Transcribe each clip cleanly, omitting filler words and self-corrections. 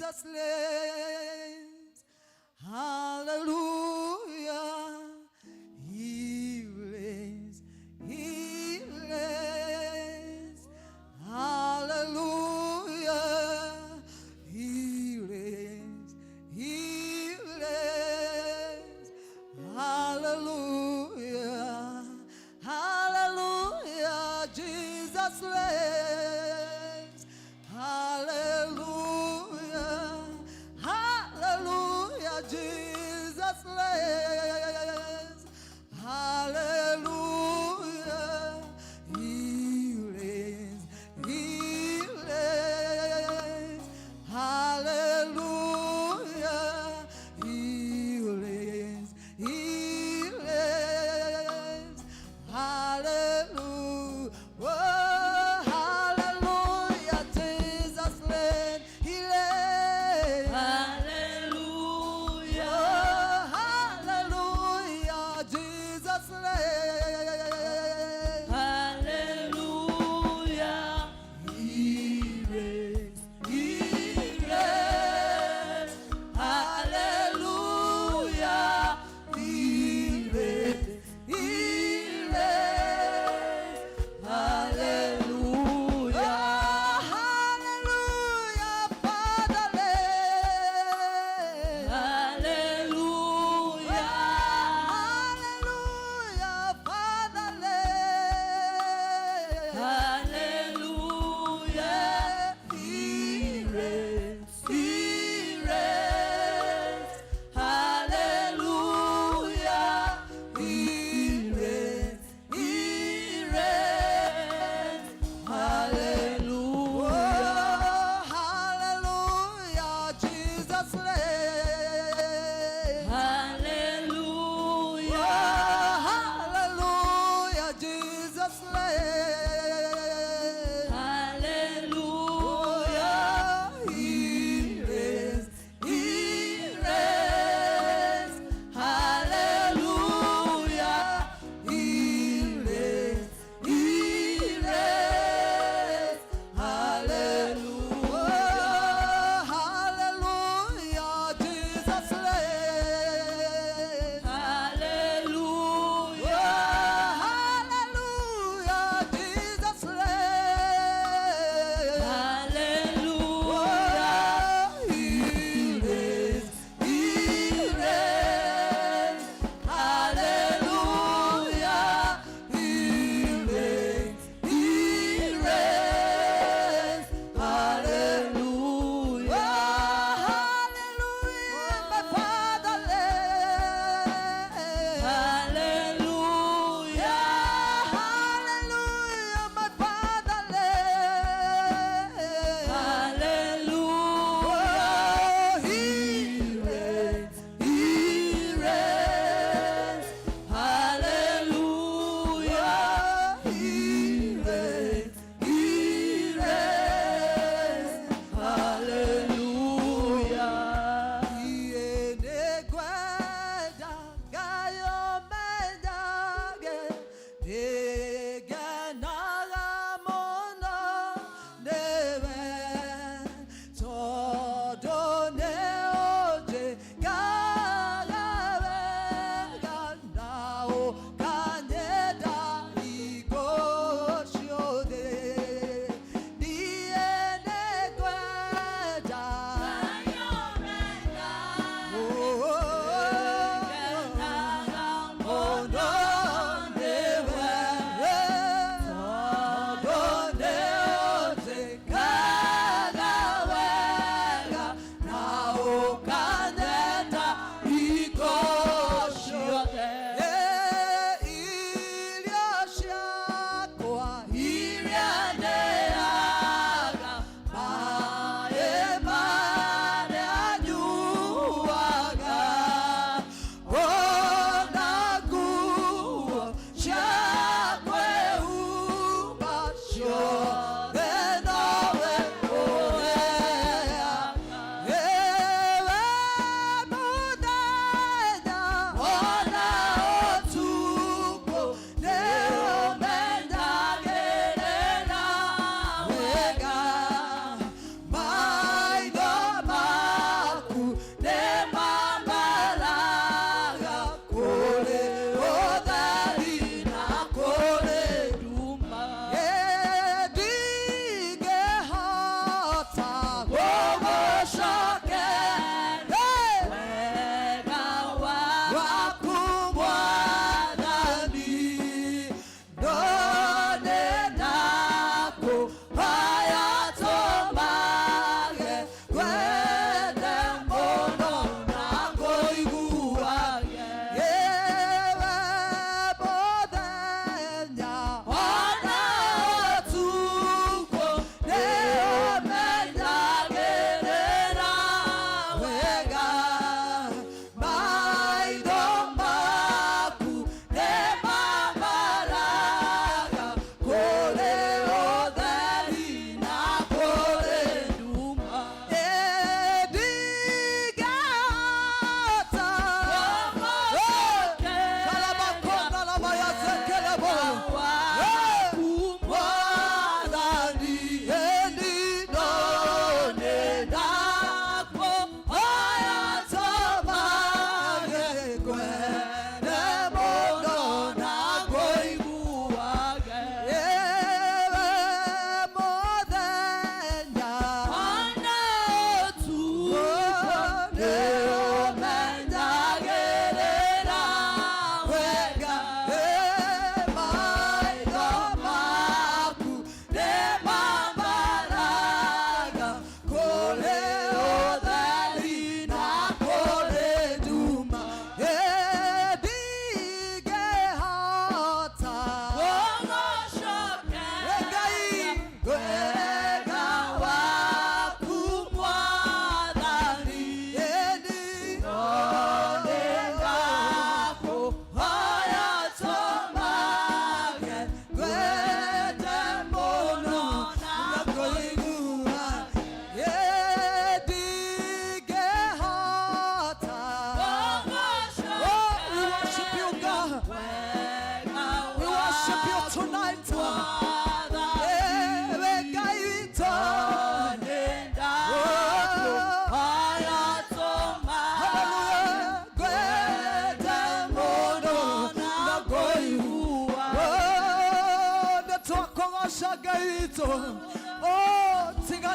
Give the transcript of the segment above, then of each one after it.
Jesus reigns. Hallelujah. He reigns. He reigns. Hallelujah. He reigns. He reigns. Hallelujah. Hallelujah. Jesus reigns. Hallelujah. Hallelujah.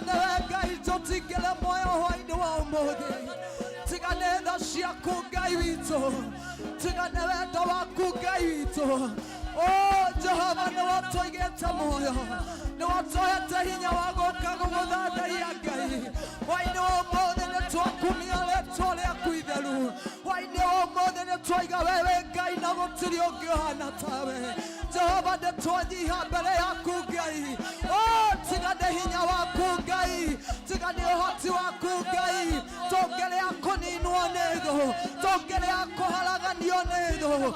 tiga newe Ngai tutigire moyo hwaini wa umuthi tiga netha ciaku Ngai witũ tiga nĩ wendo waku Ngai witũ Jehova nĩ watũigĩte muoyo nĩ watũhete hinya wa gũka gũgũthathaiya Ngai hwainĩ wa ũmũthĩ nĩ twakumia rĩĩtwa rĩaku itheru hwainĩ wa ũmũthĩ nĩ twaiga wewe Ngai na gũtirĩ ũngĩ ũhana tawe Jehova nĩ twanyiha mbere yaku Ngai tiga nĩ hinya waku Ngai tiga nĩ ũhoti waku Ngai tũngĩrĩa kũninwo nĩ thũ tũngĩrĩa kũharaganio nĩ thũ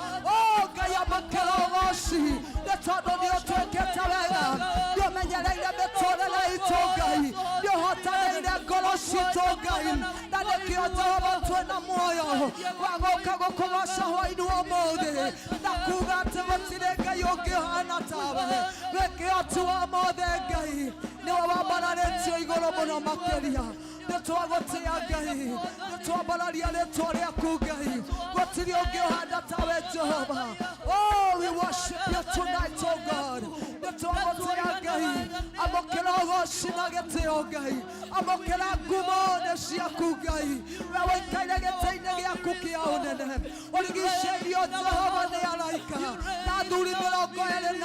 Ngai amakĩra ũgooci nĩ tondũ nĩ ũtwĩkĩte wega nĩ ũmenyereire mĩtũũrĩre itũ Ngai nĩ ũhotanĩire ngoro citũ Ngai na nĩkĩo Jehova twĩna muoyo wa gũka gũkũgooca hwainĩ wa ũmũthĩ na kuuga atĩ gũtirĩ Ngai ũngĩ ũhana tawe wĩ kĩhoti wa mothe Ngai nĩwe wambararĩtio igũrũ mũno makĩria nĩ twagũtĩĩa Ngai nĩ twambararia rĩĩtwa rĩaku Ngai gũtirĩ ũngĩ ũhana tawe Jehova we worship you tonight God nĩ twagũtĩĩa Ngai amũkĩra ũgooci na gĩtĩo Ngai amũkĩra ngumo nĩ ciaku Ngai we ũikaire gĩtĩ-inĩ gĩaku kĩa ũnene ũrigicĩirio Jehova nĩ araika na athuri 24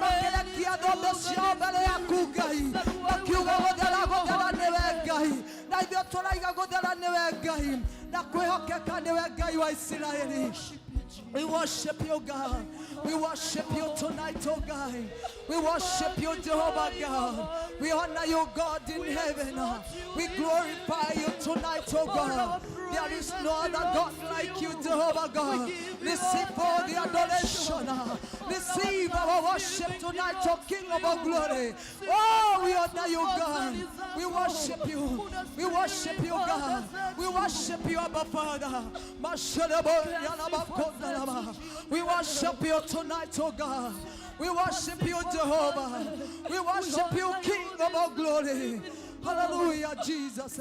makĩrekia thũmbĩ ciao mbere yaku Ngai makiuga gũthera gũthera nĩwe Ngai na ithuĩ tũraiga gũthera nĩwe Ngai na kwĩhokeka nĩwe Ngai wa Isiraeli. We worship you, God. We worship you tonight, oh God. We worship you, Jehovah God. We honor you, God in heaven. We glorify you tonight, oh God. There is no other God like you, Jehovah God. Receive all the adoration. Receive our worship tonight, oh King of our glory. Oh, we honor you, God. We worship you. We worship you, God. We worship you, Abba Father. We worship you tonight, oh God. We worship you, Jehovah. We worship you, King of our glory. Hallelujah, Jesus.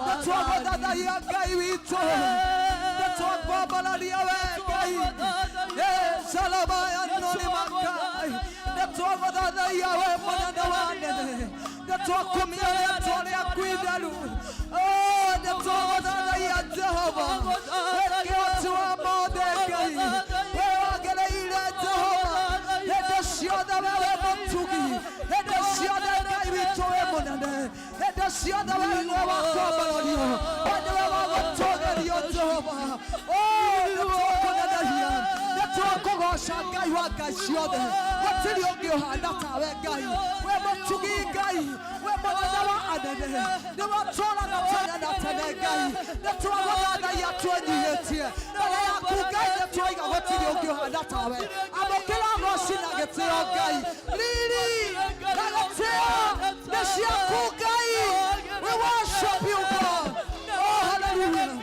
Netwabodada ya gai wito. Netwababala liawe gai. Salama ya noni makai. Netwabodada yawe manana wanene. Netwakumia netwale ya kuidalu. Oh, netwabodada ya Jehova. Eke watu wa mode gai. Wewagele ile Jehova. Ede shioda wewe mtugi. Ede shioda gai wito we monane. Ede shioda wewe wakobala liyo. Ede wewe watoge liyo Jehova. Oh, netwabodada ya. Netwakogosha gai waka shiode. Watili ogyo hanata we gai. We mtugi gai. We monana wa adene. Ne watola na tena na tene gai. Netwabodada ya tuenyi yetie. Nale ya kugai netwaiga watili ogyo hanata we. Amokela roshina geteo gai. Lili. Nagatea. Neshia kugai. We worship you God. Oh hallelujah.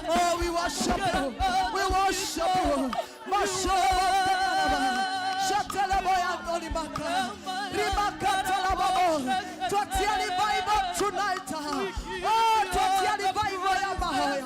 Oh we worship you. We worship you. Mashallah. Shatalabaya Nolimaka. Rimakatalababo. Twatia revival tonight. Oh, Twatia revival ya Mahoya.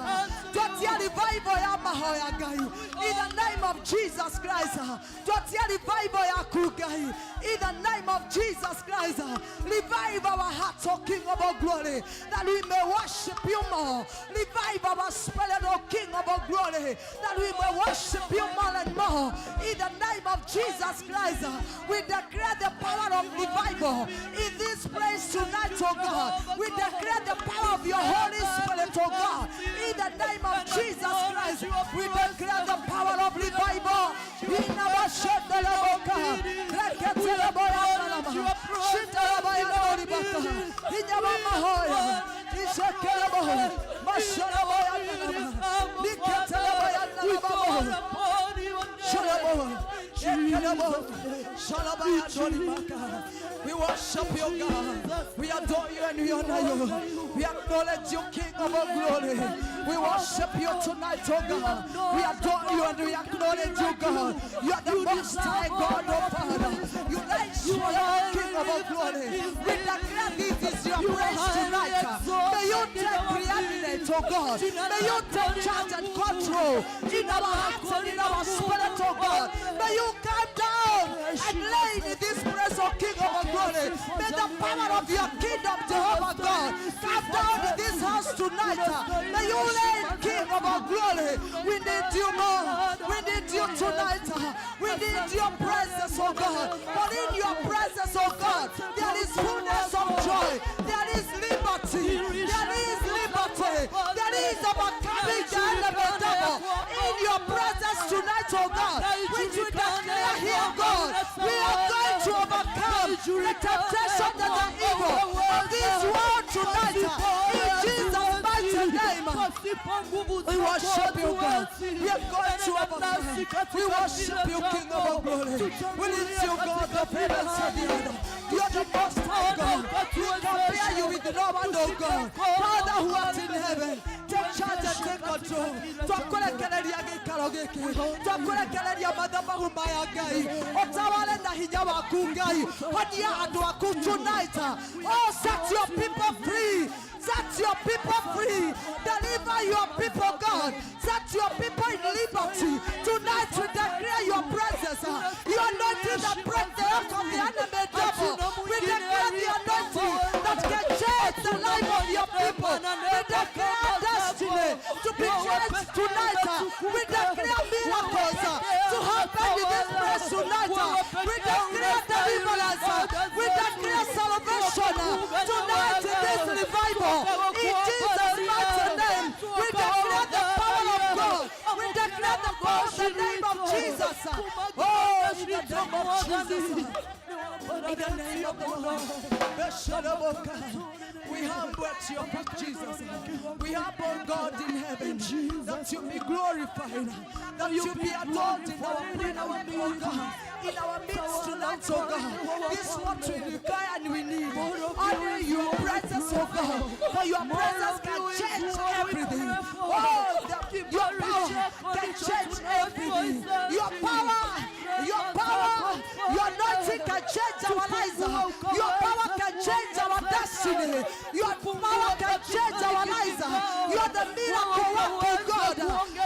Twatia revival ya Mahoya gai. In the name of Jesus Christ. Twatia revival ya Kugai. In the name of Jesus Christ. Revive our hearts, O King of all glory, that we may worship you more. Revive our spirit, O King of all glory, that we may worship you more and more. In the name of Jesus Christ, we declare the power of revival in this place tonight, O God. We declare the power of your Holy Spirit, O God. In the name of Jesus Christ, we declare the power of revival. In our Shetalaboka, Reketelaboyanama, Shitalabayanabaka, in our Mahoya, Ishakelaboya, Mashalaboyanama, Niketelaboyanama, we worship you, God. We adore you and we honor you. We acknowledge you, King of all glory. We worship you tonight, oh God. We adore you and we acknowledge you, God. You are the most high God, oh Father. You reign strong, King of all glory. We declare this is your praise tonight. May you take preeminence, oh God. May you take charge and control in our hearts and in our spirit, oh God. May you come down and lay in this place, oh King of all glory. May the power of your kingdom, Jehovah God, come down in this house tonight. May you reign, King of all glory. We need you more. We need you tonight. We need your presence, oh God. For in your presence, oh God, there is fullness of joy. There is liberty. There is liberty. There is overcoming the enemy devil. In your presence tonight, oh God, which we declare here, God, we are going to overcome the temptation that the evil of this world tonight. In Jesus' mighty name, we worship you, God. We are going to overcome. We worship you, King of all glory. We lift you, God, the presence of the other. You are the most high God. We compare you with the Lord, oh God. Father who art in heaven, take charge and take control. Twakurekereria gikaro giki. Twakurekereria madhabahu maya Ngai. Otawale na hinya waku Ngai. Honia andu aku tonight. Oh, set your people free. Set your people free. Deliver your people, God. Set your people in liberty. Tonight we declare your presence. Your anointing that breaks the yoke of the enemy devil. We declare the anointing that can change the life of your people. We declare destiny to be changed tonight. We declare miracles to happen in this place tonight. We declare deliverance. We declare salvation tonight in this revival. In Jesus' mighty name, we declare the power of God. We declare the power of the name of Jesus. Oh, in the name of Jesus. In the name of the Lord. We humble at your feet, Jesus. We humble God in heaven. That you be glorified. That you be adored in our God. In our midst tonight, oh God. This is what we require and we need. Only your presence, oh God. For your presence can change everything. Oh, your power can change everything. Your power, your anointing can change our lives. Your power can change our destiny. Your power can change our lives. You are the miracle working God.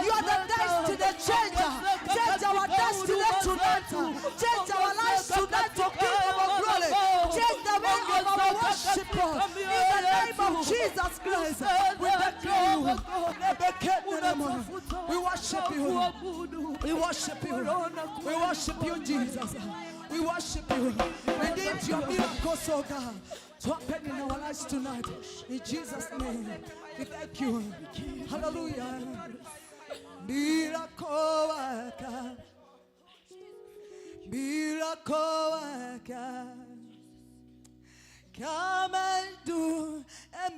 You are the destiny changer. Change our destiny tonight. Change our lives tonight to Kingdom of Glory. Change the way of our worship. In the name of Jesus Christ, we declare you. We worship you. We worship you. We worship you, Jesus. We worship you. We need your miracles, oh God, to happen in our lives tonight. In Jesus' name, we thank you. Hallelujah. Miracle worker. Miracle worker. Come and do a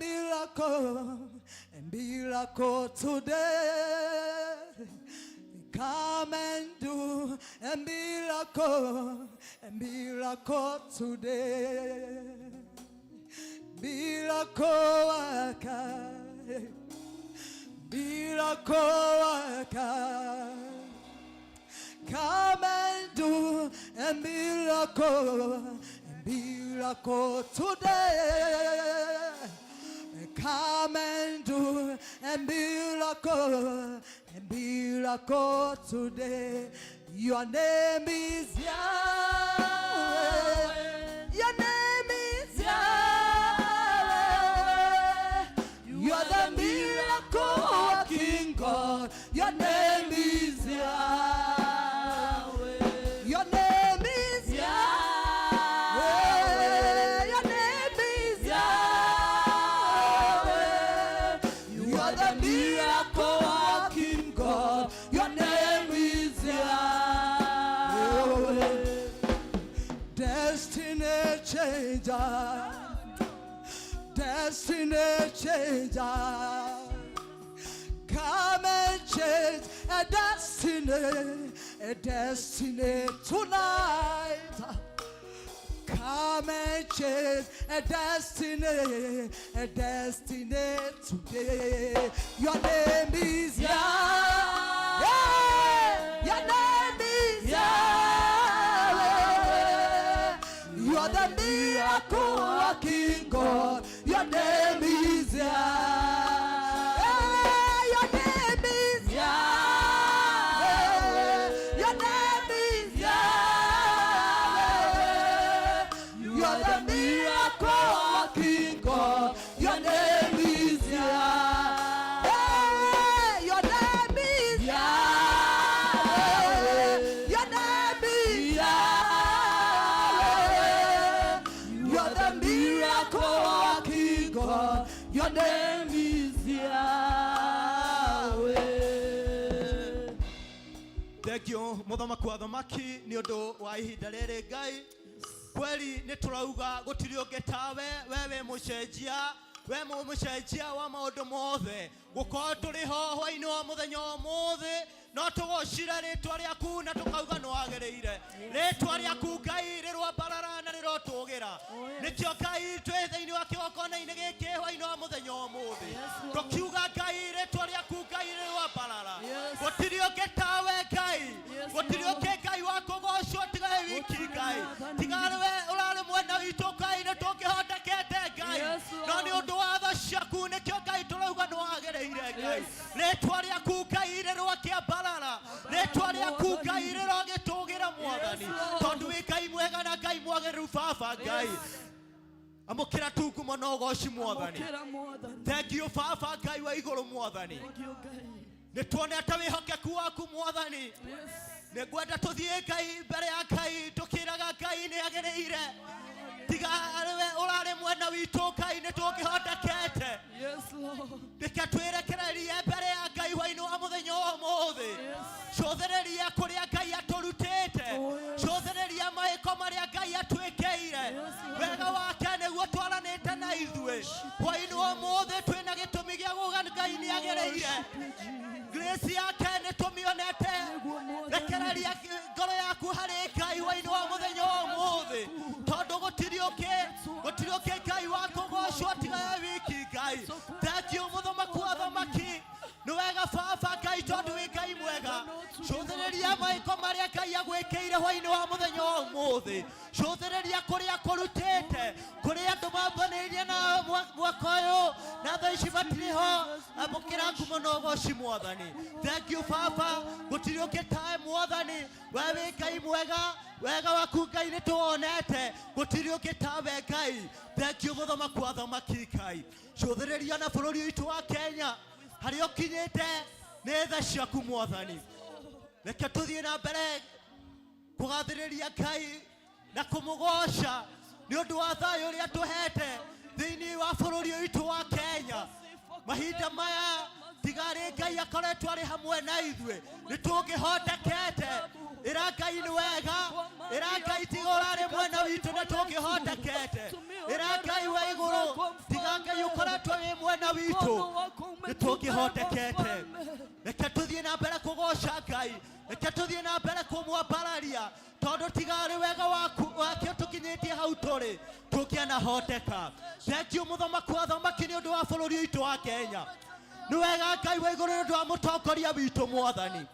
miracle today. Come and do a miracle today. Miracle worker, miracle worker. Come and do a miracle today. Come and do a miracle today. Your name is Yahweh. Your name is Yahweh. You are the miracle working God. Your name is Yahweh. Your name is Yahweh. Your name is Yahweh. You are the miracle working God. Your name is Yahweh. Destiny changer. Destiny changer. Come and change a destiny tonight. Come and change a destiny today. Your name is Yahweh. Your name is Yahweh. You are the miracle working God. Your name is Yahweh. Your name is Yahweh. Your name is Yahweh. You are the miracle working God. Your name is Yahweh. Your name is Yahweh. Your name is Yahweh. You are the miracle working God. Your name is Yahweh. Thank you, Muthamaki wa thamaki, ni undu wa ihinda riri Ngai. Kweli ni turauga gutiri ungi tawe, wewe mucenjia, we mucenjia wa maundu mothe. Gukorwo turi ho hwaini wa muthenya umuthi, no tugocira ritwa riaku na tukauga no agereire. Ritwa riaku Ngai rirwambarara na rirotugira. Nikio Ngai twi thiini wa kigokona-ini giki hwaini wa muthenya umuthi. Tukiuga Ngai ritwa riaku Ngai rirwambarara. Gutiri ungi tawe Ngai. Gutiri ungi Ngai wa kugocwo tiga wiki Ngai. Tiga we urare mwena witu Ngai na tungihondekete Ngai. No ni undu wa tha ciaku nikio Ngai turauga no agereire Ngai. Ritwa riaku Ngai rirwakiambarara. Ritwa riaku Ngai rirogitugira Mwathani. Tondu wi Ngai mwega na Ngai mwageru Baba Ngai. Amukira tuku muno goci Mwathani. Thank you Baba Ngai wa iguru Mwathani. Nituone ata wihokeku waku Mwathani. Negwenda tuthie Ngai mbere ya Ngai tukiraga Ngai ni agereire. Tiga we urare mwena witu Ngai ni tungihondekete. Yes Lord. Reke twerekererie mbere ya Ngai hwaini wa muthenya umuthi. Cothereria kuria Ngai aturutite. Cothereria maiko maria Ngai atwikeire. Wega wake niguo twaranite na ithue. Hwaini wa umuthi twina gitumi gia kuga Ngai ni agereire. Grace yake ni tumionete. Rekereria ngoro yaku hari Ngai hwaini wa muthenya umuthi. Tondu gutiri ungi Ngai wa kugocwo tiga wiki Ngai. Thank you Muthamaki wa thamaki. Ni wega Baba Ngai tondu wi Ngai mwega. Cũthĩrĩria maiko marĩa Ngai agwĩkĩire hwaĩ-inĩ wa mũthenya wa ũmũthĩ. Cũthĩrĩria kũrĩa kũrutĩte, kũrĩa andũ mambanĩirie na mwaka ũyũ na thaa ici matirĩ ho. Amũkĩra ngumo na ũgooci Mwathani. Thank you Baba, gũtirĩ ũngĩ tawe Mwathani. We wĩ Ngai mwega, wega waku Ngai nĩ tũwonete, gũtirĩ ũngĩ tawe Ngai. Thank you mũthamaki wa athamaki Ngai. Cũthĩrĩria na bũrũri witũ wa Kenya harĩa ũkinyĩte nĩ tha ciaku Mwathani. Reke tũthiĩ na mbere kũgathĩrĩria Ngai na kũmũgoca nĩ ũndũ wa thayũ ũrĩa tũhete thĩinĩ wa bũrũri witũ wa Kenya. Mahinda maya tigarĩ Ngai akoretwo arĩ hamwe na ithuĩ, nĩ tũngĩhotekete. Ĩra Ngai nĩ wega, ĩra Ngai tiga ũrarĩ mwena witũ nĩ tũngĩhotekete. Ĩra Ngai wa igũrũ tiga Ngai ũkoretwo wĩ mwena witũ nĩ tũngĩhotekete. Reke tũthiĩ na mbere kũgoca Ngai, reke tũthiĩ na mbere kũmwambararia tondũ tigarĩ wega wake tũkinyĩtie hau tũrĩ tũngĩanahoteka. Thank you mũthamaki wa athamaki nĩ ũndũ wa bũrũri witũ wa Kenya. Nĩ wega Ngai wa igũrũ nĩ ũndũ wa mũtongoria witũ Mwathani.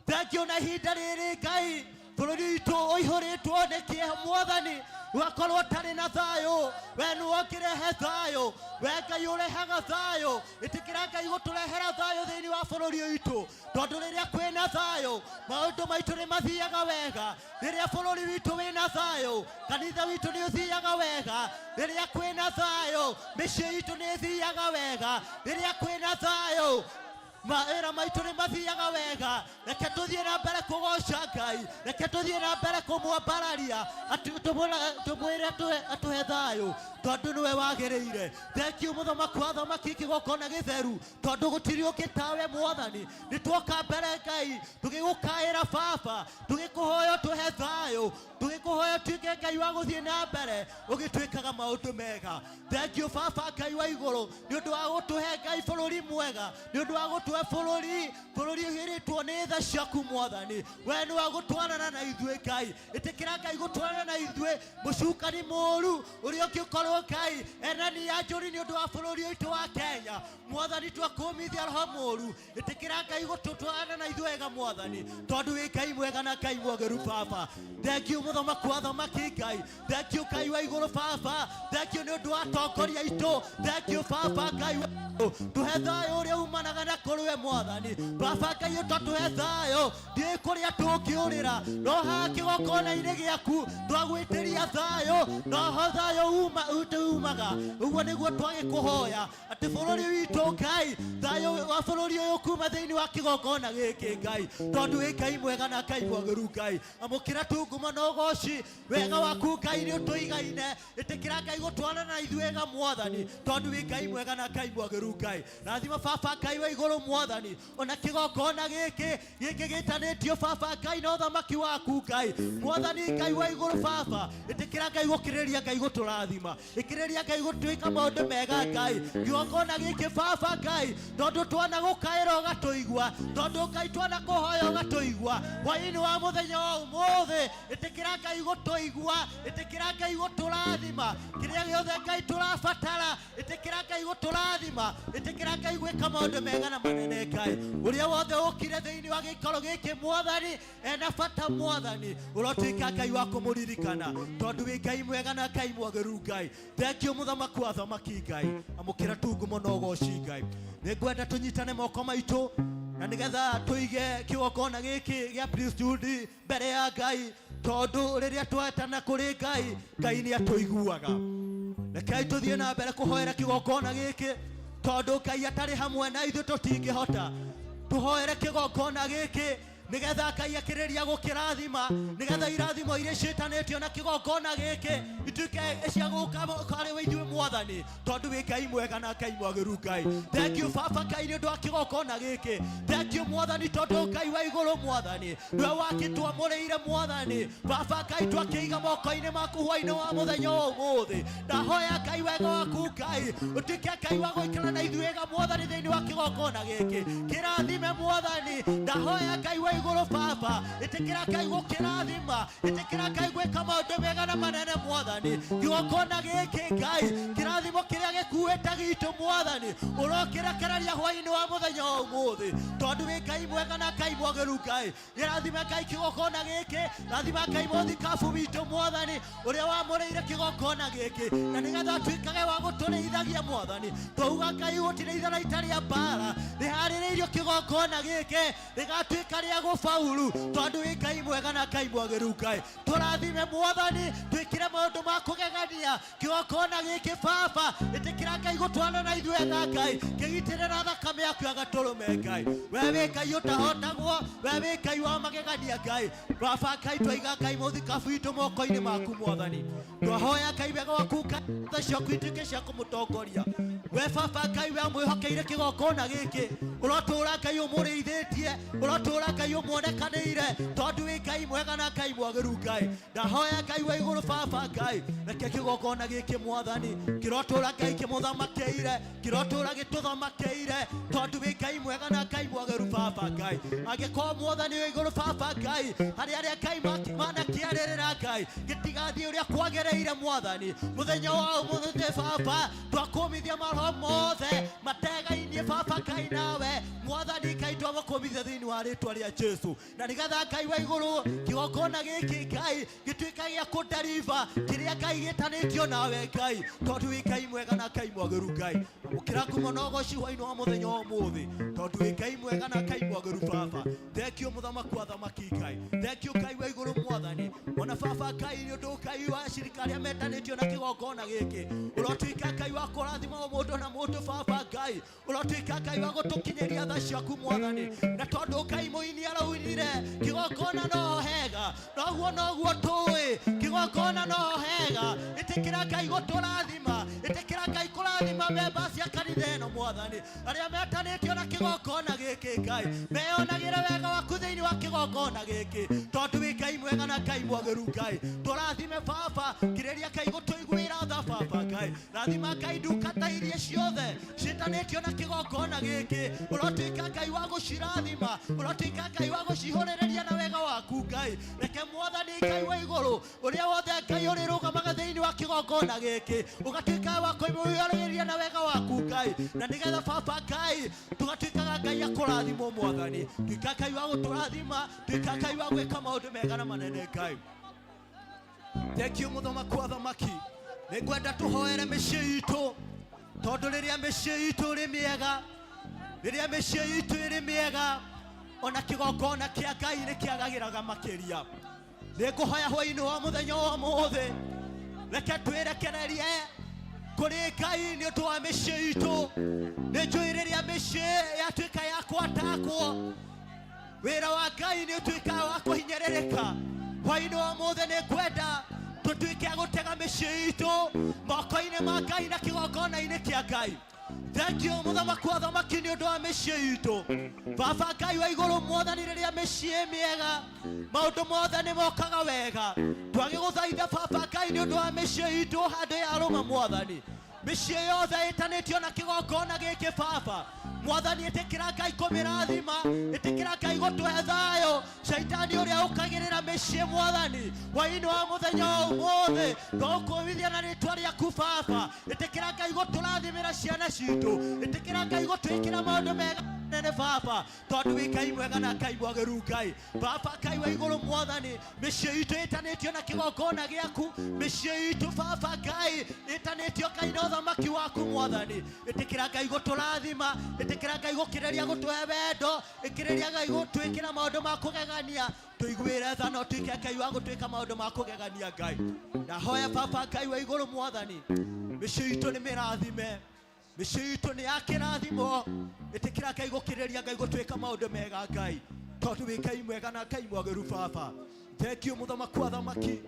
Thank you na ihinda rĩrĩ Ngai bũrũri witũ ũihũrĩtwo nĩ kĩeha Mwathani, wakorwo tarĩ na thayũ. We nĩwe ũngĩrehe thayũ, we Ngai ũrehaga thayũ. Ĩtĩkĩra Ngai gũtũrehera thayũ thĩinĩ wa bũrũri witũ, tondũ rĩrĩa kwĩna thayũ maũndũ maitũ nĩ mathiaga wega. Rĩrĩa bũrũri witũ wĩna thayũ kanitha witũ nĩ ũthiaga wega. Rĩrĩa kwĩna thayũ mĩciĩ itũ nĩ ĩthiaga wega. Rĩrĩa kwĩna thayũ mawĩra maitũ nĩ mathiaga wega. Reke tũthiĩ na mbere kũgoca Ngai, reke tũthiĩ na mbere kũmwambararia, tũmwĩre atũhe thayũ tondũ nĩwe wagĩrĩire. Thank you mũthamaki wa athamaki kĩgongona gĩtheru tondũ gũtirĩ ũngĩ tawe Mwathani. Nĩ tuoka mbere Ngai tũgĩgũkaĩra Baba, tũgĩkũhoya tũhe thayũ, tũgĩkũhoya tuĩke Ngai wa gũthiĩ na mbere ũgĩtwĩkaga maũndũ mega. Thank you Baba Ngai wa igũrũ nĩ ũndũ wa gũtũhe Ngai bũrũri mwega, nĩ ũndũ wa gũtũhe bũrũri ũhĩrĩtwo nĩ tha ciaku Mwathani. We nĩ wa gũtwarana na ithuĩ Ngai, ĩtĩkĩra Ngai gũtwarana na ithuĩ. Mũcukani mũũru ũrĩa ũngĩkorwo Ngai enani ya njũri nĩ ũndũ wa bũrũri witũ wa Kenya Mwathani, twakũmithia roho mũũru, ĩtĩkĩra Ngai gũtũtwarana na ithuĩ wega Mwathani, tondũ wĩ Ngai mwega na Ngai mwagĩru Baba. Thank you mũthamaki wa athamaki Ngai, thank you Ngai wa igũrũ Baba, thank you nĩ ũndũ wa atongoria aitũ. Thank you Baba Ngai tũhe thayũ ũrĩa umanaga na kũrĩ we Mwathani. Baba Ngai ũtatũhe thayũ ndiĩ kũrĩa tũngĩũrĩra, no haha kĩgongona-inĩ gĩaku twagwĩtĩria thayũ, noho thayũ umaga. Ũguo nĩguo twagĩkũhoya atĩ bũrũri witũ Ngai, thayũ wa bũrũri ũyũ kuma thĩinĩ wa kĩgongona gĩkĩ Ngai, tondũ wĩ Ngai mwega na Ngai mwagĩru Ngai. Amũkĩra tunguma na ũgooci, wega waku Ngai nĩ ũtũigaine. Ĩtĩkĩra Ngai gũtwarana na ithuĩ wega Mwathani, tondũ wĩ Ngai mwega na Ngai mwagĩru Ngai. Rathima Baba Ngai wa igũrũ Mwathani, ona kĩgongona gĩkĩ gĩtanĩtio Baba Ngai na ũthamaki waku Ngai Mwathani Ngai wa igũrũ Baba. Ĩtĩkĩra Ngai gũkĩrĩria Ngai gũtũrathima, ĩkĩrĩria Ngai gũtwĩka maũndũ mega Ngai. Kĩgongona gĩkĩ Baba Ngai tondũ twana gũkaĩra ũgatũigua, tondũ Ngai twana kũhoya ũgatũigua hwaĩ-inĩ wa mũthenya wa ũmũthĩ. Ĩtĩkĩra Ngai gũtũigua, ĩtĩkĩra Ngai gũtũrathima kĩrĩa gĩothe Ngai tũrabatara. Ĩtĩkĩra Ngai gũtũrathima, ĩtĩkĩra Ngai gwĩka maũndũ mega na manene Ngai. Ũrĩa wothe ũkire thĩinĩ wa gĩikaro gĩkĩ Mwathani ena bata Mwathani, ũrotwĩka Ngai wa kũmũririkana, tondũ wĩ Ngai mwega na Ngai mwagĩru Ngai. Thank you mũthamaki wa athamaki Ngai. Amũkĩra tungumo na ũgooci Ngai. Nĩngwenda tũnyitane moko maitũ na nĩgetha tũige kĩgongona gĩkĩ gĩa priesthood mbere ya Ngai, tondũ rĩrĩa twetana kũrĩ Ngai, Ngai nĩ atũiguaga. Rekei tũthiĩ na mbere kũhoera kĩgongona gĩkĩ, tondũ Ngai atarĩ hamwe na ithuĩ tũtingĩhota. Tũhoere kĩgongona gĩkĩ nĩgetha Ngai akĩrĩria gũkĩrathima, nĩgetha irathimo iria ciĩtanĩtio na kĩgongona gĩkĩ ituĩke cia gũka karĩ we ithuĩ Mwathani, tondũ wĩ Ngai mwega na Ngai mwagĩru Ngai. Thank you Baba Ngai nĩ ũndũ wa kĩgongona gĩkĩ. Thank you Mwathani tondũ Ngai wa igũrũ Mwathani nĩwe wakĩtwamũrĩire Mwathani. Baba Ngai twakĩiga moko-inĩ maku hwaĩ-inĩ wa mũthenya wa ũmũthĩ, ndahoya Ngai wega waku Ngai ũtuĩke Ngai wa gũikara na ithuĩ wega Mwathani thĩinĩ wa kĩgongona gĩkĩ. Kĩrathime Mwathani, ndahoya Ngai wa iguru baba itikira Ngai gukirathima itikira Ngai gwika maundu mega na manene mwathani kigokona giki Ngai kirathimo kiria gikuite gitu mwathani urokirekereria hwaini wa muthenya umuthi tondu wi Ngai mwega na Ngai mwageru Ngai irathime Ngai kigokona giki rathima Ngai muthikabu witu mwathani uria wamuriire kigokona giki na nigetha twikage wa gutureithagia mwathani twauga Ngai gutireithana itari ya bara rihaririirio kigokona giki rigatwika ria gufaulu tondu wi Ngai mwega na Ngai mwageru Ngai turathime mwathani twikire maundu ma kugegania kigokona giki baba itikira Ngai gutwana na ithuĩ na Ngai kigitirira thakame yaku ya gaturume Ngai we wi Ngai utahotagwo we wi Ngai wa magegania Ngai baba Ngai twaiga Ngai muthikabu itu moko-ini maku mwathani twahoya Ngai wega waku tha ciaku ituĩke cia kumutongoria we baba Ngai we mwĩhokeire kigokona giki urotura Ngai umurĩithĩtie urotura Ngai umuonekanĩire tondu wi Ngai mwega na Ngai mwageru Ngai ndahoya Ngai wa iguru baba Ngai reke kigokona giki mwathani kirotura Ngai kimuthamakeire kirotura gituthamakeire tondu wi Ngai mwega na Ngai mwageru baba Ngai agĩkorwo mwathani wa iguru baba Ngai harĩa Ngai manakiarĩrĩra Ngai gĩtigathiĩ ũrĩa kwagĩrĩire mwathani mũthenya wa ũmũthĩ baba twakũmithia maroho mothe mategainie baba Ngai nawe mwathani Ngai twamũkũmithia thĩinĩ wa rĩtwa rĩa Jesu na nĩgetha Ngai wa igũrũ kigokona gĩkĩ Ngai gĩtuĩke gĩa kũndariba kĩrĩa Ngai gĩtanĩtio nawe Ngai tondu wi Ngai mwega na Ngai mwageru Ngai ũkĩra ngumo na ũgoci hwainĩ wa mũthenya wa ũmũthĩ tondu wi Ngai mwega na Ngai mwageru baba thengio mũthamaki wa thamaki Ngai thengio Ngai wa igũrũ mwathani ona baba Ngai nĩ ũndũ Ngai wa cirika arĩa metanĩtio na kigokona gĩkĩ ũrotuĩka Ngai wa kũrathima mũndũ na mũndũ baba Ngai ũrotuĩka Ngai wa gũtũkinyĩria tha ciaku mwathani na tondu Ngai mũini araunire kigokona no hega noguo tũĩ kigokona no hega itikira Ngai gũtũrathima itikira Ngai kũrathima memba cia kanitha ĩno mwathani arĩa metanĩtio na kigokona gĩkĩ Ngai meyonagĩre wega waku thĩinĩ wa kigokona gĩkĩ tondu wi Ngai mwega na Ngai mwageru Ngai tũrathime baba kĩrĩria Ngai gũtũiguĩra tha baba Ngai rathima Ngai ndungata iria ciothe ciĩtanĩtio na kigokona gĩkĩ ũrotuĩka Ngai wa gũcirathima ũrotuĩka Ngai wa gũcihũrĩrĩria na wega waku Ngai reke mwathani Ngai wa igũrũ ũrĩa wothe Ngai ũrĩrũgamaga thĩinĩ wa kigokona gĩkĩ ũgatuĩka wa kũmũhũrĩrĩria na wega waku Ngai na nĩgetha baba Ngai tũgatuĩkaga Ngai a kũrathimwo mwathani tuĩka Ngai wa gũtũrathima tuĩka Ngai wa gwĩka maũndũ mega na manene Ngai thengio mũthamaki wa thamaki nĩngwenda tũhoere mĩciĩ itũ tondu rĩrĩa mĩciĩ itũ ĩrĩ mĩega rĩrĩa mĩciĩ itũ ĩrĩ mĩega ona kigokona kĩa Ngai nĩ kĩagagĩraga makĩria nĩngũhoya hwainĩ wa mũthenya wa ũmũthĩ reke twĩrekererie kũrĩ Ngai nĩ ũndũ wa mĩciĩ itũ nĩnjũĩ rĩrĩa mĩciĩ yatuĩka ya kwatakwo wĩra wa Ngai nĩ ũtuĩkaga wa kũhinyĩrĩrĩka hwainĩ wa ũmũthĩ nĩngwenda tũtuĩke a gũtega mĩciĩ itũ moko-inĩ ma Ngai na kigokona-inĩ kĩa Ngai thengio mũthamaki wa thamaki nĩ ũndũ wa mĩciĩ itũ baba Ngai wa igũrũ mwathani rĩrĩa mĩciĩ mĩega maũndũ mothe nĩ mokaga wega twagĩgũthaitha baba Ngai nĩ ũndũ wa mĩciĩ itũ handũ yarũma mwathani mĩciĩ yothe ĩtanĩtio na kigokona gĩkĩ baba mwathani ĩtĩkĩra Ngai kũmĩrathima ĩtĩkĩra Ngai gũtũhe thayũ shaitani ũrĩa ũkagĩrĩra mĩciĩ mwathani hwainĩ wa mũthenya ũmũthĩ tũgũkũmithia na rĩtwa rĩaku baba ĩtĩkĩra Ngai gũtũrathimĩra ciana citũ ĩtĩkĩra Ngai gũtwĩkĩra maũndũ mega nene baba tondu wi Ngai mwega na Ngai mwageru Ngai baba Ngai wa igũrũ mwathani mĩciĩ itũ ĩtanĩtio na kigokona gĩaku mĩciĩ itũ baba Ngai ĩtanĩtio Ngai na ũthamaki waku mwathani ĩtĩkĩra Ngai gũtũrathima ĩtĩkĩra Ngai gũkĩrĩria gũtũhe wendo ĩkĩrĩria Ngai gũtwĩkĩra maũndũ ma kũgegania tũiguĩre tha no tuĩke Ngai wa gũtwĩka maũndũ ma kũgegania Ngai ndahoya baba Ngai wa igũrũ mwathani mĩciĩ itũ nĩ mĩrathime mĩciĩ itũ nĩ ya kĩrathimo ĩtĩkĩra Ngai gũkĩrĩria Ngai gũtwĩka maũndũ mega Ngai tondu wi Ngai mwega na Ngai mwageru baba thengio mũthamaki wa thamaki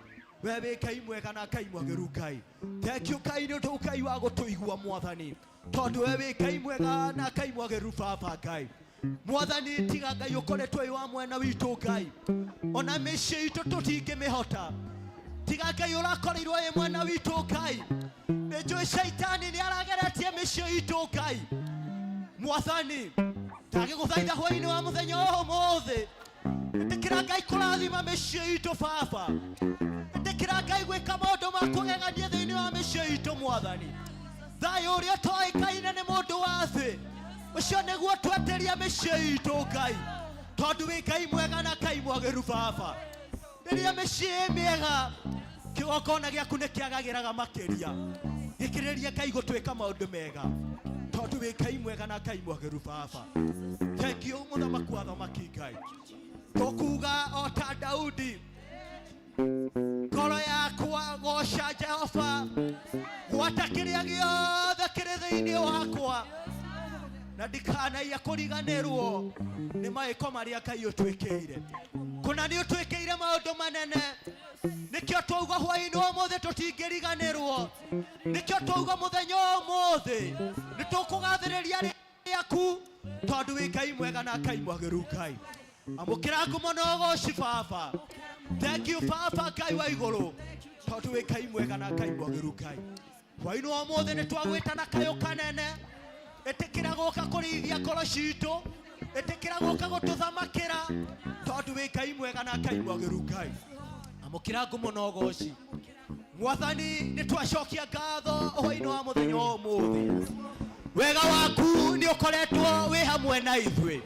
we wi Ngai mwega na Ngai mwageru Ngai thengio Ngai nĩ ũndũ Ngai wa gũtũigua mwathani tondu we wi Ngai mwega na Ngai mwageru baba Ngai mwathani tiga Ngai ũkoretwo wĩ wa mwena witũ Ngai ona mĩciĩ itũ tũtingĩmĩhota tiga Ngai ũrakorirwo wĩ mwena witũ Ngai nĩnjũĩ shaitani nĩ arageretie mĩciĩ itũ Ngai mwathani ndagĩgũthaitha hwainĩ wa mũthenya ũmũthĩ Etekera Ngai kũrathima mĩciĩ itũ Baba. Etekera Ngai gwĩka maũndũ ma kũgegania thĩinĩ wa mĩciĩ itũ Mwathani. Thayũ ũrĩa ũtoĩkaine nĩ mũndũ wa thĩ, ũcio nĩguo tweteria mĩciĩ itũ Ngai, tondũ wĩ Ngai mwega na Ngai mwagĩrĩru Baba. Rĩrĩa mĩciĩ ĩ mĩega, kĩgongona gĩaku nĩ kĩagagĩraga makĩria. Gĩkĩrĩria Ngai gũtwĩka maũndũ mega, tondũ wĩ Ngai mwega na Ngai mwagĩrĩru Baba. Thengiũ mũthamaki wa athamaki Ngai. Tũkuuga o ta Daudi, ngoro yakwa goca Jehova, gwata kĩrĩa gĩothe kĩrĩ thĩinĩ wakwa, na ndikanaia kũriganĩrwo nĩ mawĩko marĩa Ngai ũtwĩkĩire. Kũna nĩ ũtwĩkĩire maũndũ manene, nĩkĩo twauga hwaĩ-inĩ wa ũmũthĩ tũtingĩriganĩrwo. Nĩkĩo twauga mũthenya wa ũmũthĩ nĩ tũkũgathĩrĩria rĩaku, tondũ wĩ Ngai mwega na Ngai mwagĩrĩru Ngai. Amũkĩra ngumo na ũgooci Baba. Thank you Baba Ngai wa igũrũ, tondũ wĩ Ngai mwega na Ngai mwagĩrĩru Ngai. Hwaĩ-inĩ wa ũmũthĩ nĩ twagwĩtana kayũ kanene. Ĩtĩkĩra gũka kũrĩithia ngoro citũ, ĩtĩkĩra gũka gũtũthamakĩra, tondũ wĩ Ngai mwega na Ngai mwagĩrĩru Ngai. Amũkĩra ngumo na ũgooci Mwathani. Nĩ twacokia ngatho hwaĩ-inĩ wa mũthenya wa ũmũthĩ. Wega waku nĩ ũkoretwo wĩ hamwe na ithuĩ.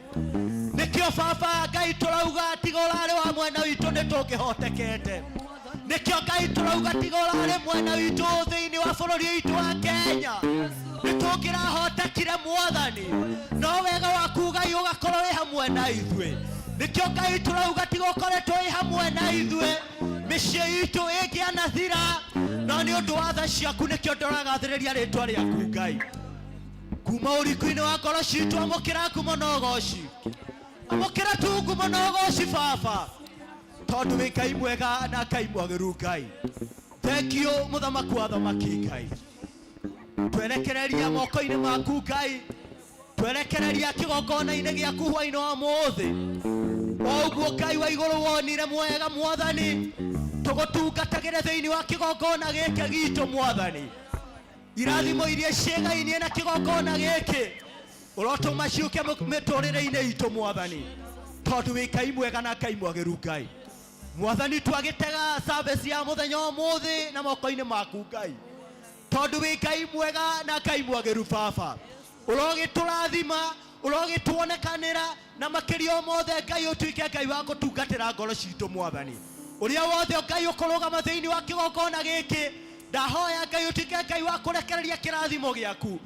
Nĩkĩo Baba Ngai tũrauga tiga ũrarĩ wa mwena witũ nĩ tũngĩhotekete. Nĩkĩo Ngai tũrauga tiga ũrarĩ mwena witũ thĩinĩ wa bũrũri witũ wa Kenya nĩ tũngĩrahotekire Mwathani, no wega waku Ngai ũgakorwo wĩ hamwe na ithuĩ. Nĩkĩo Ngai tũrauga tiga ũkoretwo wĩ hamwe na ithuĩ, mĩciĩ itũ ĩngĩanathira, no nĩ ũndũ wa tha ciaku nĩkĩo ndũragathĩrĩria rĩtwa rĩaku Ngai. Kuma ũriku-inĩ wa ngoro citũ amũkĩra ngumo na ũgooci. Amũkĩra tu ngumo na ũgooci Baba, tondũ wĩ Ngai mwega na Ngai mwagĩrĩru Ngai. Thank you mũthamaki wa athamaki Ngai. Twerekereria moko-inĩ maku Ngai, twerekereria kĩgongona-inĩ gĩaku hwaĩ-inĩ wa ũmũthĩ. O ũguo Ngai wa igũrũ wonire mwega Mwathani, tũgũtungatagĩre thĩinĩ wa kĩgongona gĩkĩ gitũ Mwathani. Irathimo iria ciĩgainie na kĩgongona gĩkĩ ũrotũma ciũke mĩtũrĩre-inĩ itũ Mwathani, tondũ wĩ Ngai mwega na Ngai mwagĩrĩru Ngai. Mwathani twagĩtega service ya mũthenya wa ũmũthĩ na moko-inĩ maku Ngai, tondũ wĩ Ngai mwega na Ngai mwagĩrĩru Baba. Ũrogĩtũrathima, ũrogĩtuonekanĩra, na makĩria mothe Ngai ũtuĩke Ngai wa gũtungatĩra ngoro citũ Mwathani. Ũrĩa wothe Ngai ũkũrũgama thĩinĩ wa kĩgongona gĩkĩ, ndahoya Ngai ũtuĩke Ngai wa kũrekereria kĩrathimo gĩaku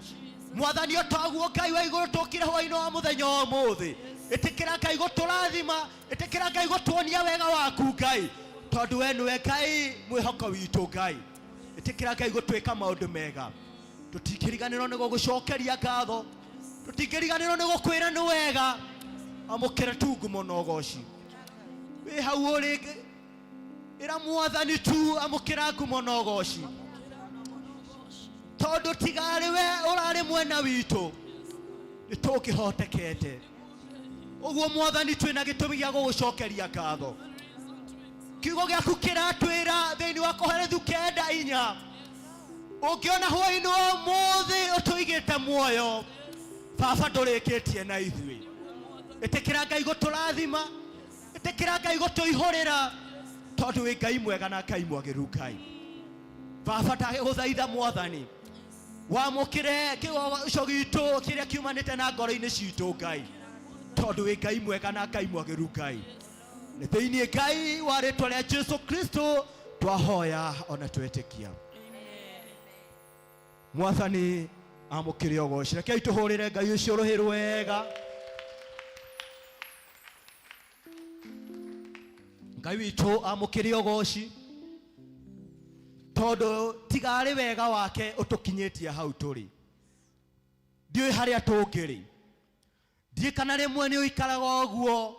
Mwathani. O taguo Ngai wa igũrũ tũkire hwaĩ-inĩ wa mũthenya wa ũmũthĩ, ĩtĩkĩra Ngai gũtũrathima, ĩtĩkĩra Ngai gũtuonia wega waku Ngai, tondũ we nĩwe Ngai mwĩhoko witũ Ngai. Ĩtĩkĩra Ngai gũtwĩka maũndũ mega. Tũtingĩriganĩrwo nĩ gũgũcokeria ngatho, tũtingĩriganĩrwo nĩ gũkwĩra nĩ wega. Amũkĩra tu ngumo na ũgooci. Wĩ hau ũrĩ ĩra Mwathani tu amũkĩra ngumo na ũgooci, tondũ tigarĩ we ũrarĩ mwena witũ nĩ tũngĩhotekete. Ũguo Mwathani twĩna gĩtũmi gĩa gũgũcokeria ngatho. Kiugo gĩaku kĩratwĩra thĩinĩ wa Koherethu 9:4, ũngĩona hwaĩ-inĩ wa ũmũthĩ ũtũigĩte muoyo Baba ndũrĩkĩtie na ithuĩ. Ĩtĩkĩra Ngai gũtũrathima, ĩtĩkĩra Ngai gũtũihũrĩra, tondũ wĩ Ngai mwega na Ngai mwagĩrĩru Ngai. Baba ndagĩgũthaitha Mwathani, wamũkĩre kĩgoco gitũ kĩrĩa kiumanĩte na ngoro-inĩ citũ Ngai, tondũ wĩ Ngai mwega na Ngai mwagĩrĩru Ngai. Nĩ thĩinĩ Ngai wa rĩtwa rĩa Jesu Kristo twahoya ona twetĩkia. Mwathani amũkĩre ũgooci. Rekei tũhũrĩre Ngai ũcio rũhĩ rwega. Ngai witũ amũkĩre ũgooci, tondũ tigarĩ wega wake ũtũkinyĩtie hau tũrĩ. Ndiũĩ harĩa tũngĩrĩ, ndiĩ kana rĩmwe nĩ ũikaraga ũguo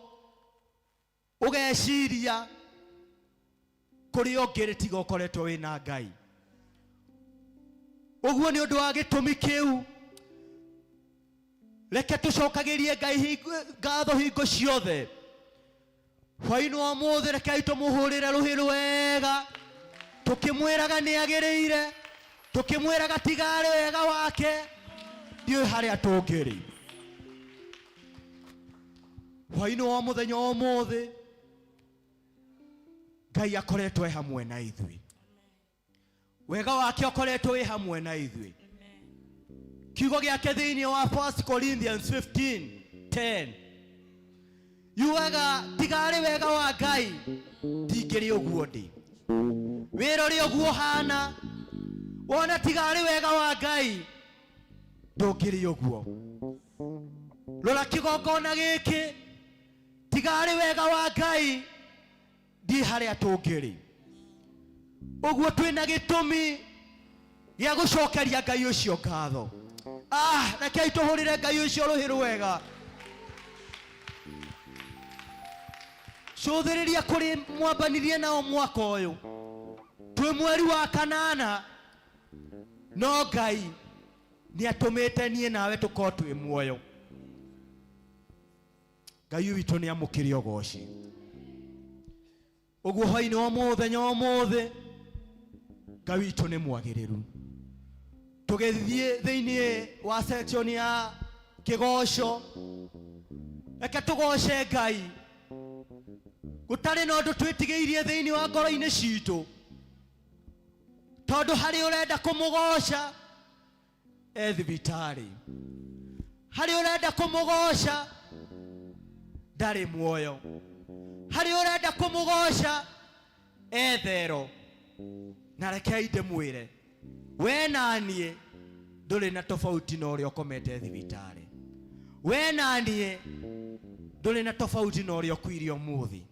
ũgeciria kũrĩa ũngĩrĩ tiga ũkoretwo wĩna Ngai. Ũguo nĩ ũndũ wa gĩtũmi kĩu, reke tũcokagĩrie Ngai ngatho hingo ciothe. Hwaĩ-inĩ wa ũmũthĩ rekei tũmũhũrĩre rũhĩ rwega, tũkĩmwĩraga nĩ agĩrĩire, tũkĩmwĩraga tigarĩ wega wake, ndiũĩ harĩa tũngĩrĩ. hwaino wa muthenya wa mothe Ngai akoretwo hamwe na ithui. Wega wake akoretwo hamwe na ithui. Kiugo giake thiini wa 1 Corinthians 15:10 yuaga tigari wega wa Ngai tingiri uguo ndi. Wirori uguo hana wona tigari wega wa Ngai ndungiri uguo. Rora kigongona giki tigari wega wa Ngai ndi haria tungiri. Uguo twina gitumi gia gucokeria Ngai ucio ngatho. Rekei tuhurire Ngai ucio ruhiru wega. Cuthiriria kuri mwambanirie nao mwaka uyu twi mweri wa kanana, no Ngai ni atumite nie nawe tuko twi muoyo. Ngai witu ni amukiri ogoci. Uguo haini wa muthenya wa mothe Ngai witu ni mwagiriru. Tugethie thiini wa section ya kigoco, reke tugoce Ngai. Gutari no ndu twitigiirie thiini wa ngoro-ini citu, tondu hari urenda kumugoca thibitari, hari urenda kumugoca ndari muoyo, hari urenda kumugoca thero. Na rekei ndimwire we nanie nduri na tofauti na uria ukomete thibitari. We nanie nduri na tofauti na uria ukwirie umuthi.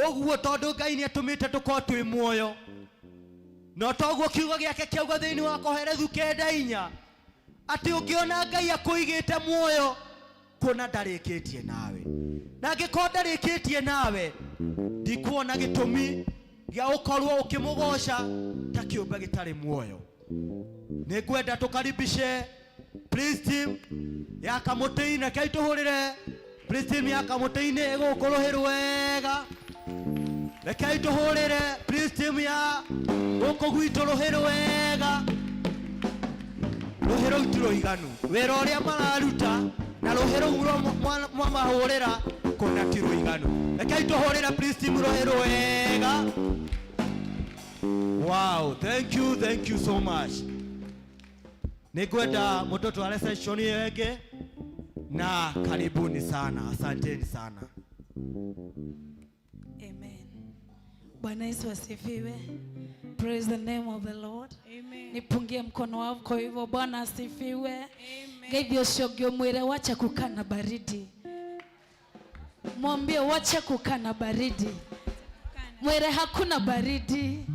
Oguo tondu Ngai ni atumite tuko twi muoyo, no toguo kiugo giake kiugo thiini wa Koherethu 9:4 ati ungiona Ngai akuigite muoyo kuna ndarikitie nawe. Na ngiko ndarikitie nawe ndikuona gitumi gia ukorwo ukimugoca ta kiumbe gitari muoyo. Ningwenda tukaribishe praise team ya Kamutini. Kai tuhurire praise team ya Kamutini igukuruhirwo wega. Rekei tuhurire praise team ya guku gwitu ruhiru wega. Ruhiru ituro iganu wira uria mararuta na ruhiru mwamahurira kuna tiro iganu. Rekei tuhurire praise team ruhiru wega. Wow, thank you so much. Ningwenda mtoto wa session yake na karibuni sana, asanteni sana. Amen. Bwana Yesu asifiwe. Praise the name of the Lord. Amen. Nipungie mkono wako hivyo. Bwana asifiwe. Amen. Gavyo shogyo mwire wacha kukana baridi. Mwambie wacha kukana baridi. Mwire hakuna baridi.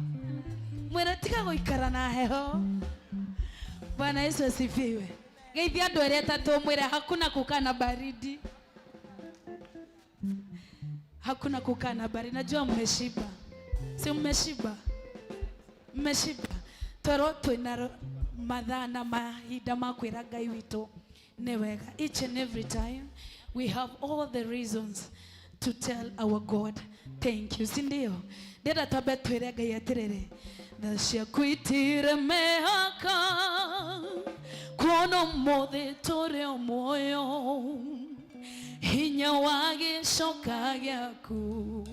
Mwire tika goikara na heho. Bwana Yesu asifiwe. Gavyo andu ere tatu mwire hakuna kukana baridi. Hakuna kukana baridi. Najua mmeshiba. Si mmeshiba? Mmeshiba. Toro twina mathaa na mahinda ma kwira Ngai witu ni wega. Each and every time we have all the reasons to tell our God thank you. Sindio? Ndira twabe twire Ngai atiriri. Thashia kwitire mehaka kuona mothe tore muoyo hinya wage shoka gyaku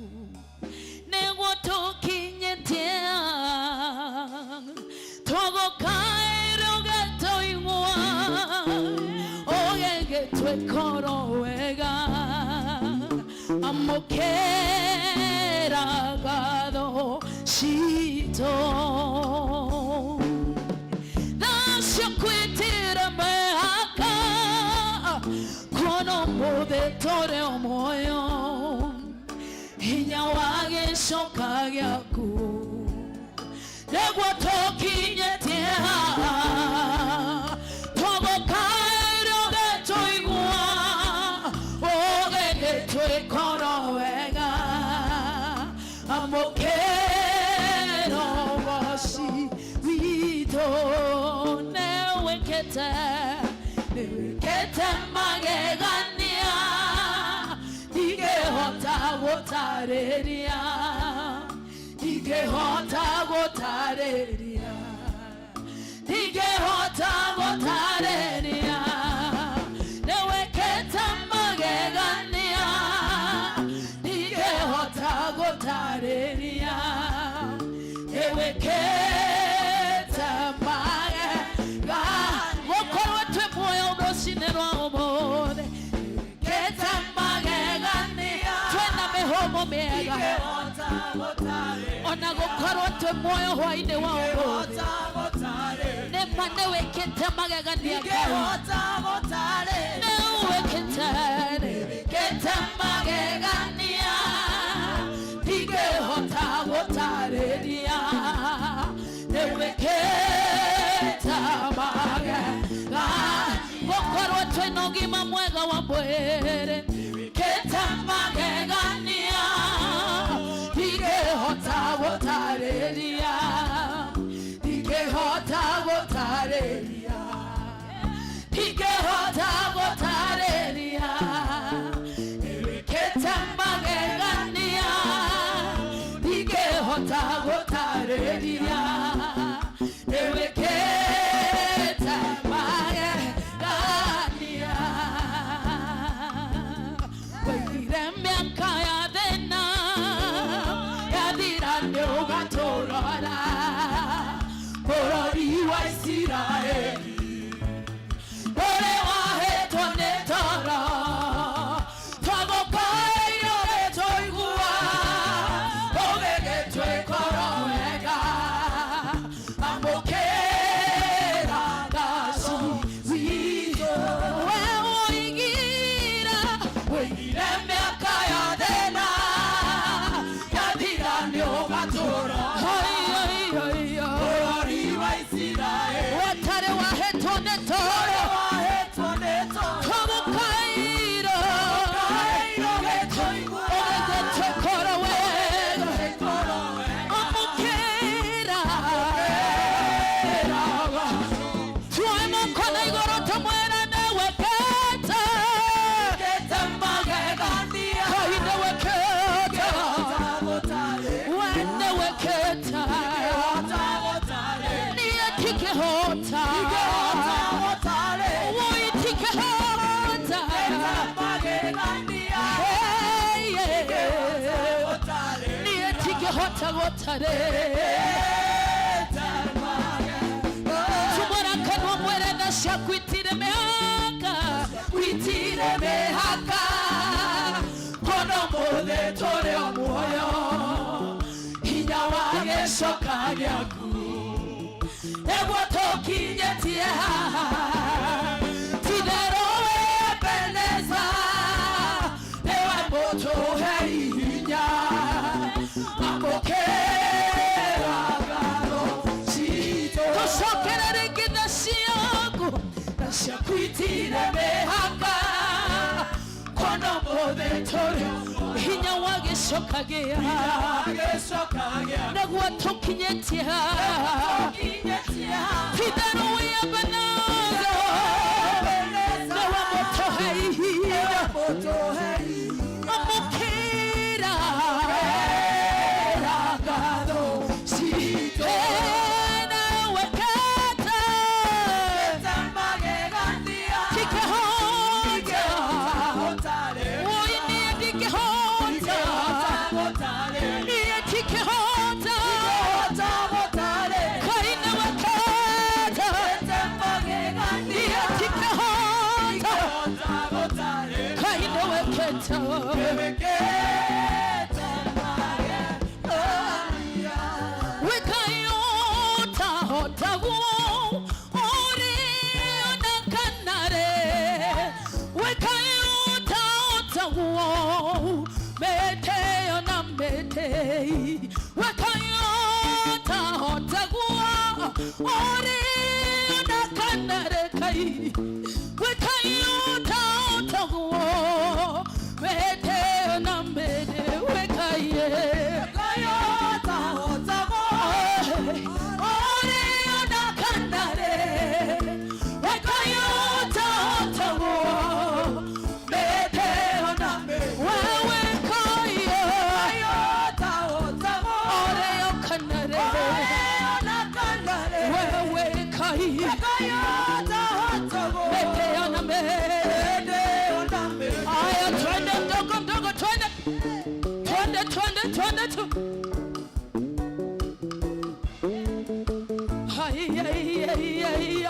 nego tokinyetia togo kairo gatoimwa ogege twekoro wega amokera gado shito nasho kwitira mehaka kono mode tore omoyo hinya wage shoka gyaku nego tokinyetia togo kairo gatoimwa ogege twekoro wega amokero washi wito newekete magegania nigehota gotareria nigehota gotareria newekete magegania mwenwa omode keta magegania twena mehomo mega ona gukorwo twe muoyo hwaine wa omode ne mane weketa magegania ne weketa keta magegania tigehota gotareria ne weketa magegania gokorwo twe nogima mwega wa mwere keta magegania tigehota gotareria tigehota gotareria tigehota gotareria keta magegania tigehota gotareria keta magegania wegire miaka ya thina yathira nĩ ũgatũrora bũrũri wa Isiraeli ũrĩ wahetwo nĩ toro twagũkaĩire ũgĩtũigua ũgĩgĩtwĩkora wega amũkĩra ngaci witũ we ũigire mĩaka ya thĩna yathira nĩ ũgatũra bũrũri wa Isiraeli ũtarĩ wahetwo nĩ toro twagũkaĩire ũgĩgĩtwĩkora wega amũkĩra tuoe moko na igũrũ tũmwĩre nĩ wekete Ngai nĩ wekete we nĩ wekete niĩ tikĩhota woi tikĩhota niĩ tikĩhota gũtarĩ tumũra kanua mwĩre na ciaku itire mĩhaka kono mũthĩ tũrĩ o muoyo hinya wa gĩcoka gĩaku nĩguo tũkinyĩtie haha ti-itherũ wĩ Ebeneza nĩwe mũtũhe hinya amũkĩra ngano citũ tũcokere rĩngĩ na ciaku itire mĩhaka kono mũthĩ tũrĩ hinya wa gĩcoka gĩaku nĩguo tũkinyĩtie haha ti-itherũ wĩ Ebeneza nĩwe mũtũhe hinya amũkĩra ngano citũ na wekete tikĩhota woi niĩ ndingĩhota niĩ tikĩhota Ngai nĩ wekete niĩ tikĩhota Ngai nĩ wekete wekayota uri ona kanare wekayota mete ona mete wekayota uri ona kanare kai wekayota mete ona mete wekaye Twende tu. Hai.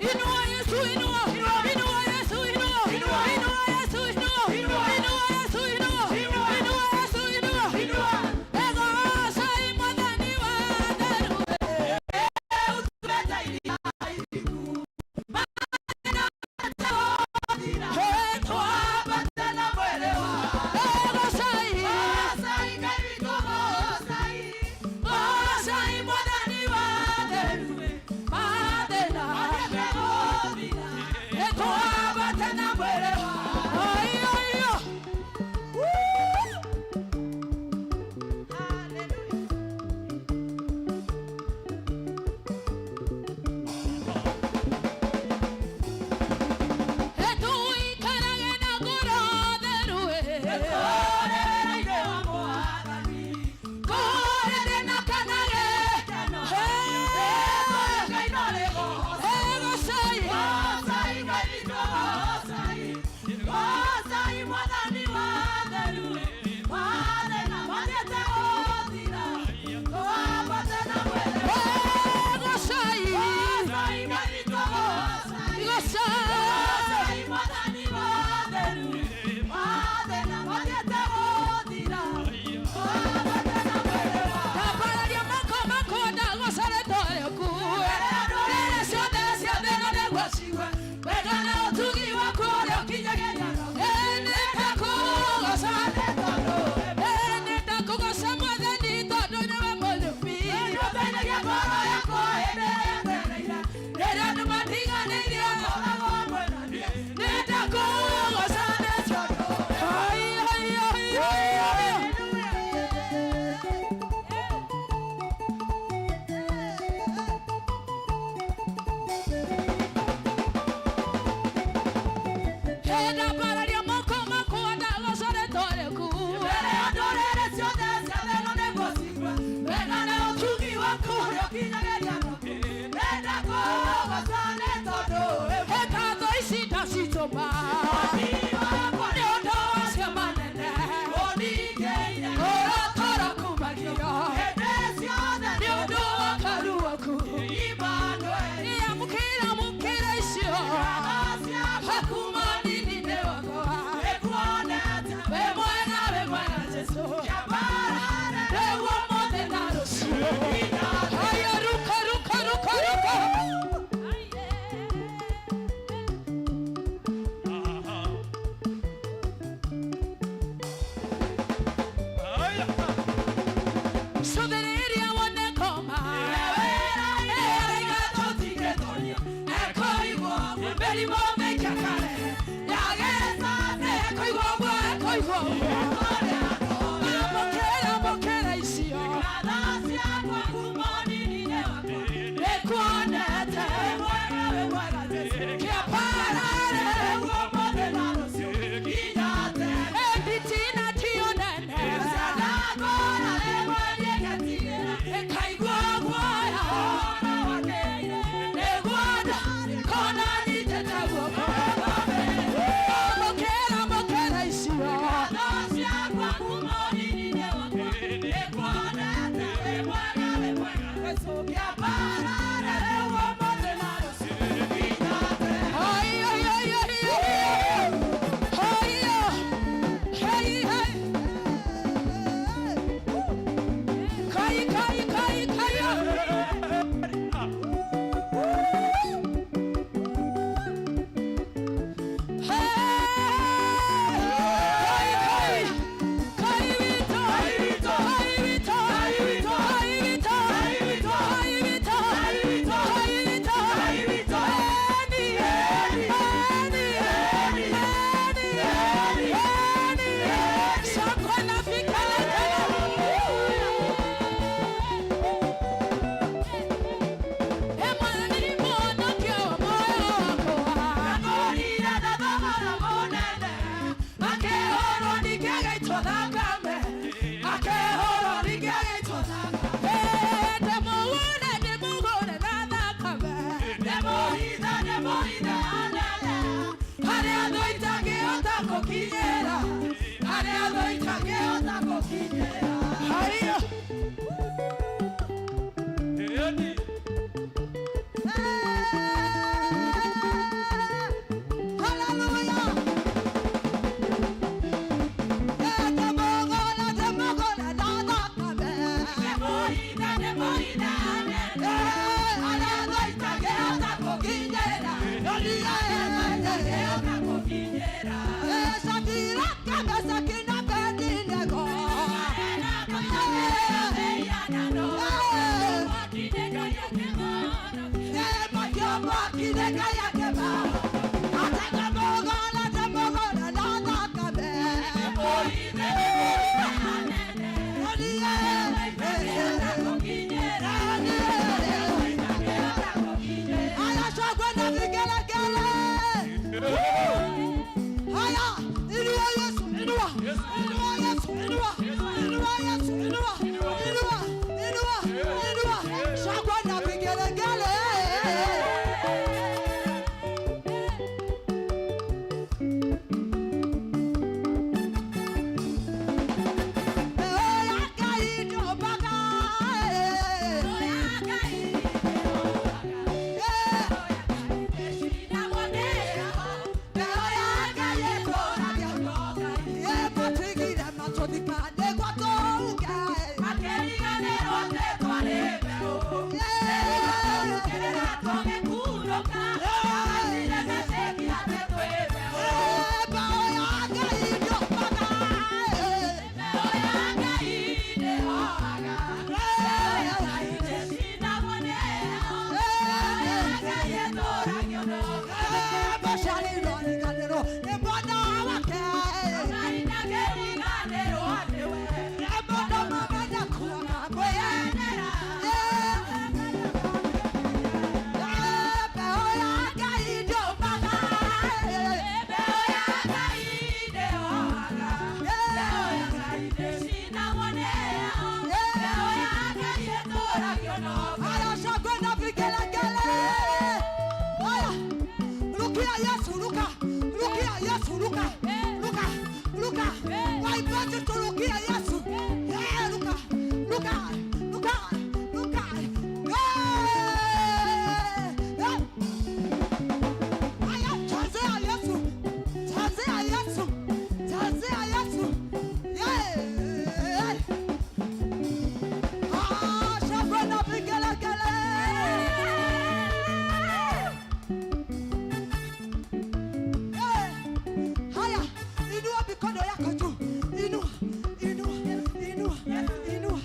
Inua Yesu, inua, inua Yesu, inua, inua Yesu, inua. gĩtũma nĩ ũndũ wacio manene ũrotoro kumagia nĩ ũndũ wa karu waku mukĩra icio hakuma nini-inĩ wakwa we mwega Jesũ nĩguo mothe na rũciũ haya ruka Yesu, ruka, ruka, ruka. Waimbaji turukia Yesu. Ruka, ruka, ruka, ruka. Haya, chezea Yesu. Chezea Yesu. Chezea Yesu. Shabana vigelegele. Haya, inua mikono yako juu. Inua, inua, inua, inua,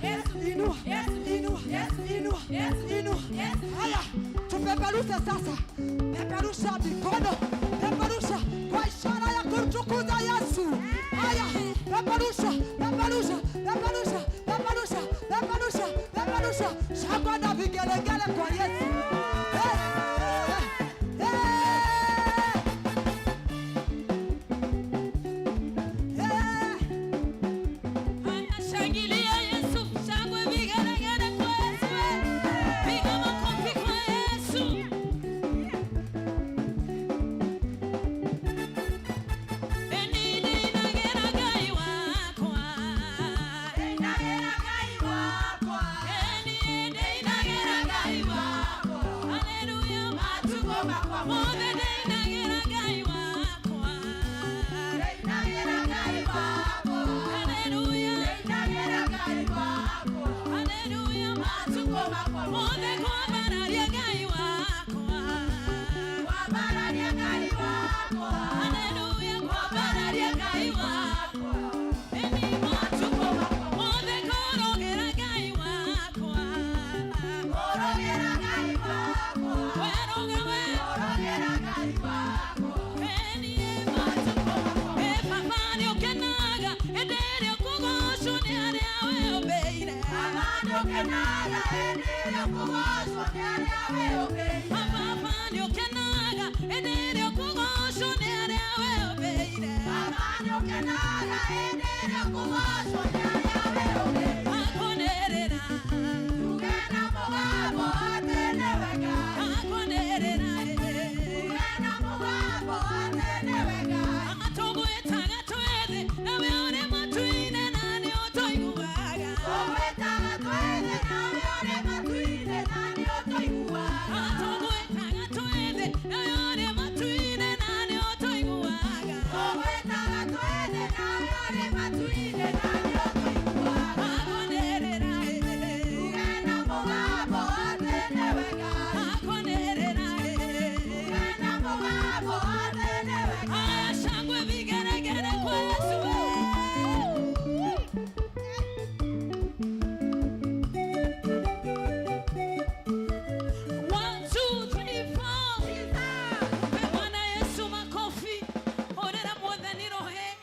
inua, inua, inua, inua. Haya, tupeperushe sasa. Peperusha mikono. Peperusha kwa ishara ya kumtukuza Yesu. Haya, peperusha, peperusha, peperusha, peperusha, peperusha, peperusha. Shangwe na vigelegele kwa Yesu. Shangilia Yesu, shangwe vigelegele kwa Yesu. Piga makofi kwa Yesu. Enine inagera gai wakwa. Inagera gai wakwa. Enine inagera gai wakwa. Hallelujah, matuko makwa. Mone inagera gai wakwa. Inagera gai wakwa. Hallelujah. Hallelujah, matuko makwa. Mone kwa bararia gai wakwa. Kwa bararia gai wakwa. Hallelujah, kwa bararia gai wakwa. Eni matuko makwa. Mone korogera gai wakwa. Korogera gai wakwa. Weroga we. Korogera gai wakwa. Eni matuko makwa. E papa ni okenaga. Edere kugosho ni ale awe obeire. Papa ni okenaga. Edere kugosho ni ale awe obeire. Papa ni okenaga. Edere kugosho ni ale awe obeire. Papa ni okenaga. Edere kugosho ni ale awe obeire. Akonerera. Tugena mugabo atenewega. Akonerera. Tugena mugabo atenewega. Atogwetaga twethe nawe ore matuine nani otoiguaga. Atogwetaga twethe nawe ore matuine nani otoiguaga. Atogwetaga twethe nawe ore matuine nani otoiguaga. Atogwetaga twethe nawe ore matuine nani otoiguaga. Akonerera. Tugena mugabo atenewega. Akonerera. Tugena mugabo atenewega. Aya shangwe vigeregere kwa Yesu. 1, 2, 3, 4. Pe Bwana Yesu makofi. Orera mwathani rohe.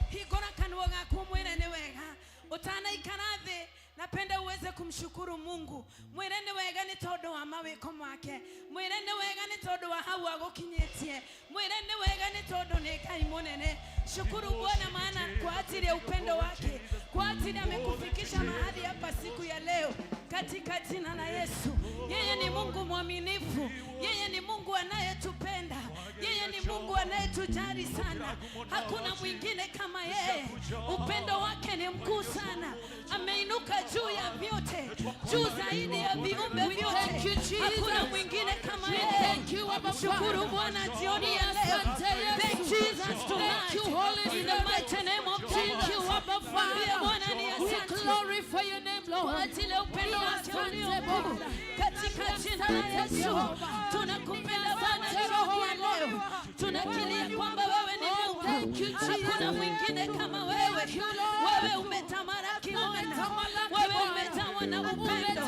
Higora kanua gaku mwire ni wega. Utanaikara thĩ, napenda uweze kumshukuru Mungu. Mwire ni wega ni tondu wa mawiko make. Mwire ni wega ni tondu wa hau agukinyitie. Mwire ni wega ni tondu ni Ngai munene. Shukuru Bwana maana kwa ajili ya upendo wake. Kwa ajili amekufikisha mahali hapa siku ya leo. Katika jina la Yesu. Yeye ni Mungu mwaminifu. Yeye ni Mungu anayetupenda. Yeye ni Mungu anayetujali sana. Hakuna mwingine kama yeye. Upendo wake ni mkuu sana. Ameinuka juu ya vyote, juu zaidi ya viumbe vyote. Hakuna mwingine kama yeye. Shukuru Bwana jioni ya leo. Thank Jesus tonight. In the mighty name of Jesus. Bwana ni asante. Glorify your name, Lord. Kwa ajili ya upendo wake ulio mkuu. Katika jina la Yesu. Tunakupenda Bwana jioni ya leo. Tunakilia kwamba wewe ni Mungu. Hakuna mwingine kama wewe. Wewe umetamalaki Bwana. Wewe umetawa na upendo.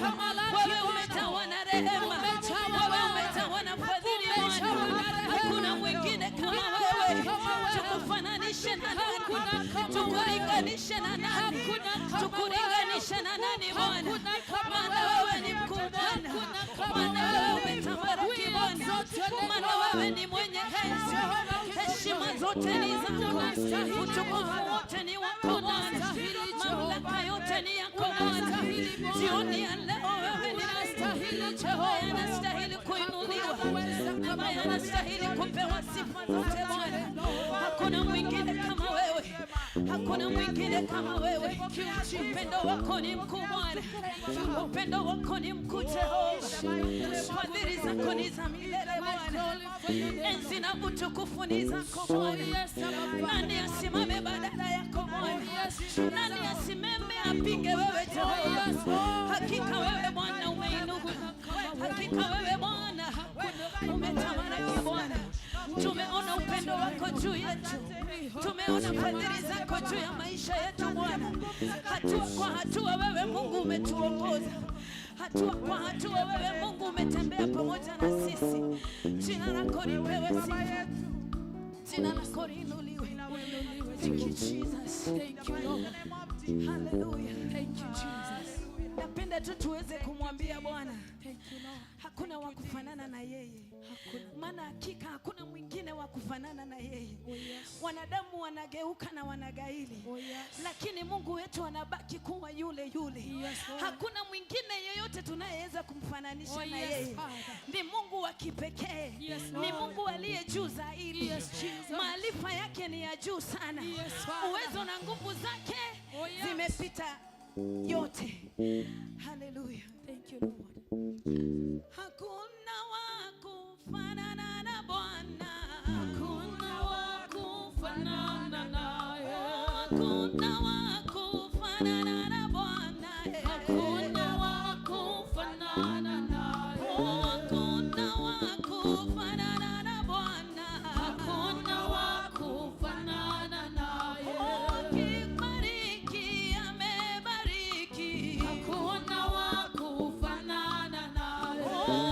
Wewe umetawa na rehema. Wewe umetawa na fadhili Bwana. Hakuna mwingine kama wewe. Tukufananishe na nani? Tukulinganishe na nani? Tukulinganishe na nani Bwana? Maana wewe ni mkuu Bwana. Maana wewe umetamalaki Bwana. Maana wewe ni mwenye enzi. Heshima zote ni zako. Utukufu wote ni wako Bwana. Mamlaka yote ni yako Bwana. Jioni ya leo wewe ni anastahili. Jehova anastahili kuinuliwa. Ambaye anastahili kupewa sifa zote Bwana. Hakuna Hakuna mwingine kama wewe. Upendo wako ni mkuu Bwana. Upendo wako ni mkuu Jehova. Fadhili zako ni za milele Bwana. Enzi na utukufu ni zako Bwana. Nani asimame badala yako Bwana? Nani asimame apinge wewe Jehova? Hakika wewe Bwana umeinuka. Hakika wewe Bwana umetamalaki Bwana. Tumeona upendo wako juu yetu. Tumeona fadhili zako juu ya maisha yetu Bwana. Hatua kwa hatua wewe Mungu umetuongoza. Hatua kwa hatua wewe Mungu umetembea pamoja na sisi. Jina lako lipewe sifa. Jina lako liinuliwe. Thank you Jesus. Thank you Lord. Hallelujah. Thank you Jesus. Napenda tu tuweze kumwambia Bwana, hakuna wa kufanana na yeye. Maana hakika hakuna mwingine wa kufanana na yeye. Wanadamu wanageuka na wanagaili, lakini Mungu wetu anabaki kuwa yule yule. Hakuna mwingine yeyote tunayeweza kumfananisha na yeye. Ni Mungu wa kipekee. Ni Mungu aliye juu zaidi. Maarifa yake ni ya juu sana. Uwezo na nguvu zake zimepita yote. Hallelujah. Thank you Lord. Hakuna wa kufanana na Bwana. Hakuna wa kufanana naye. Hakuna wa kufanana na Bwana. Hakuna wa kufanana naye. Hakuna wa kufanana na Bwana. Hakuna wa kufanana naye. Akibariki amebariki. Hakuna wa kufanana naye.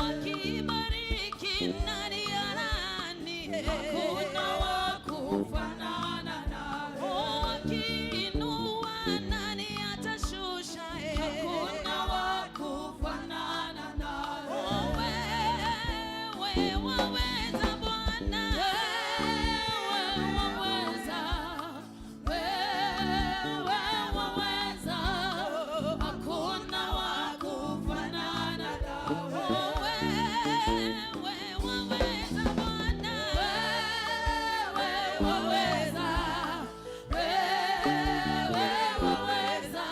Akibariki nani anani. Hakuna wa kufanana naye. Akiinua nani atashusha. Hakuna wa kufanana naye. Wewe waweza Bwana. Wewe waweza. Wewe waweza. Hakuna wa kufanana nawe. Wewe waweza Bwana. Wewe waweza. Wewe waweza.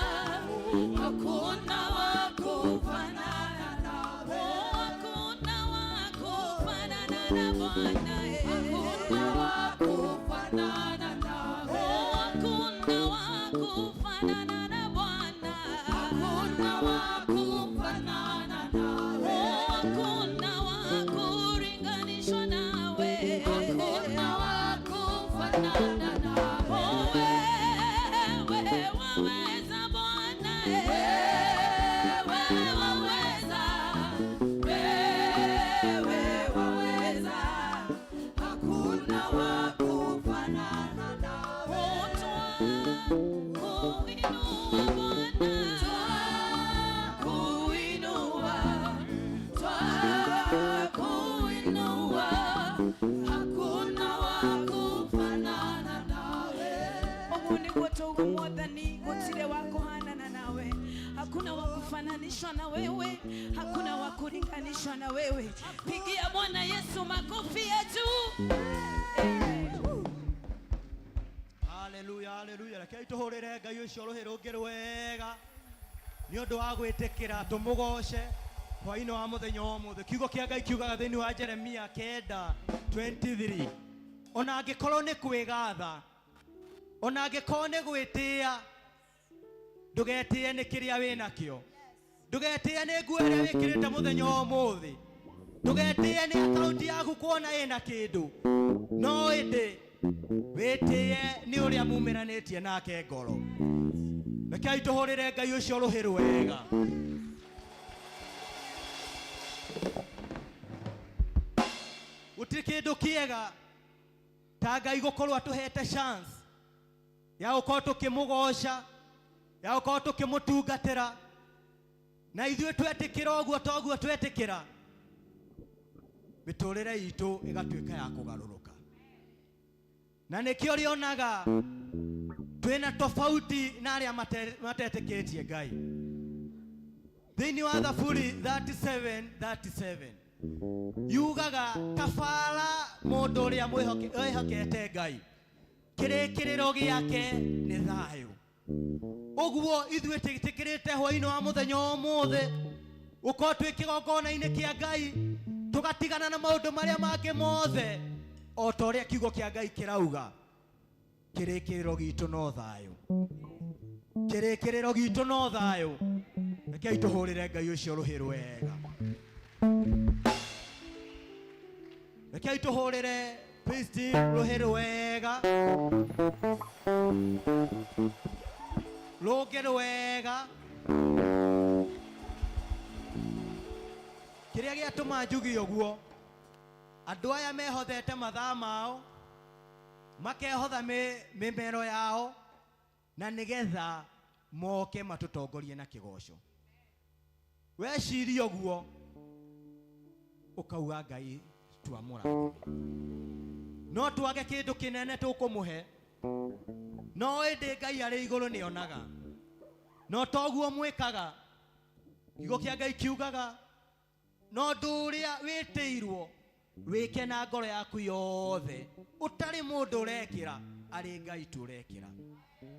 Hakuna wa kufanana nawe. Hakuna wa kufanana na Bwana. Hakuna wa kufanana nawe. Hakuna wa kufanana na Bwana. Hakuna wa kufanana nawe. Hakuna wa kulinganishwa nawe. Hakuna wa kufanana nawe. Wewe waweza Bwana. Wewe waweza. Wewe waweza. Hakuna wa kufanana nawe. Kuinua Bwana. Kuinua. Kuinua. Hakuna wa kufanana nawe. Obuni kwoto umwadhani gutire wa kuhanana nawe. Hakuna wa kufananishwa na wewe. Hakuna wa kulinganishwa na wewe. Pigia Bwana Yesu makofi ya juu. Haleluya, haleluya. Reke tuhurire Ngai ucio ruhiro ngirwega ni undu wa gwitikira tumugoce hwaini wa muthenya wa muthe. Kiugo kia Ngai kiugaga thiini wa Jeremia 9:23, ona angikorwo ni kwigatha, ona angikorwo ni gwitia, ndugetie ni kiria winakio. Ndugetie ni nguo iria wikirite muthenya wa muthe. Ndugetie ni akaunti yaku kuona ina kindu, no indi witie ni uria mumiranitie nake ngoro. Rekei tuhurire Ngai ucio ruhiru wega. Gutiri kindu kiega ta Ngai gukorwo atuhete chance ya gukorwo tukimugoca, ya gukorwo tukimutungatira, na ithuĩ twetikira uguo toguo twetikira, miturire itu igatuika ya kugaruruka. Na nikio rionaga twina tofauti na aria matetikitie Ngai. Thiini wa Thaburi 37:37 yugaga tabara mundu uria mwihokete Ngai, kirekiriro giake ni thayo. Oguo ithuĩ tĩkĩrĩte hwaĩ-inĩ wa mũthenya ũmũthĩ ũkorwo twĩ kĩgongona-inĩ kĩa Ngai, tũgatigana na maũndũ marĩa mangĩ mothe, o ta ũrĩa kiugo kĩa Ngai kĩrauga, kĩrĩkĩrĩro gitũ no thayũ. Kĩrĩkĩrĩro gitũ no thayũ. Rekei tũhũrĩre Ngai ũcio rũhĩ rwega. Rekei tũhũrĩre priest rũhĩ rwega. Rũngĩ rwega. Kĩrĩa gĩatũma njuge ũguo, andũ aya mehothete mathaa mao, makehotha mĩmero yao, na nĩgetha moke matũtongorie na kĩgoco. Weciria ũguo, ũkauga Ngai twamũrathime. No twage kĩndũ kĩnene tũkũmũhe, no ĩndĩ Ngai arĩ igũrũ nĩonaga. No toguo mwĩkaga, kiugo kĩa Ngai kiugaga, no ũndũ ũrĩa wĩtĩirwo wĩke na ngoro yaku yothe, ũtarĩ mũndũ ũrekĩra, arĩ Ngai tu ũrekĩra.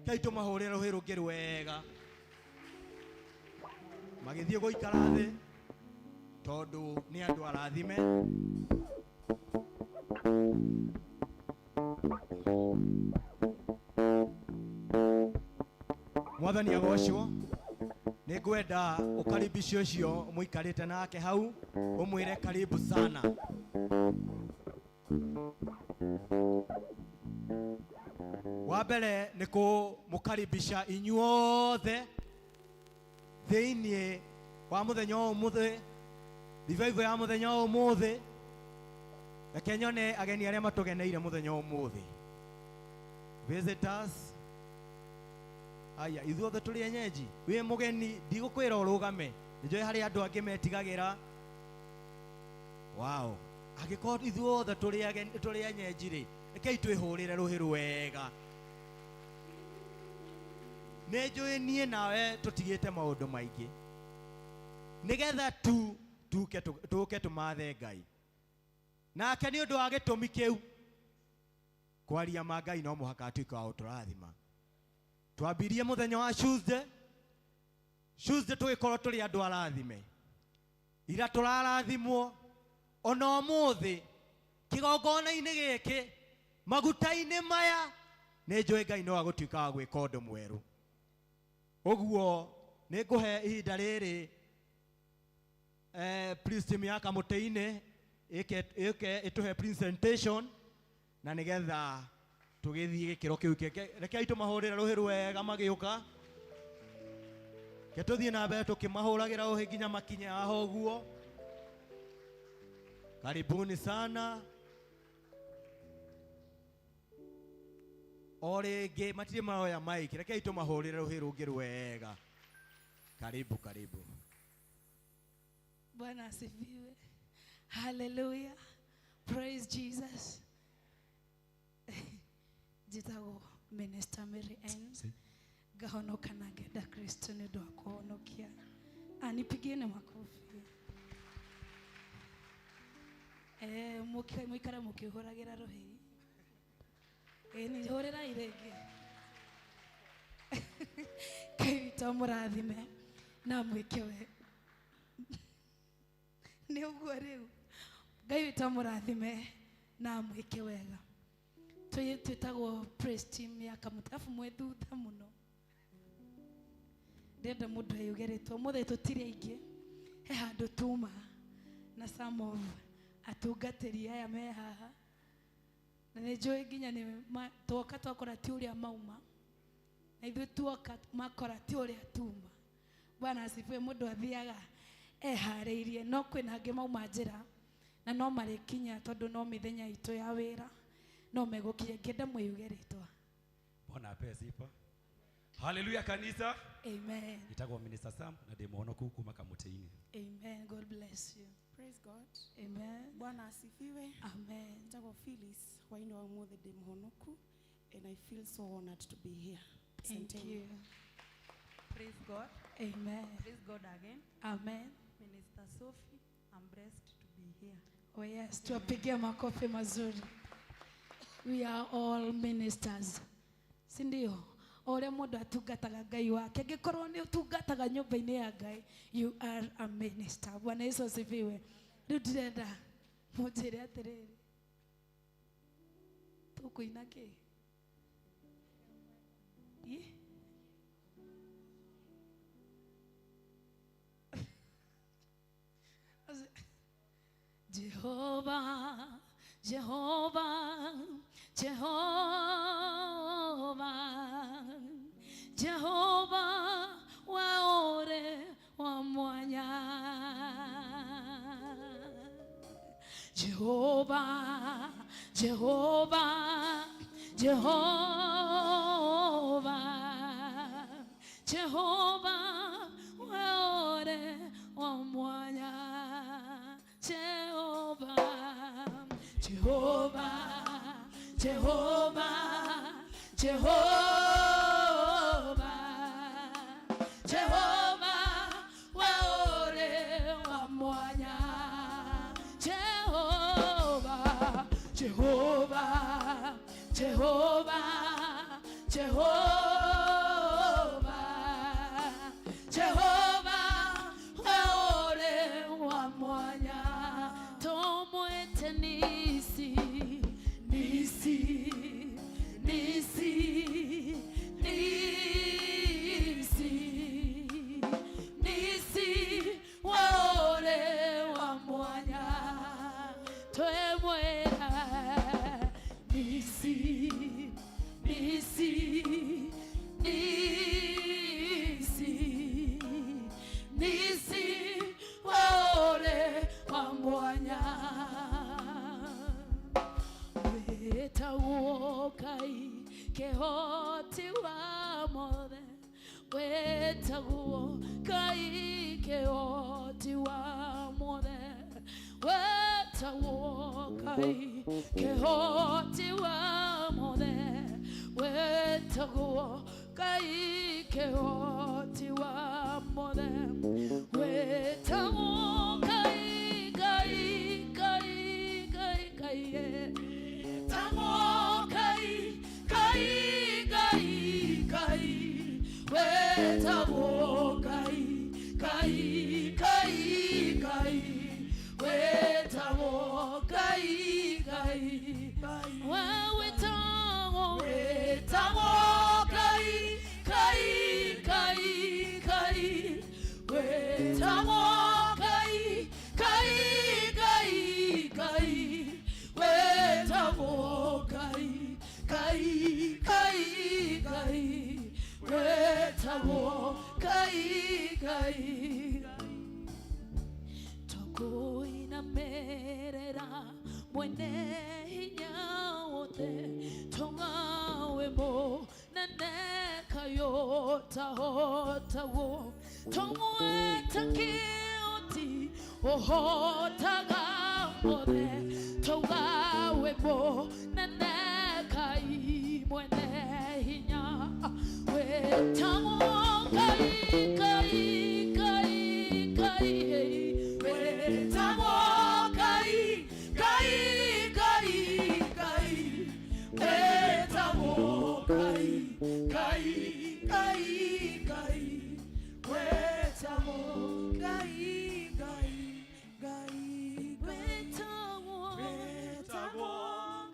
Ngai tũmahũrĩre rũhĩ rũngĩ rwega. Magĩthiĩ gũikara thĩ, tondũ nĩ andũ arathime. Mwathani agocwo. Nĩ ngwenda ũkaribisho ũcio mũikarĩte nake hau, ũmwĩre karibu sana. Wa mbere nĩ kũmũkaribisha inyuothe thĩinĩ wa mũthenya ũmũthĩ, revival ya mũthenya ũmũthĩ. Reke nyone ageni arĩa matũgeneire mũthenya ũmũthĩ. Visitors. Aya, ithuothe tũrĩ enyeji. Wĩ mũgeni ndigũkwĩra ũrũgame. Nĩnjũĩ harĩ andũ angĩ metigagĩra. Wow. Angĩkorwo ithuothe tũrĩ enyeji rĩ, rekei twĩhũrĩre rũhĩ rwega. Nĩnjũĩ niĩ nawe tũtigĩte maũndũ maingĩ, nĩgetha tũke tũmathe Ngai. Nake nĩ ũndũ wa gĩtũmi kĩu, kwaria ma Ngai no mũhaka atuĩke wa gũtũrathima. Twambirie mũthenya wa Tuesday tũgĩkorwo tũrĩ andũ arathime. Ira tũrarathimwo, ona ũmũthĩ kĩgongona-inĩ gĩkĩ, maguta-inĩ maya, nĩnjũĩ Ngai no agũtuĩka wa gwĩka ũndũ mwerũ. Ũguo nĩ ngũhe ihinda rĩrĩ priest Mĩaka Mũtĩ-inĩ ĩtũhe presentation, na nĩgetha tũgĩthiĩ gĩkĩro kĩu kĩngĩ. Rekei tũmahũrĩre rũhĩ rwega magĩũka. Ke tũthiĩ na mbere tũkĩmahũragĩra rũhĩ nginya makinye haha ũguo. Karibuni sana. O rĩngĩ matirĩ maroya mic, rekei tũmahũrĩre rũhĩ rũngĩ rwega. Karibu. Bwana asifiwe. Hallelujah. Praise Jesus. Jitagwo Minister Mary Ann. Ngahonoka na ngenda Kristo nĩ ũndũ wa kũhonokia. Anipigieni makofi. Mũikara mũkĩhũragĩra rũhĩ. Nĩ hũrĩra irĩngĩ. Ngai witũ mũrathime na mwĩke wega. Nĩ ũguo rĩu. Ngai witũ mũrathime na mwĩke wega. Twĩtagwo praise team Mĩaka Mũtĩ. Afu mwĩ thutha mũno. Ndenda mũndũ eyugĩrĩtwo. Mũthĩ tũtirĩ aingĩ. He handũ tuma na some of atungatĩri aya me haha. Na nĩnjũĩ nginya nĩ tuoka twakora ti ũrĩa mauma. Na ithuĩ tuoka makora ti ũrĩa tuma. Bwana asifiwe. Mũndũ athiaga eharĩirie, no kwĩna angĩ mauma njĩra na no marĩkinya tondũ no mĩthenya itũ ya wĩra. No megũkinya. Ngenda mwĩyuge rĩtwa. Bwana apewe sifa. Hallelujah kanisa. Amen. Nitagwo Minister Sam na ndĩ mũhonoku kuma Kamũtĩ-inĩ. Amen. God bless you. Praise God. Amen. Bwana asifiwe. Amen. Nitagwo Phyllis hwaĩ-inĩ wa ũmũthĩ ndĩ mũhonoku, and I feel so honored to be here. Thank you. Praise God. Amen. Praise God again. Amen. Minister Sophie, I'm blessed to be here. Oh yes, tuwapigie makofi mazuri. we are all ministers. Si ndio? Ore mundu atungataga Ngai wake. Ngikorwo ni utungataga nyumba-ini ya Ngai, you are a minister. Bwana Yesu asifiwe. Riu ndirenda munjire atiriri. Tukuina ki? Jehovah, Jehovah, Jehovah, Jehovah, waore wa mwanya. Jehovah, Jehovah, Jehovah, Jehovah, waore wa mwanya. Jehovah, Jehovah, Jehovah, Jehovah, Jehovah, waore wa mwanya. Jehovah, Jehovah, Jehovah, Jehovah, Jehovah, waore wa mwanya. Tomwete nisi, nisi, nisi, nisi, nisi, waore wa mwanya. Twemwera nisi, nisi, nisi, nisi, waore wa mwanya. Wetawo Kai kehoti wa mothe. Wetawo Kai kehoti wa mothe. Wetawo Kai kehoti wa mothe. Wetawo Kai kehoti wa mothe. Wetawo Kai, Kai, Kai, Kai, Kai. Tamo Kai, Kai, Kai, Kai. Wetawo Kai, Kai, Kai, Kai. Wetawo Kai, Kai, Kai. Wetawo Kai, Kai, Kai, Kai. Wetawo Kai, Kai, Kai, Kai. Wetawo Kai, Kai, Kai, Kai. Wetawo Kai, Kai. Tokuina merera mwene hinya wote. Tongawe mo naneka yota hota wo. Tongweta kioti ohotaga mode. Tongawe mo naneka imwene hinya. Wetawo Kai, Kai, Kai, Kai. Wetawo Kai, Kai, Kai, Kai. Wetawo Kai, Kai, Kai, Kai. Wetawo Kai, Kai, Kai. Wetawo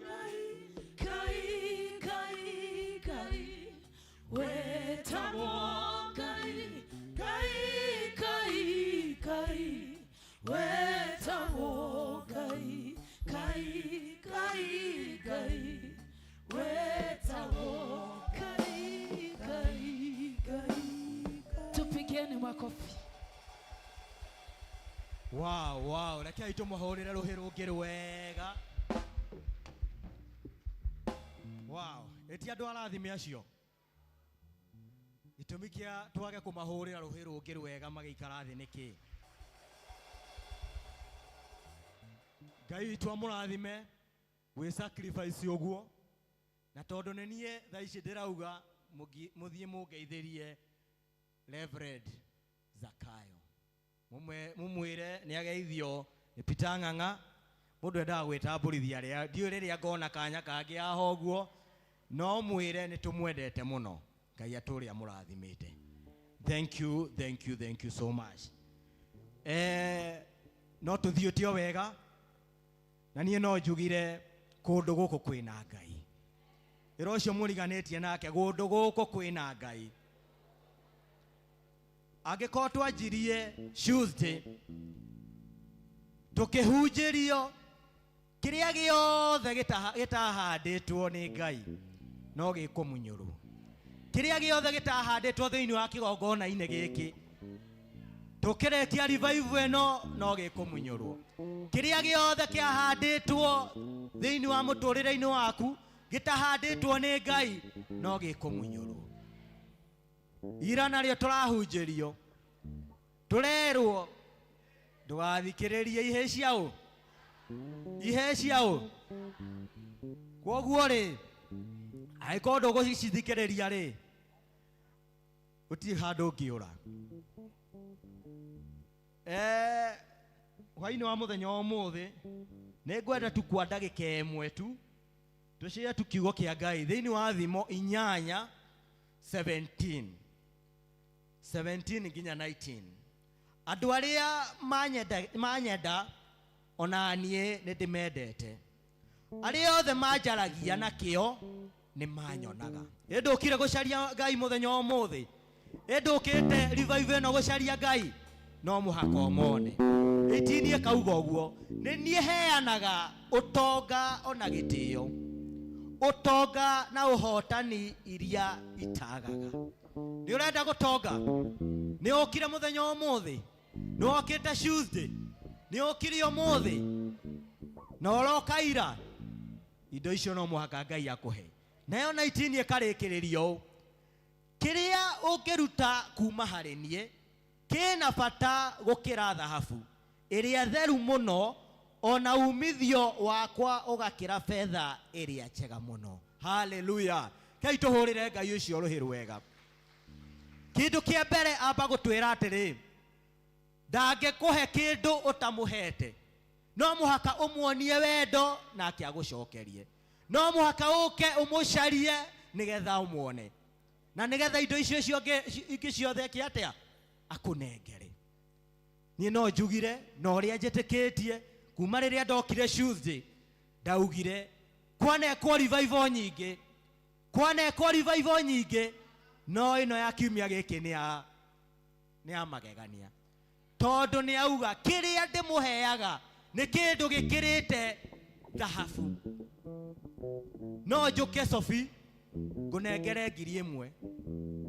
Kai, Kai, Kai, Kai. Wetawo Kai, Kai, Kai, Kai. Wetawo Kai, Kai, Kai, Kai. Wetawo Kai, Kai, Kai. Tupigeni makofi. Wow, wow, reke tumuhurire ruhi rungi rwega. Wow, eti andu arathime acio. Gitumi kia twage kumahurira ruhi rungi rwega magikara thi niki. Ngai witu amurathime we sacrifice oguo na tondu ne nie tha ici ndirauga muthie mungeithirie Reverend Zakayo mumwire ni ageithio ni Peter Ng'ang'a mundu endaga gwitambũrithia ria ndiũ rĩrĩa ngona kanya kangĩ haha ũguo no mwĩre nĩ tũmwendete mũno Ngai atũre amũrathimĩte. Thank you so much. No tuthiũte o wega na niĩ no njugire kũndũ gũkũ kwĩna Ngai. Ĩro ũcio mũriganĩtie nake kũndũ gũkũ kwĩna Ngai. Angĩkorwo twanjirie Tuesday tukĩhunjĩrio kĩrĩa gĩothe gĩtahandĩtwo nĩ Ngai no gĩkũmunyũrwo. Kĩrĩa gĩothe gĩtahandĩtwo thĩinĩ wa kĩgongona-inĩ gĩkĩ tukĩretia revival ĩno no gĩkũmunyũrwo. Kĩrĩa gĩothe kĩahandĩtwo thĩinĩ wa mũtũrĩre-inĩ waku gĩtahandĩtwo nĩ Ngai no gĩkũmunyũrwo. Ira narĩo tũrahunjĩrio tũrerwo ndũgathikĩrĩrie ihĩ ciaũ. Kwoguo rĩ angĩkorwo ndũgũcithikĩrĩria rĩ gũtirĩ handũ ũngĩũra. Hwainĩ wa mũthenya ũmũthĩ nĩ ngwenda tu kwa ndagĩka ĩmwe tu tũcire tu kiugo kĩa Ngai thĩinĩ wa Thimo 8:17 nginya 19. Andũ arĩa manyenda ona niĩ nĩ ndĩmendete. Arĩa othe manjaragia na kĩo nĩ manyonaga. Ndũkire gũcaria Ngai mũthenya ũmũthĩ. Ndũkĩte revival ĩno gũcaria Ngai no mũhaka ũmone. Ĩtinie kauga ũguo nĩ niĩ heanaga ũtonga ona gĩtĩo. Ũtonga na ũhotani iria itagaga. Nĩ ũrenda gũtonga? Nĩ ũkire mũthenya ũmũthĩ? Nĩ ũkĩte Tuesday? Nĩ ũkire ũmũthĩ? Na ũroka ira? Indo icio no mũhaka Ngai akũhe. Nayo 19 ĩkarĩkĩrĩrio kĩrĩa ũngĩruta kuma harĩ niĩ kĩna bata gũkĩra thahabu ĩrĩa theru mũno ona umithio wakwa ũgakĩra fedha ĩrĩa njega mũno. Hallelujah. Kai tũhũrĩre Ngai ũcio rũhĩ rwega. Kĩndũ kĩa mbere amba gũtwĩra atĩrĩ ndangĩkũhe kĩndũ ũtamũhete no mũhaka ũmuonie wendo nake agũcokerie. No mũhaka ũke ũmũcarie nĩgetha ũmuone na nĩgetha indo icio ingĩ ciothe kĩatĩa akũnengere. Niĩ no njugire na ũrĩa njĩtĩkĩtie kuma rĩrĩa ndokire Tuesday ndaugire kwanekwo revival nyingĩ no ĩno ya kiumia gĩkĩ nĩ ya magegania tondũ nĩ auga kĩrĩa ndĩmũheaga nĩ kĩndũ gĩkĩrĩte thahabu. No njũke Sophie ngũnengere 1,000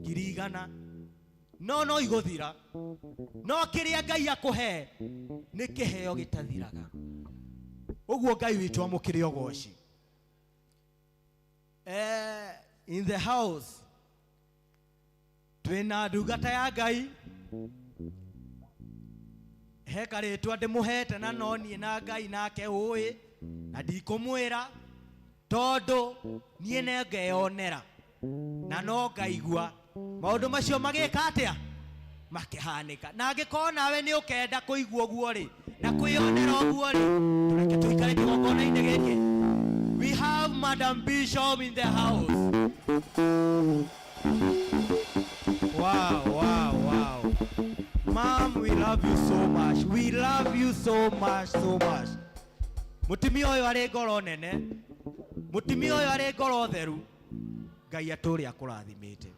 2,000 no igũthira. No kĩrĩa Ngai akũhe nĩ kĩheo gĩtathiraga. Ũguo Ngai witũ amũkĩre ũgoci. In the house twĩna ndungata ya Ngai heka rĩtwa ndĩmũhete na no niĩ na Ngai nake ũĩ na ndikũmwĩra tondũ niĩ nĩ ngeyonera na no ngaigua maũndũ macio magĩka atĩa makĩhanĩka. Na angĩkorwo nawe nĩ ũkenda kũigua ũguo rĩ na kwĩyonera ũguo rĩ tũreke tũikare kĩgongona-inĩ gĩkĩ. We have Madam Bishop in the house. Wow. Mom, we love you so much. We love you so much. Mutimia ũyũ arĩ ngoro nene. Mutimia ũyũ arĩ ngoro theru. Ngai atũre akũrathimĩte.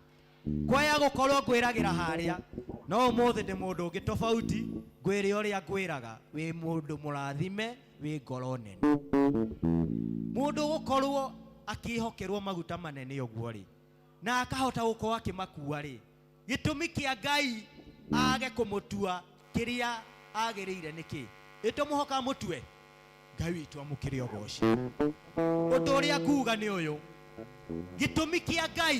Kwaya gũkorwo ngwĩragĩra harĩa no ũmũthĩ ndĩ mũndũ ũngĩ tofauti ngwĩre ũrĩa ngwĩraga wĩ mũndũ mũrathime wĩ ngoro nene. Mũndũ gũkorwo akĩhokerwo maguta manene ũguo rĩ na akahota gũkorwo akĩmakua rĩ gĩtũmi kĩa Ngai age kũmũtua kĩrĩa agĩrĩire nĩkĩ? Ĩtũmũhoka mũtue. Ngai witũ amũkĩre ũgoci. Ũndũ ũrĩa kuuga nĩ ũyũ gĩtũmi kĩa Ngai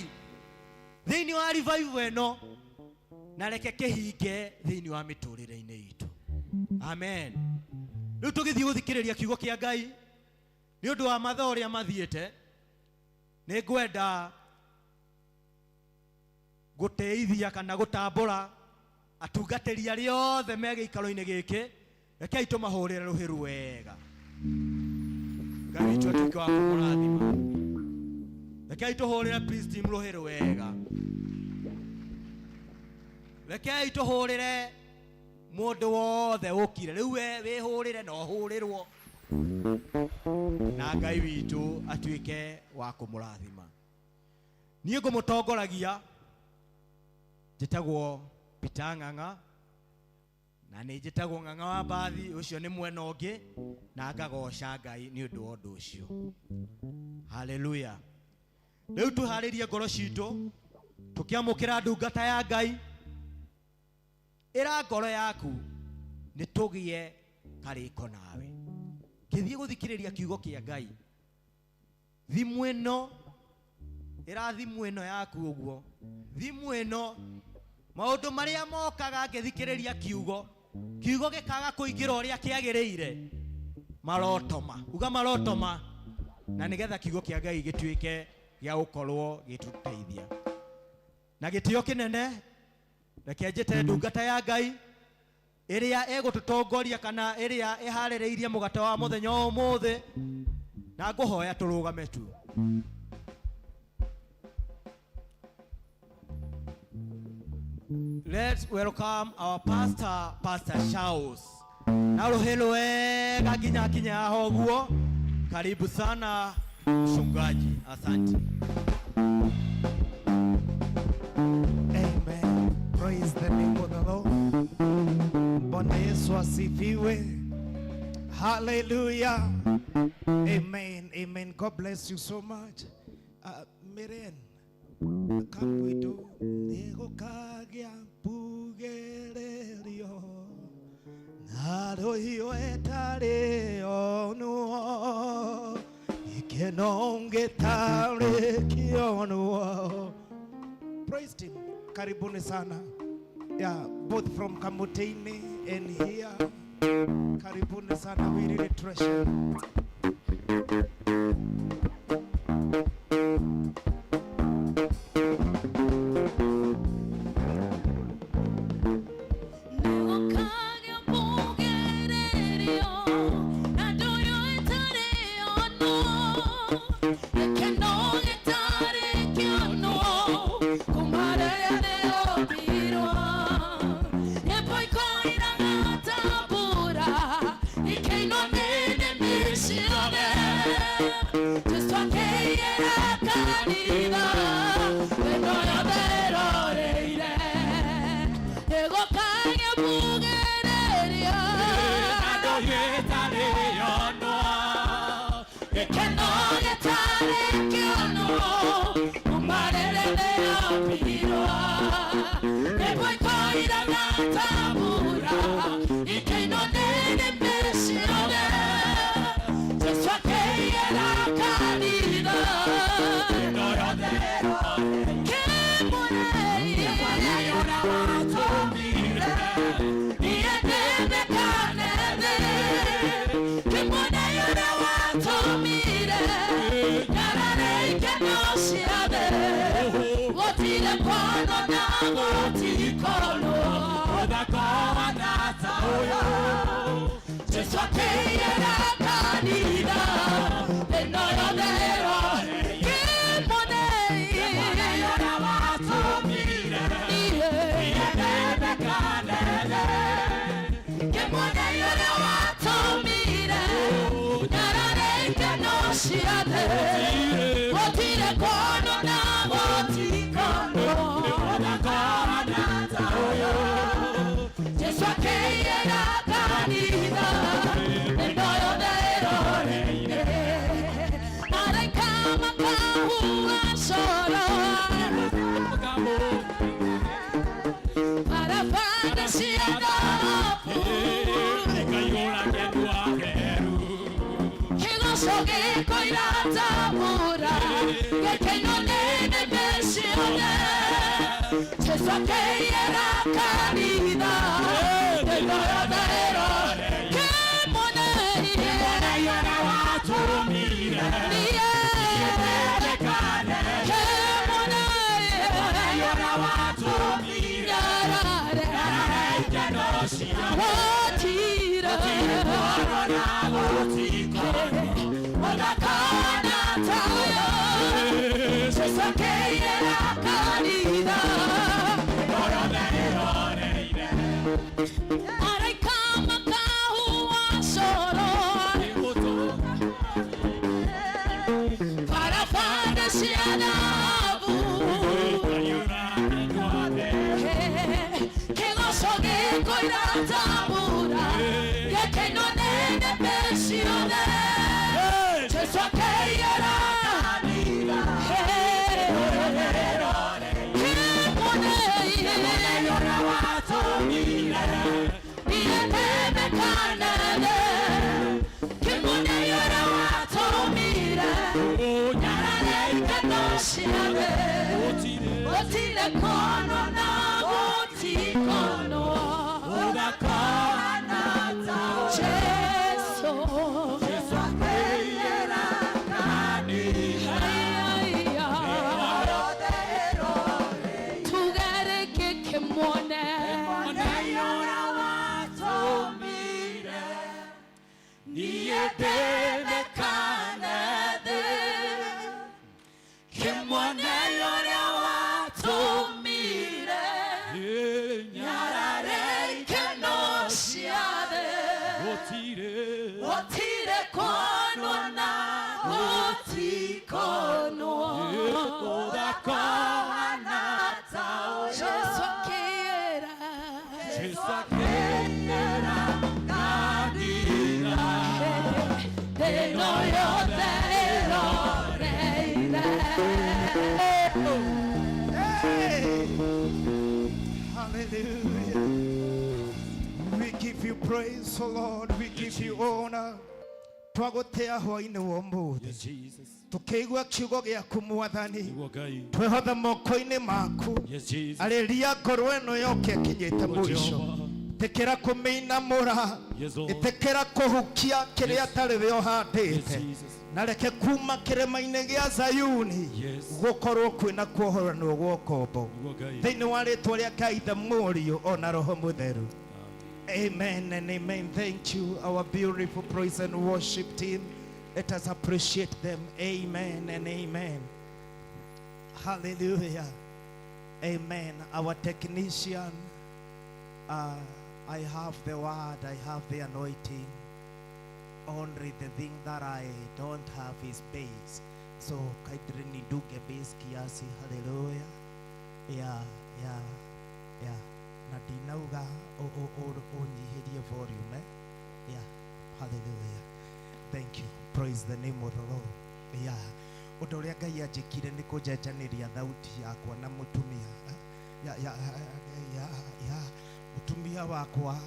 thĩinĩ wa revival ĩno na reke kĩhinge thĩinĩ wa mĩtũrĩre-inĩ itũ. Amen. Rĩu tũgĩthiĩ gũthikĩrĩria kiugo kĩa Ngai nĩ ũndũ wa mathaa ũrĩa mathiĩte nĩ ngwenda gũteithia kana gũtambũra atungatĩri arĩa othe me gĩikaro-inĩ gĩkĩ rekei tũmahũrĩre rũhĩ rwega. Ngai witũ atuĩke wa kũmũrathima. Rekei tũhũrĩre please team rũhĩrĩ wega. Rekei tũhũrĩre mũndũ wothe ũkire. Rĩu we wĩhũrĩre na ũhũrĩrwo. Na Ngai witũ atuĩke wa kũmũrathima. Niĩ ngũmũtongoragia njĩtagwo Peter Ng'ang'a, na nĩ njĩtagwo Ng'ang'a wa Mbathi, ũcio nĩ mwena ũngĩ, na ngagoca Ngai nĩ ũndũ wa ũndũ ũcio. Hallelujah. Rĩu tũharĩrie ngoro citũ tũkĩamũkĩra ndungata ya Ngai. Ĩra ngoro yaku nĩ tũgĩe karĩko nawe. Gĩthiĩ gũthikĩrĩria kiugo kĩa Ngai. Thimũ ĩno, ĩra thimũ ĩno yaku ũguo. Thimũ ĩno, maũndũ marĩa mokaga ngĩthikĩrĩria kiugo, kiugo gĩkaga kũingĩra ũrĩa kĩagĩrĩire, marotoma. Uga marotoma. Na nĩgetha kiugo kĩa Ngai gĩtuĩke gĩa gũkorwo gĩtũteithia. Na gĩtĩo kĩnene, reke njĩte ndungata ya Ngai ĩrĩa ĩgũtũtongoria kana ĩrĩa ĩharĩrĩirie mũgate wa mũthenya ũmũthĩ, na ngũhoya tũrũgame tu. Let's welcome our pastor, Pastor Charles. Na rũhĩrĩ wega nginya kinya haha ũguo. Karibu sana mchungaji. Asante. Amen. Praise the name of the Lord. Bwana Yesu asifiwe. Hallelujah. Amen. Amen. God bless you so much. Miren. Kamwitu nego kagya pugererio. Naro hiyo etare ono. Ikenonge tare kiono. Praise him. Karibuni sana. Yeah, both from Kamutini and here. Karibuni sana. We really treasure. Odakana tayo Jesu keira kanida Araikama kahua soro Parafana siadabu Que gozo que coira tabura Que no nene pensione Jesu keira kanida Otile kono na oti kono Odakana tao Jesu Jesu akeyera nani Haya Tugare que mone yora watomire Niete me kanade Que mone yora watomire Nyarare que no siade Otire kono na oti kono Odakana tao Jesu akera kanina De no yo de lo reina Hallelujah. We give you praise, oh Lord. We give you honor. Twagotea hwaine wombuthi. Jesus. Tukeigua kiugo giaku mwathani. Iwogai. Twehotha moko-ini maku. Yes, Jesus. Aliria ngoro ĩno yoke ĩkinyĩte mũico. Tekera kũmĩinamũra. Yes, Lord. Itekera kuhukia kĩrĩa atarĩ we Yes, ũhandĩte. Jesus. Na reke kuma kĩrĩma-inĩ gĩa Zayuni Yes. gũkorwo kwĩna kuohoranwo gwa ũkombo. Iwogai. Thĩinĩ wa rĩĩtwa rĩa Ngai ithe Mũriũ ona Roho Mũtheru. Amen and amen. Thank you, our beautiful praise and worship team. Let us appreciate them. Amen and amen. Hallelujah. Amen. Our technician, I have the word, I have the anointing. Only the thing that I don't have is bass. So, kaitri niduke bass kiasi. Hallelujah. Yeah. Na dinauga onyihirie volume. Yeah. Hallelujah. Thank you. Praise the name of the Lord. Yeah. Ũndũ ũrĩa Ngai anjĩkire nĩ kũnjenjanĩria thauti yakwa na mũtumia. Mũtumia wakwa.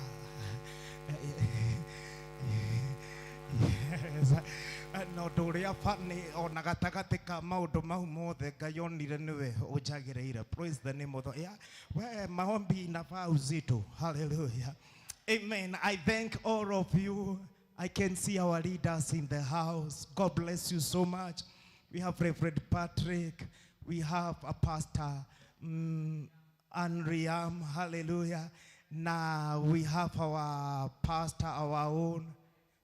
No ũndũ ũrĩa funny ona gatagatĩ ka maũndũ mau mothe Ngai onire nĩwe ũnjagĩrĩire. Praise the name of the Lord. Yeah. We maombi inafaa uzito. Hallelujah. Amen. I thank all of you. I can see our leaders in the house. God bless you so much. We have Reverend Patrick. We have a Pastor Anriam. Hallelujah. Now we have our pastor, our own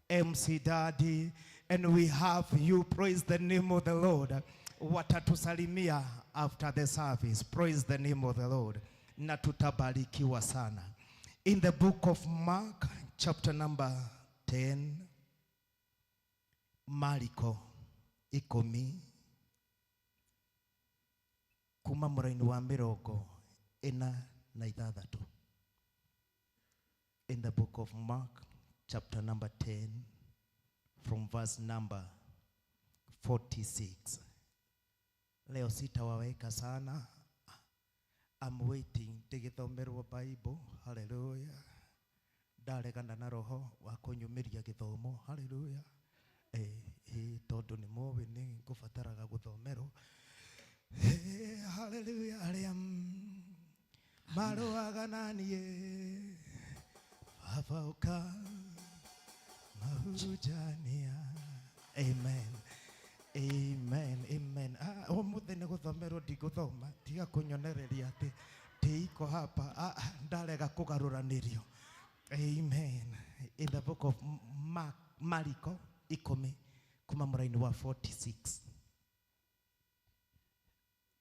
MC Daddy. And we have you. Praise the name of the Lord. Watatusalimia after the service. Praise the name of the Lord. Na tutabarikiwa sana. In the book of Mark, chapter number 10, Mariko ikomi kuma mũraini wa mĩrongo ĩna na ithathatũ. In the book of Mark, chapter number 10, from verse number 46. Leo sitawaweka sana. I'm waiting tigithomerwo Bible. Hallelujah. Ndaregana na roho wa kunyumiria githomo. Hallelujah. Tondu ni mowe ni ngubataraga guthomerwo. Hallelujah. Aria maroaga nanie babauka mahujania. Amen. Amen. Amen. Omuthe nĩ gũthomerwo ndigũthoma tiga kũnyonereria atĩ tĩiko hapa ndarega kũgarũranĩrio. Amen. In the book of Mark, Mariko ikomi kuma muraini wa 46.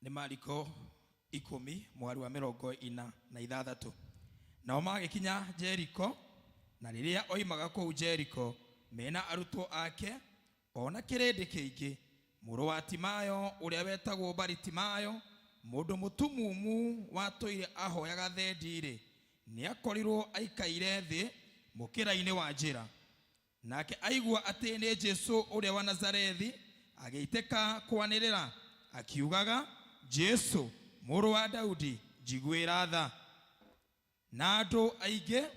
Nĩ Mariko 10 mwari wa 46. Nao magĩkinya Jeriko, na rĩrĩa oimaga kũu Jeriko mena arutwo ake ona kĩrĩndĩ kĩingĩ, mũrũ wa Timayo ũrĩa wetagwo Baritimayo, mũndũ mũtumumu watũire ahoyaga thendi-rĩ, nĩakorirwo aikaire thĩ mũkĩra-inĩ wa njĩra. Nake aigua atĩ nĩ Jesu ũrĩa wa Nazarethi, agĩitĩka kwanĩrĩra akiugaga, Jesu mũrũ wa Daudi njiguĩra tha. Na andũ aingĩ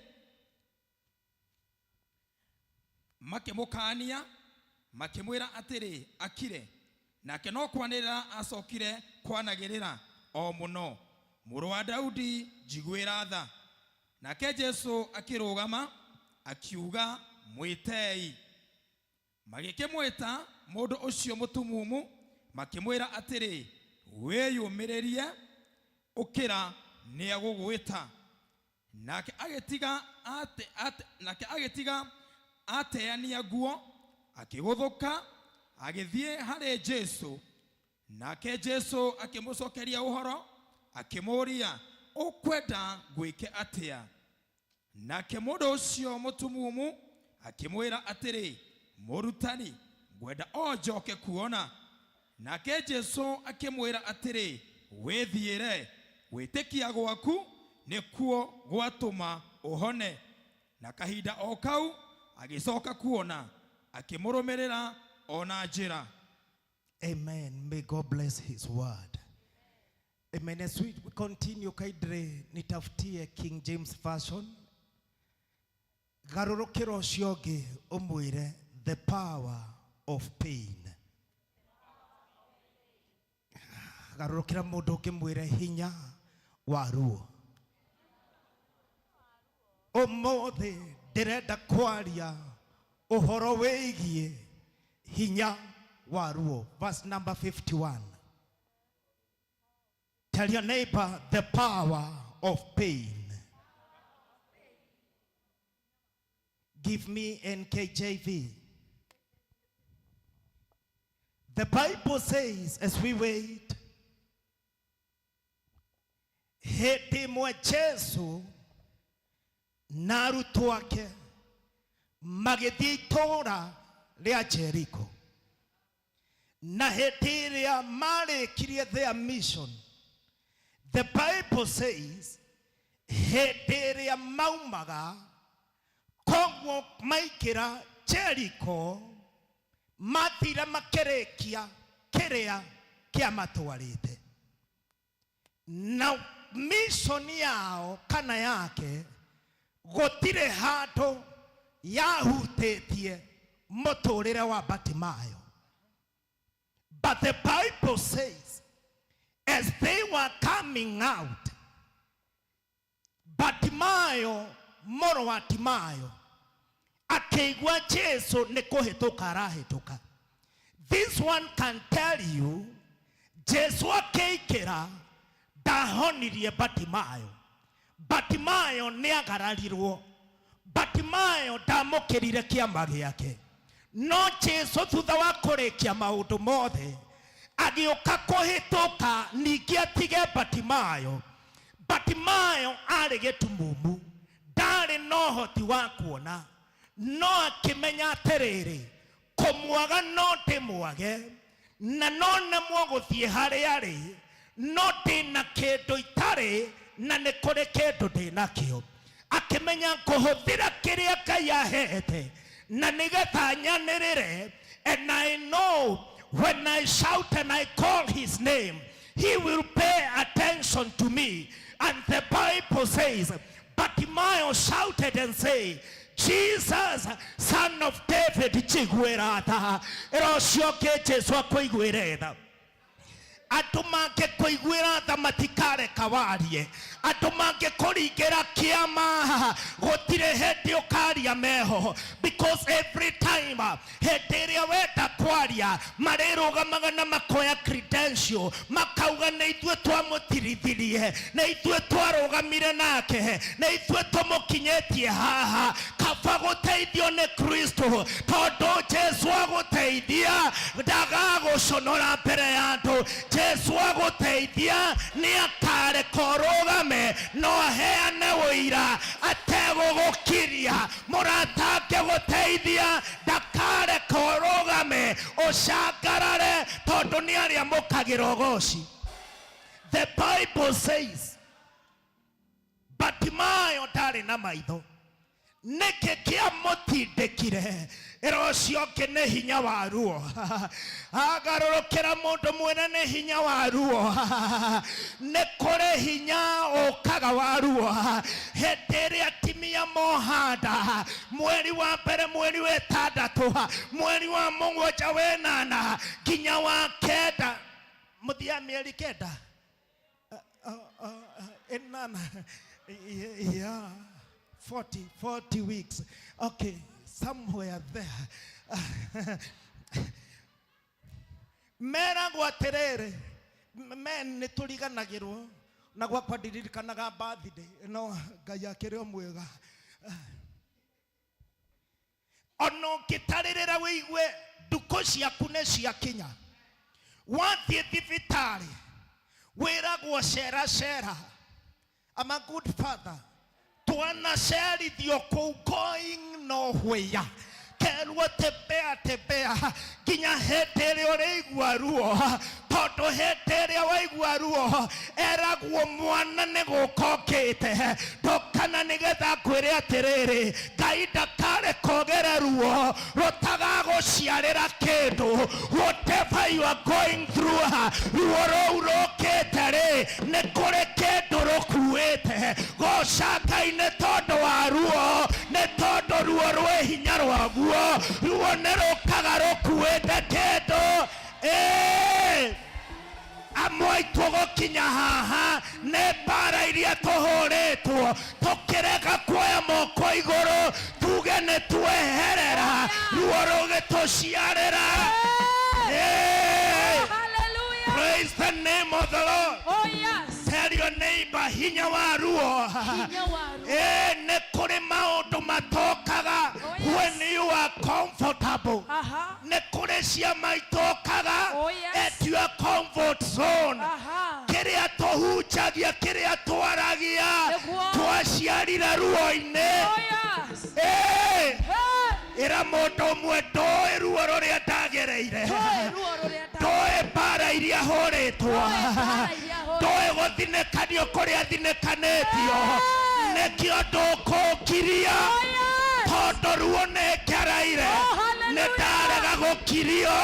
makĩmũkania makĩmwĩra atĩrĩ akire, nake no kwanĩrĩra acokire kwanagĩrĩra o mũno, mũrũ wa Daudi njiguĩra tha. Nake Jesu akĩrũgama akiuga, mwĩtei. Magĩkĩmwĩta mũndũ ũcio mũtumumu, makĩmwĩra atĩrĩ, wĩyũmĩrĩrie, ũkĩra nĩagũgwĩta. Nake agĩtiga ateania nguo, akĩgũthũka agĩthiĩ harĩ Jesu. Nake Jesu akĩmũcokeria ũhoro, akĩmũũria, ũkwenda ngwĩke atĩa? Nake mũndũ ũcio mũtumumu akĩmwĩra atĩrĩ, mũrutani, ngwenda o njoke kuona. Nake Jesu akĩmwĩra atĩrĩ, wĩthiĩre, gwĩtĩkia gwaku nĩkuo gwatũma ũhone. Na kahinda o kau agĩcoka kuona, akĩmũrũmĩrĩra ona njĩra. Amen. May God bless his word. Amen. As we continue, kaidre nitafutie King James Version. Garũrũkĩro ũcio ũngĩ ũmwĩre, the power of pain. Garũrũkĩra mũndũ ũkĩmwĩre, hinya wa ruo. Ũmũthĩ ndĩrenda kwaria ũhoro wĩgiĩ hinya wa ruo. Verse number 51. Tell your neighbor, the power of pain. Give me NKJV. The Bible says, as we wait, hĩndĩ ĩmwe Jesu na arutwo ake magĩthiĩ itũũra rĩa Jeriko. Na hĩndĩ ĩrĩa marĩkirie their mission, the Bible says, hĩndĩ ĩrĩa maumaga koguo maikĩra Jeriko, mathira makĩrĩkia kĩrĩa kĩamatwarĩte. Na mission yao kana yake gũtirĩ handũ yahutĩtie mũtũrĩre wa Bartimayo. But the Bible says, as they were coming out, Bartimayo, mũrũ wa Timayo, akĩigua Jesu nĩ kũhĩtũka arahĩtũka. This one can tell you, Jesu akĩingĩra ndahonirie Bartimayo. Bartimayo nĩ agararirwo. Bartimayo ndamũkĩrire kĩama gĩake. No Jesu thutha wa kũrĩkia maũndũ mothe agĩũka kũhĩtũka ningĩ atige Bartimayo. Bartimayo arĩ gĩtumumu, ndarĩ na ũhoti wa kuona, no akĩmenya atĩrĩrĩ, kũmwaga no ndĩmwage, na no nemwo gũthiĩ harĩa arĩ, no ndĩna kĩndũ itarĩ, na nĩ kũrĩ kĩndũ ndĩnakĩo. Akĩmenya kũhũthĩra kĩrĩa Ngai ahete, na nĩgetha nyanĩrĩre. And I know when I shout and I call his name, he will pay attention to me. And the Bible says, Bartimayo shouted and said, Jesus, son of David, njiguĩra tha. Rũcio kĩ Jesu akũiguĩre tha. Andũ mangĩkũiguĩra ndakwira thamatikare kawarie andu mangikuringera kiama gutire hindi ukaria meho, because every time hindi iria wenda kwaria marirugamaga na makoya credential makauga na ithue twamutirithirie na ithue twarugamire nake na ithue tumukinyetie haha. Kaba guteithio ni Kristo, tondu Jesu aguteithia ndagaguconora mbere ya andu. Jesu aguteithia ni akare korogame no aheane uira ategugukiria. Murata akiguteithia ndakare korogame ucangarare tondu ni aria mukagira ugoci. The Bible says Bartimayo ndari na maitho neke kia mutindikire erocio ke ne hinya wa ruo agarorokera mundu mwene ne hinya wa ruo ne kore hinya okaga wa ruo hetere atimia mohanda mweri wa mbere mweri wa tandatu mweri wa mung'wenja wenana nginya wa kenda muthia mieri kenda enana yeah 40 weeks. Okay, somewhere there. Mera gwaterere men nituriganagirwo na gwakwa ndiririkanaga birthday no Ngai akĩrĩ mwega. Ono ngĩtarĩrĩra wĩigue nduko ciaku nĩ ciakinya wathiĩ thibitarĩ wĩragwo cera. I'm a good father. Tuana serithio kou going nowhere. Kerwo tebea ginya hetere oreigua ruo tondu hetere waigua ruo eragwo mwana ne gukokete ndokana nigetha kwire atiriri Ngai ndakare kogera ruo rotaga guciarira kindu. Whatever you are going through ruo rou rokete ri ni kuri kindu rukuite goca Ngai ni tondu wa ruo ni tondu ruo rwe hinya rwaguo ruo ne rokaga rukuite kindu. Amwe tugukinya haha ne bara iria tuhuritwo tukireka kuoya moko iguru tuge ne tweherera ruo rugituciarira. Praise the name of the Lord. Oh yes. Tell your neighbor hinya wa ruo ne kuri maundu matokaga when you are comfortable. Ne kuri ciama itokaga at your comfort zone. Kiria tohuchagia kiria twaragia twaciarira ruo-ini. Era mundu mwe ndoe ruo ruria ndagereire ndoe bara iria horetwo ndoe guthinekanio kuria thinekanetio nekio ndukukiria tondu ruo nekeraire netarega gukirio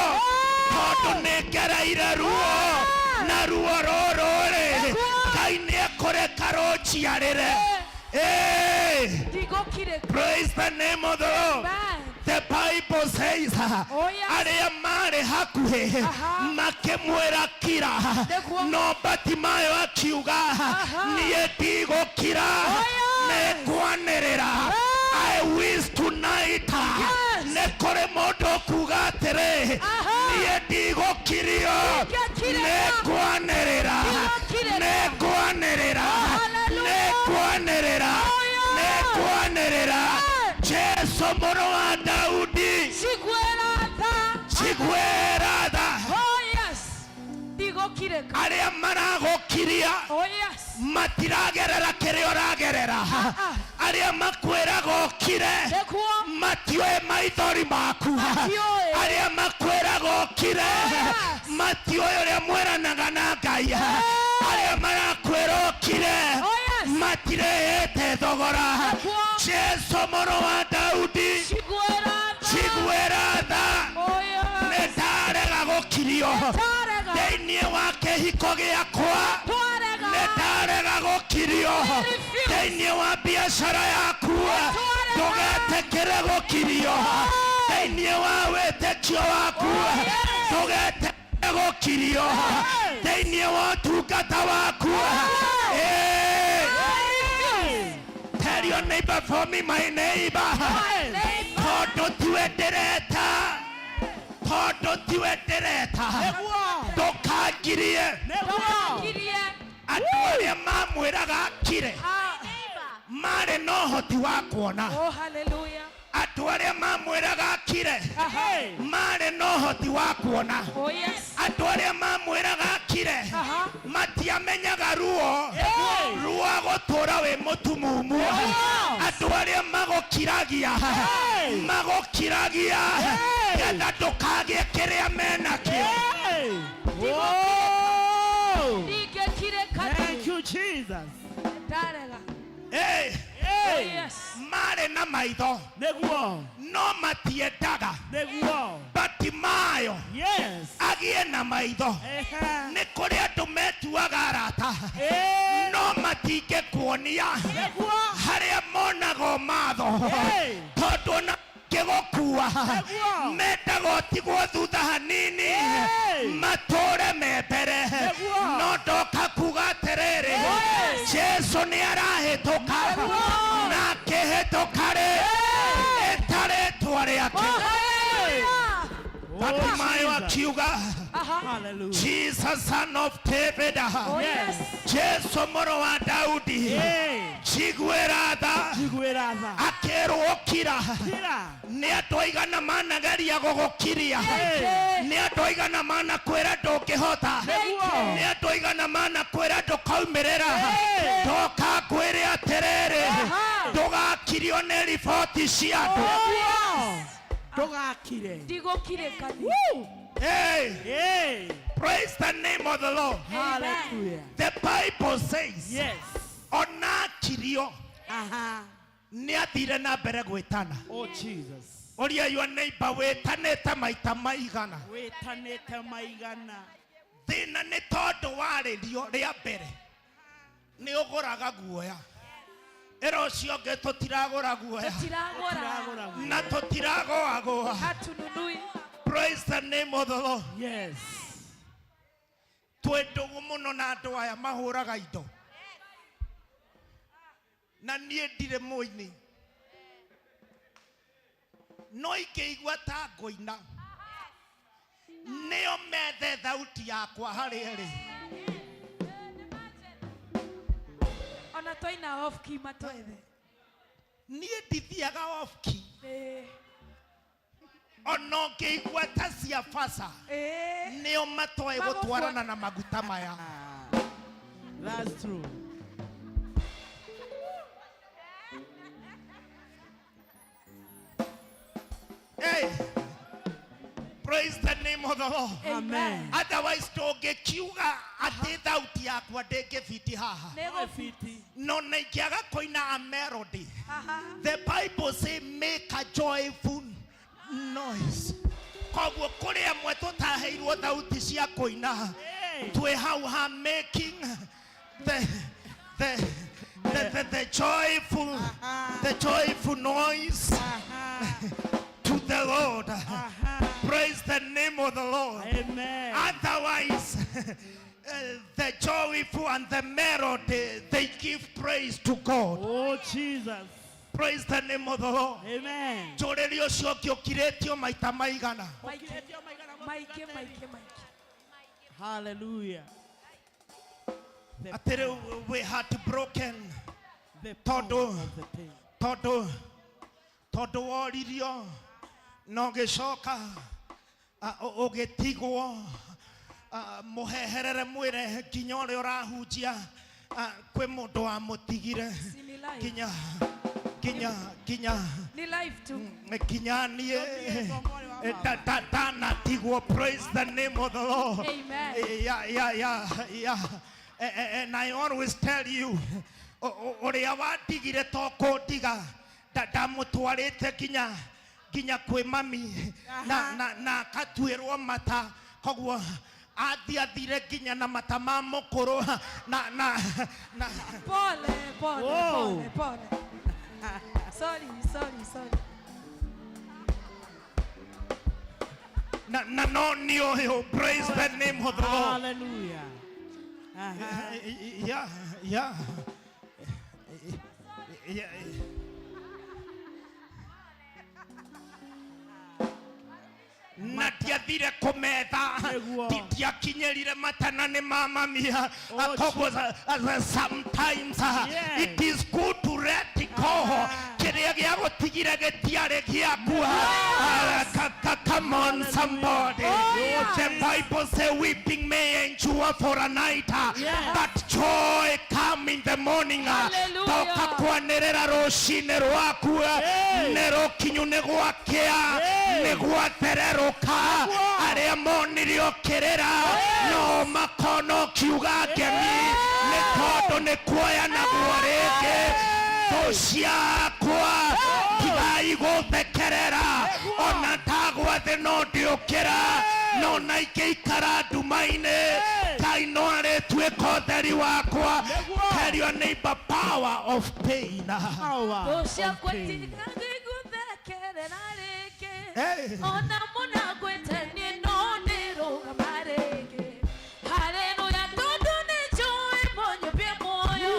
tondu nekeraire ruo na ruo rururi Ngai niekureka ruciarire. Praise the name of the Lord. The Bible says aria mari hakuhe makemwera kira no Bartimayo akiuga niye ndigukira nekwanirira. I wish tonight nekore mundu kuga atiri niye ndigukirio nekwanirira nekwanirira nekwanirira nekwanirira. Jesu mwana wa Daudi chigweratha. Oh yes. Ndigukireka. Aria maragukiria matiragerera kiria uragerera. Aria makwira gukire matioe maithori maku. Aria makwira gukire matioe uria mweranaga na Ngai. Aria marakwira ukire matirehete thogora. Jesu mwana wa Daudi chigweratha netarega gukirio thĩinĩ wa kĩhiko gĩakwa netarega gukirio thĩinĩ wa biacara yaku ndũgetĩkĩre gukirio thĩinĩ wa wĩtĩkio waku ndũgetĩkĩre gukirio thĩinĩ wa ũtungata waku. Tell your neighbor for me, my neighbor. Tondũ tiwe ndĩreta. Tondũ tiwe ndĩreta. Ndũkangirie. Andũ arĩa mamwĩraga akire marĩ na ũhoti wa kuona. Oh, hallelujah. Andũ arĩa mamwĩraga akire marĩ na ũhoti wa kuona. Oh, yes. Andũ arĩa mamwĩraga akire matiamenyaga ruo gũtũũra wĩ mũtumumu. Andũ arĩa magũkiragia getha ndũkagĩe kĩrĩa menakĩo. Thank you, Jesus. Oh, yes. Marĩ na maitho no matiendaga. Batimayo agĩe na maitho. Nĩ kũrĩ andũ metuaga arata no matingĩkuonia harĩa monaga matho. Tondũ na gũkua mendaga ũtigwo thutha hanini matũũre me mbere. No ndoka kuga atĩrĩrĩ, Jesu nĩ arahĩtũka na akĩhĩtũka-rĩ eta rĩĩtwa rĩake. Batimayo akiuga, Jesus son of David, Jesu mũrũ wa Daudi, njiguĩra tha. Akĩrwo kira. Nĩ andũ aigana manageria gũgũkiria. Nĩ andũ aigana manakwĩra ndũngĩhota. Nĩ andũ aigana manakwĩra ndũkaumĩrĩra. Ndoka ngwĩre atĩrĩrĩ, ndũgakirio nĩ riboti cia andũ. Ndigũkire kani. Hey, praise the name of the Lord. Hallelujah. The Bible says, ona kirio nĩ athire na mbere gwĩtana. Oh, Jesus. Ũria your neighbor wĩtanĩte maita maigana. Thĩna nĩ tondũ warĩrio rĩa mbere nĩ ũgũraga guoya. Ero ũcio ũngĩ tũtiragũra guoya na tũtiragũagũa. Praise the name of the Lord. Yes. Twĩ ndũgũ mũno na andũ aya mahũraga indo. Na niĩ ndirĩ mũini. No ingĩigua ta ngũina nĩo methe thauti yakwa harĩa ĩrĩ. Ona twaina off key matwethe. Niĩ ndithiaga off key. Ona ũngĩigua ta cia basa nĩo matoĩ gũtwarana na maguta maya. That's true. Hey, praise the name of the Lord. Amen. Otherwise ndũngĩkiuga atĩ thauti yakwa ndĩngĩbiti haha. No na ingĩaga kũina a melody. The Bible say make a joyful noise. Koguo kũrĩ amwe tũtaheirwo thauti cia kũina. Twĩ hau making the joyful noise to the Lord. Praise the name of the Lord. Amen. Otherwise, the joyful and the melody, they give praise to God. Oh, Jesus. Praise the name of the Lord. Amen. Njũrĩrio ũcio ũkĩũkirĩtio maita maigana. Hallelujah. Atĩrĩ we heartbroken. Tondũ woririo no gĩcoka ũgĩtigwo mũheherere mwĩre nginya ũrĩa ũrahunjia kwĩ mũndũ wa mũtigire nginya ni life too. Nginya niĩ ndanatigwo. Praise the name of the Lord. Amen. Yeah. And I always tell you, ũrĩa watigire to kũndiga ndamũtwarĩte nginya kwĩ mami na akatuĩrwo mata. Koguo athire nginya na mata ma mũkũrũ na Pole. Sorry. na no nioyo. Praise the name of the Lord. Hallelujah. Yeah. Na ndiathire kumetha ndiakinyerire matana ni mama mia sometimes it is good to let go. Kiria gia gutigire getiare giaku. Come on somebody. The Bible say weeping may endure for a night, but joy come in the morning. Toka kwanerera roshine rwaku nero kinyu negwakea negwatereruka aria monirio kerera no makono kiuga ngemi ne tondu ne kuoya na gwarege tociakwa tigai guthekerera ona tagwa the no ndiukira no na ikeikara ndumaine Ngai no aretweka ũtheri wakwa. Tell your neighbor, power of pain. Tociakwa tigai guthekerera rĩngĩ ona mũna gwĩtania no nĩrũgama rĩngĩ. Haleluya tondũ nĩnjũĩ mũnyũmbie muoyo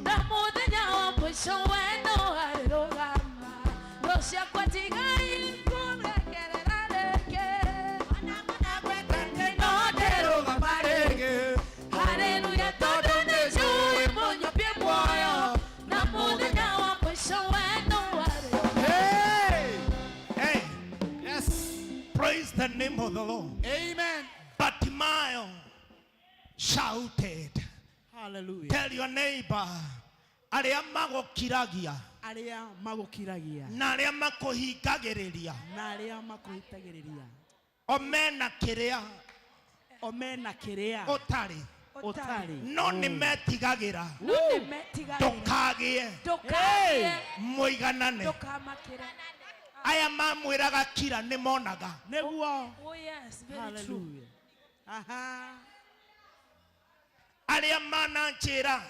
na mũthenya wa mũico we no arĩrũgama. Tociakwa tigai guthekerera rĩngĩ ona mũna gwĩtania no nĩrũgama rĩngĩ. Haleluya tondũ nĩnjũĩ mũnyũmbie muoyo na mũthenya wa mũico we no Praise the name of the Lord. Amen. Bartimaeus shouted. Hallelujah. Tell your neighbor, aria magukiragia Aria magukiragia na aria makuhingagiriria na aria makuhitagiriria omena kiria utari no nimetigagira ndukagie muiganane. Aya mamwiraga kira nimonaga neguo. Oh yes, very true. Hallelujah. Aria mananjira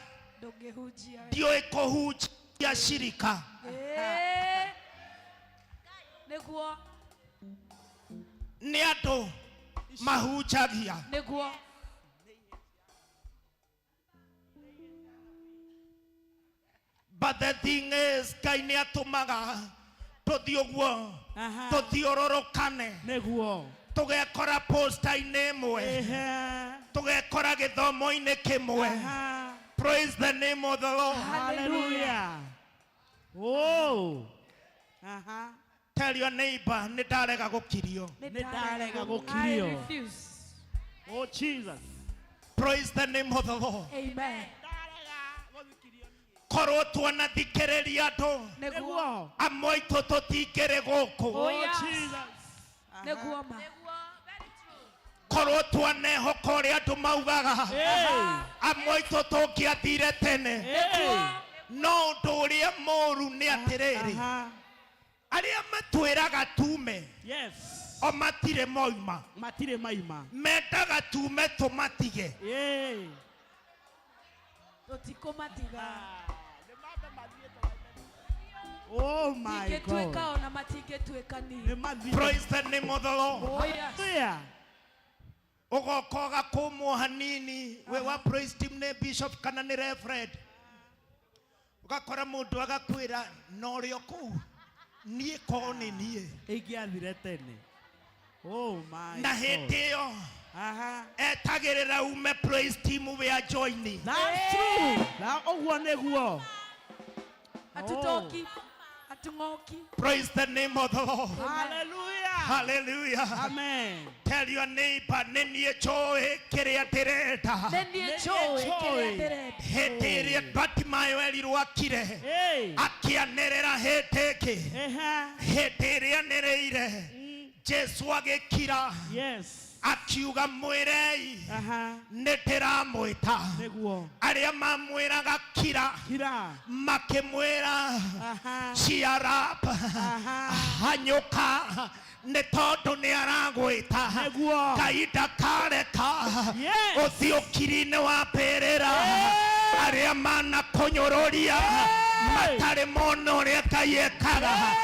Ndũngĩhunjia ndiũĩ kũhunjia shirika. Nĩguo Nĩ andũ mahunjagia. nĩguo But the thing is, Ngai nĩ atũmaga tũthiĩ ũguo tũthiũrũrũkane neguo tũgekora posta-inĩ ĩmwe tũgekora gĩthomo-inĩ kĩmwe. Praise the name of the Lord. Hallelujah. Oh. Tell your neighbor, nĩ ndarega gũkirio. Nĩndarega I gũkirio. refuse. Oh Jesus. Praise the name of the Lord. Amen. Korwo twanathikĩrĩria andũ Neguo. amwe aitũ tũtingĩrĩ gũkũ. Oh yes. Jesus. Nĩguo ma. Korwo twanehoka ũrĩa andũ maugaga amwe aitũ tũngĩathire tene. No ũndũ ũrĩa mũũru nĩ atĩrĩrĩ, arĩa matwĩraga tume Yes. o matire moima Matire maima. mendaga tume tũmatige. Tũtikũmatiga. Oh my Tingĩtuĩka God. ona matingĩtuĩka niĩ. Praise the name of the Lord. Oh yes. Yeah. Ugoka ũgakũmwo hanini we wa praise team nĩ bishop kana nĩ reverend, ugakora mũndũ agakwĩra no ũrĩa kũu niĩ korwo nĩ niĩ. Ĩngĩathire tene. Oh my Na God. hĩndĩ ĩyo etagĩrĩra ume praise team we a join. That's true. Na ũguo nĩguo. Hatutoki. Hatung'oki. Praise the name of the Lord. Hallelujah. Hallelujah. Amen. Tell your neighbor, nĩ niĩ njũĩ kĩrĩa ndĩrenda. Nĩ niĩ njũĩ kĩrĩa ndĩrenda. Hĩndĩ ĩrĩa Bartimaeus erirwo akire akĩanĩrĩra hĩndĩ ĩngĩ, hĩndĩ ĩrĩa anĩrĩire Jesu agĩkira akiuga mwĩrei nĩ ndĩramwĩta. Arĩa mamwĩraga kira makĩmwĩra cheer up, hanyũka nĩ tondũ nĩ aragwĩta. Ngai ndakareka ũthiĩ ũkiri-inĩ wa mbĩrĩra. Arĩa manakũnyũrũria matarĩ mona ũrĩa Ngai ekaga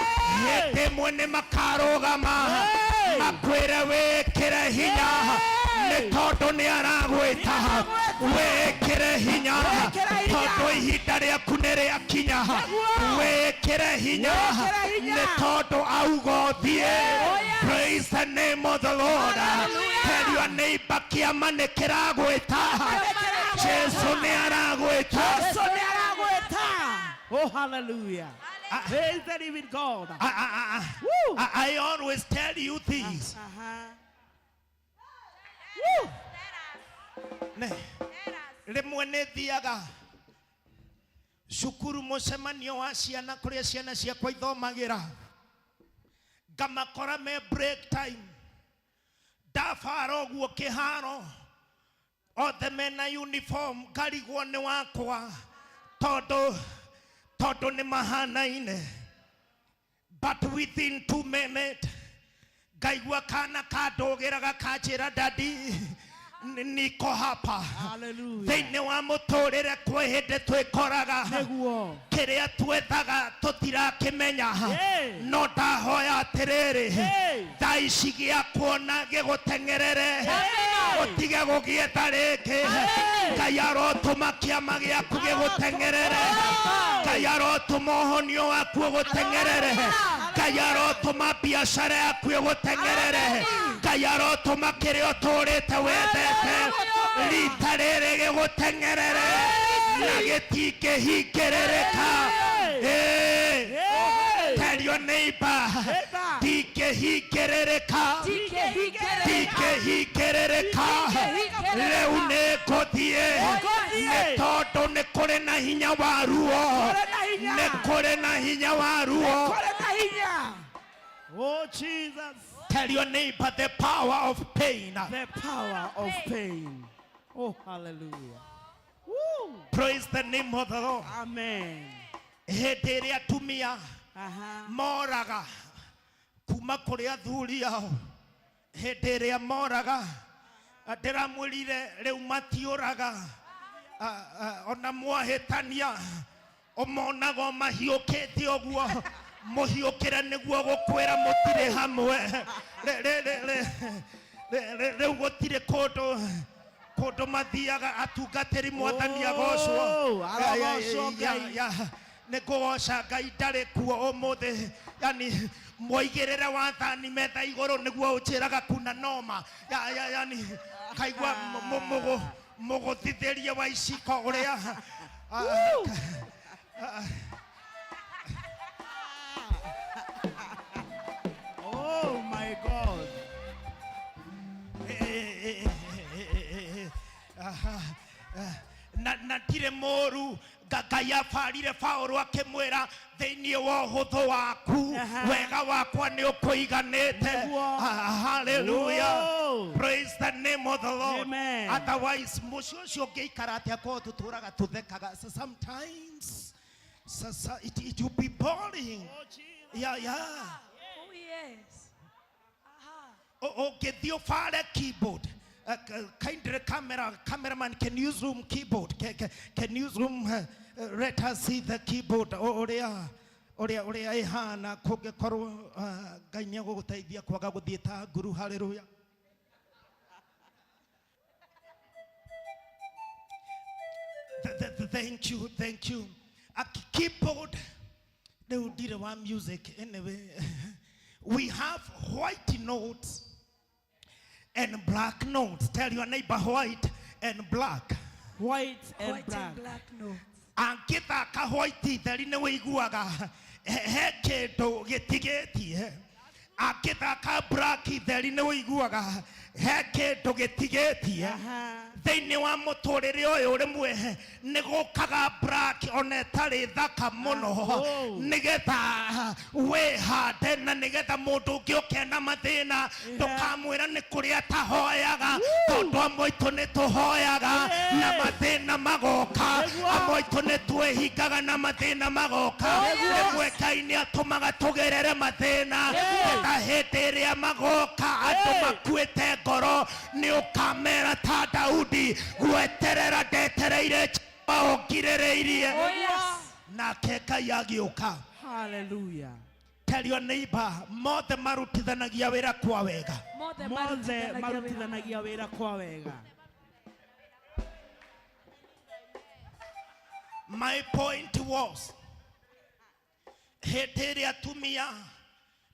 hĩndĩ ĩmwe nĩ makarũgama makwĩre wĩkĩre hinya nĩ tondũ nĩ aragwĩta wĩkĩre hinya tondũ ihinda rĩaku nĩ rĩakinya wĩkĩre hinya nĩ tondũ auga ũthiĩ. Praise the name of the Lord. Tell your neighbor kĩama nĩ kĩragwĩta Jesu nĩ aragwĩta. Oh, hallelujah. Praise the living God. I always tell you this. Rĩmwe nĩ thiaga cukuru mũcemanio wa ciana kũrĩa ciana ciakwa ithomagĩra ngamakora me break time ndabara ũguo kĩharo othe mena uniform ngarigwo nĩ wakwa tondũ nĩ mahanaine. But within 2 minutes ngaigua kana kandũgĩraga kanjĩra daddy niko hapa. Thĩinĩ wa mũtũrĩre kwĩ hĩndĩ twĩkoraga kĩrĩa twethaga tũtirakĩmenya no ndahoya atĩrĩrĩ thaa ici gĩakuona gĩgũteng'erere ũtige gũgĩetha rĩngĩ. Ngai arotũma kĩama gĩaku gĩgũteng'erere. Ngai arotũma ũhonio waku ũgũteng'erere. Ngai arotũma biacara yaku ĩgũteng'erere. Ngai arotũma kĩrĩa ũtũrĩte wendete rita rĩrĩ gĩgũteng'erere na gĩtingĩhingĩrĩrĩka. Tell your neighbor ndingĩhingĩrĩrĩka ndingĩhingĩrĩrĩka. Rĩu nĩ ngũthiĩ nĩ tondũ nĩ kũrĩ na hinya wa ruo nĩ kũrĩ na hinya wa ruo. Oh, Jesus. Tell your neighbor the power of pain. The power of pain. Oh, hallelujah. Woo. Praise the name of the Lord. Amen. Hĩndĩ ĩrĩa atumia moraga kuma kũrĩ athuri ao hĩndĩ ĩrĩa moraga ndĩramwĩrire rĩu matiũraga ona mwahĩtania ũmonaga mahiũkĩte ũguo mũhiũkĩre nĩguo gũkwĩra mũtirĩ hamwe. Rĩu gũtirĩ kũndũ mathiaga atungatĩri mwathani agocwo nĩ kũgoca Ngai ndarĩ kuo ũmũthĩ. Yani mwaigĩrĩre wathani metha igũrũ nĩguo ũnjĩraga kuna noma. Yani kaigua mũgũthithĩrie wa iciko ũrĩa oh my God. Na ndirĩ mũru Ngai abarire Paulo akĩmwĩra thĩinĩ wa ũhũthũ waku wega wakwa nĩ ũkũiganĩte. Hallelujah. Praise the name of the Lord. Otherwise mũciĩ ũcio ũngĩikara atĩa korwo tũtũraga tũthekaga. Sometimes it will be boring. Yeah. Oh yes. Ũngĩthiĩ ũbare keyboard. Kindly cameraman, can you zoom keyboard? Can you zoom? Let us see the keyboard. Oria ihana kũngĩkorwo Ngai nĩegũgũteithia kwaga gũthiĩ ta nguru. Hallelujah. Thank you. A keyboard. They will do one music anyway. We have white notes and black notes. Tell your neighbor white and black. White and black notes. Angĩthaka white theri nĩ wĩiguaga he kĩndũ gĩtigĩtie. Angĩthaka black theri nĩ wĩiguaga he kĩndũ gĩtigĩtie. Thĩinĩ wa mũtũrĩre ũyũ rĩmwe nĩ gũkaga black ona ĩtarĩ thaka mũno nĩgetha wĩhande na nĩgetha mũndũ ũngĩ ũkĩona na mathĩna ndũkamwĩra nĩ kũrĩa atahoyaga tondũ amwe aitũ nĩ tũhoyaga na mathĩna magoka. Amwe aitũ nĩ twĩhingaga na mathĩna magoka. Rĩmwe Ngai nĩ atũmaga tũgerere mathĩna na hĩndĩ ĩrĩa magoka andũ makuĩte ngoro nĩ ũkamera ta Daudi gweterera ndetereire ũngirĩrĩirie nake Ngai agĩũka. Hallelujah. Tell your neighbor, mothe marutithanagia wĩra kwa wega. Mothe marutithanagia wĩra kwa wega. My point was, hĩndĩ ĩrĩa atumia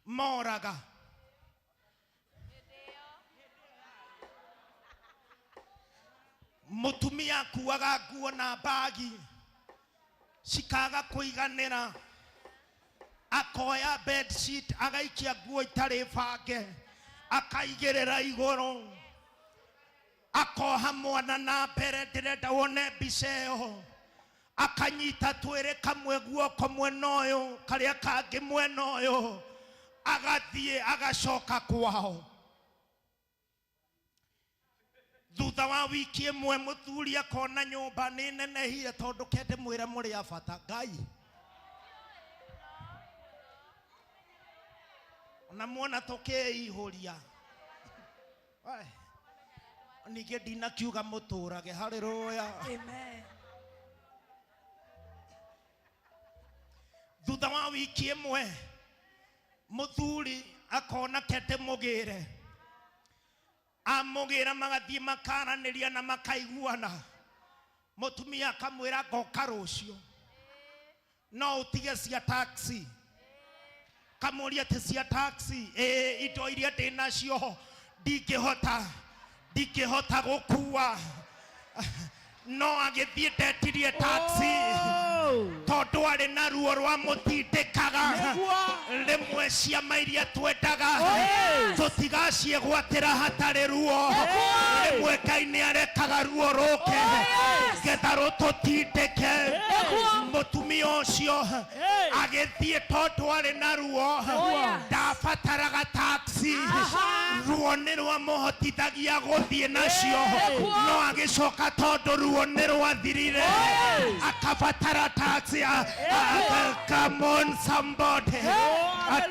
moraga, mutumia akuaga nguo na bagi cikaga kũiganĩra, akoya bed sheet agaikia nguo itarĩ bange akaigĩrĩra igũrũ, akoha mwana na mbere ndĩrenda wone mbica ĩyo, akanyita twĩrĩ kamwe guoko mwena ũyũ karĩa kangĩ mwena ũyũ, agathiĩ agacoka kwao. Thutha wa wiki ĩmwe mũthuri akona nyũmba nĩ nenehire tondũ kende mwĩre mũrĩ a bata. Ngai na muona tũkĩihũria, ningĩ ndinakiuga mũtũrage. Haleluya. Amen. Thutha wa wiki ĩmwe mũthuri akona kende mũgĩre, amũgĩra magathiĩ makaranĩria na makaiguana. Mũtumia akamwĩra ngoka rũciũ, no ũtige cia taxi. Kamũria atĩ cia taxi, indo iria ndĩ nacio ndingĩhota gũkua. No agĩthiĩ ndetirie taxi tondũ arĩ na ruo rwa mũtindĩkaga. Rĩmwe ciama iria twendaga tũtigaciĩgwatĩra hatarĩ ruo. Rĩmwe Ngai nĩ arekaga ruo rũke getha rũtũtindĩke. Mũtumia ũcio agĩthiĩ tondũ arĩ na ruo, ndabataraga taxi. Ruo nĩ rwamũhotithagia gũthiĩ nacio, no agĩcoka tondũ ruo nĩ rwathirire akabatara taxi. Come on somebody, I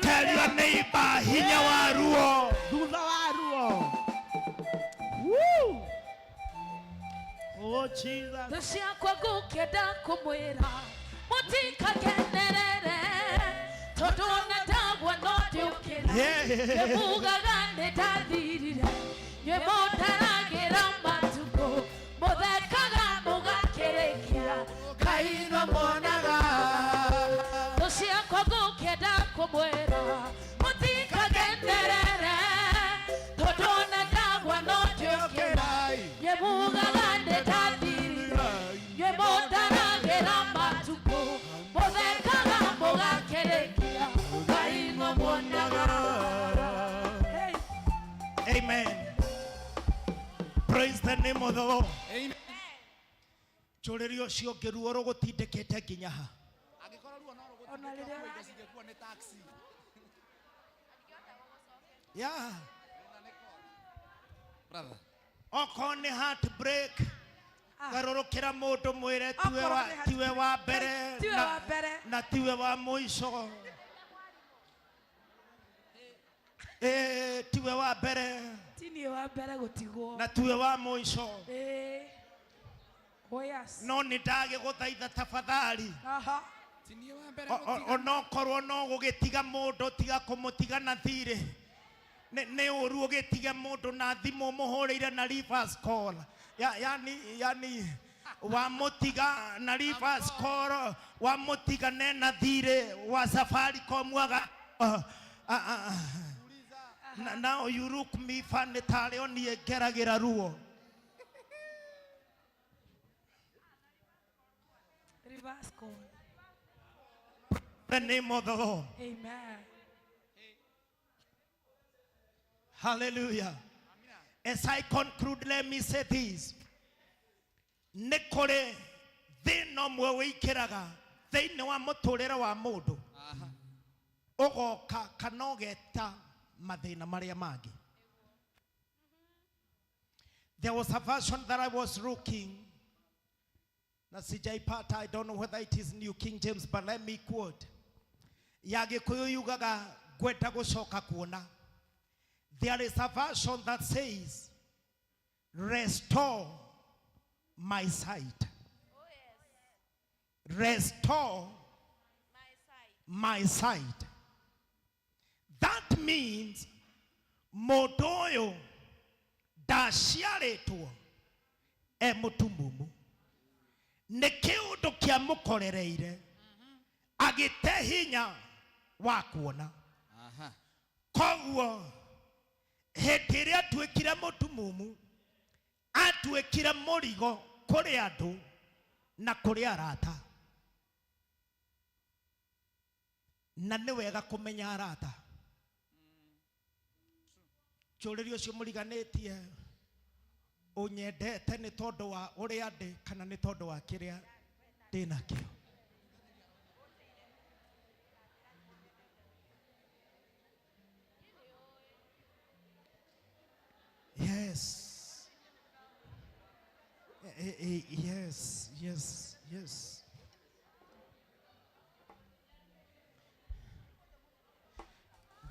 tell your neighbor, hinya wa ruo. Thutha wa ruo. Woo! Oh Jesus. Tuciakwa ngũkĩenda kũmwĩra mũtikakenerere tondũ ona ndagwa no ndĩũkĩra. Nĩmugaga nĩndathirire, nyuĩ mũndaragĩra matukũ, mũthekaga mũgakĩrĩkia, Ngai no mwonaga. Tuciakwa ngũkĩenda kũmwĩra mũtikakenerere tondũ ona ndagwa no ndĩũkĩra. Nyuĩ mugaga nĩndathirire, nyuĩ mũndaragĩra matukũ, mũthekaga mũgakĩrĩkia, Ngai no mwonaga. Amen. Praise the name of the Lord. Amen. Chũrĩrio ũcio ũngĩ ruo rũgũtindĩkĩte nginya ha. Ona rĩrĩa Yeah. Brother. Okorwo nĩ heartbreak, garũrũkĩra mũndũ mwĩre tiwe wa mbere na tiwe wa mũico. Tiwe wa mbere tini wa mbere gũtigwo. na tiwe wa mũico. Oh yes. No nĩ ndagĩgũthaitha tafadhali, Aha. onokorwo no gũgĩtiga mũndũ tiga kũmũtiga na thirĩ. Nĩ ũru ũgĩtiga mũndũ na thimũ mũhũrĩire na reverse call. Yani wamũtiga na reverse call, wamũtiga nena thirĩ wa Safaricom waga. Now you look me funny tarĩ o niĩ ngeragĩra ruo. Reverse call. The name of the Lord. Amen. Hallelujah. As I conclude, let me say this. Nekore thĩna ũmwe wĩkĩraga thĩinĩ wa mũtũrĩre wa mũndũ, ũgoka kana ũgeta mathĩna marĩa mangĩ. There was a version that I was looking. Na sijaipata, I don't know whether it is New King James, but let me quote. Ya Gĩkũyũ yugaga ngwenda gũcoka kuona. There is a version that says, restore my sight. Restore my sight. means modoyo dashiaretwo e mutumumu ne kiundu kia mukorereire agite hinya wa kuona. Koguo hindi iria twikire mutumumu atwikire murigo kuri andu na kuri arata, na ni wega kumenya arata. Churiri ucio muriganitie unyendete ni tondu wa uria ndi kana ni tondu wa kiria ndinakio. Yes. Yes, yes, yes.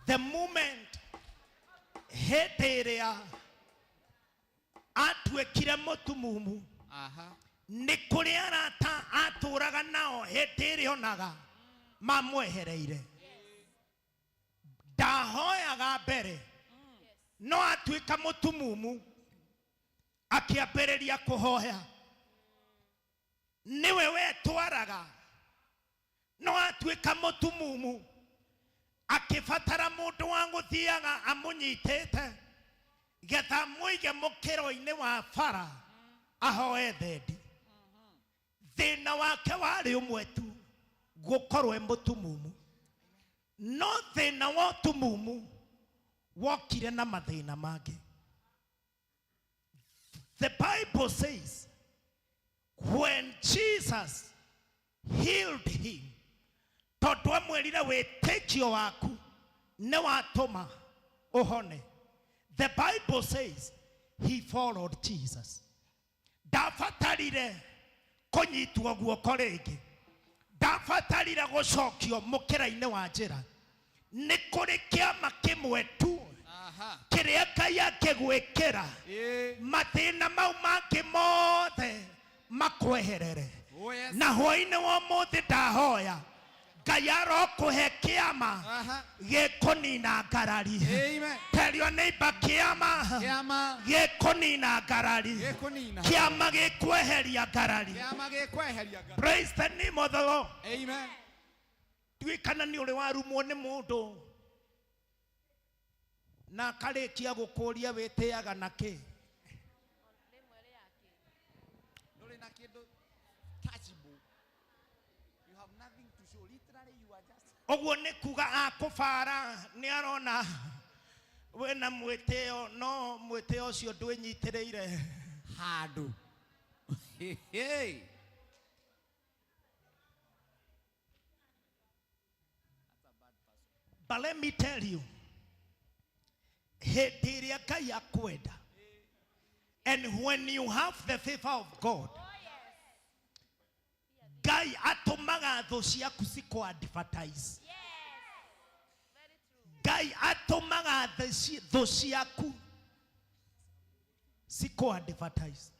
The moment heterea atwekire mutumumu ni kuri arata aturaga nao hetere onaga mamwehereire. Ndahoyaga mbere no atwika mutumumu akiambiriria kuhoya niwe wetwaraga, no atwika mutumumu akifatara mundu wa guthiaga amunyitete getha muige mukiro-ini wa bara ahoe thendi. Thina wake wari umwe tu, gukorwo e mutumumu. No thina wa utumumu wokire na mathina mangi. The Bible says when Jesus healed him, tondu amwirire witikio waku ne watuma uhone. The Bible says he followed Jesus. Ndafatarire kunyitwo guoko ringi, ndafatarire gucokio mukira-ini wa njira. Ni kuri kiama kimwe tu kiria Ngai akigwikira mathina mau mangi mothe makweherere. Na hwaini wa muthi ndahoya Ngai arokuhe kiama gikunina ngarari. Tell neighbor kiama gikunina ngarari, kiama gikweheria ngarari. Praise the name of the Lord. Amen. Twikana ni uri warumwo ni mundu na karikia gukuria witiaga naki nuri na kindu tangible, you have nothing to show, literally you are just ogwo ni kuga akubara ni arona wena mwiteo no mwiteo ucio ndwinyitiriire handu. Hey. But let me tell you, and when you have the favor of God, Guy atomaga dosia kusiko advertise. Guy atomaga dosia ku siko advertise.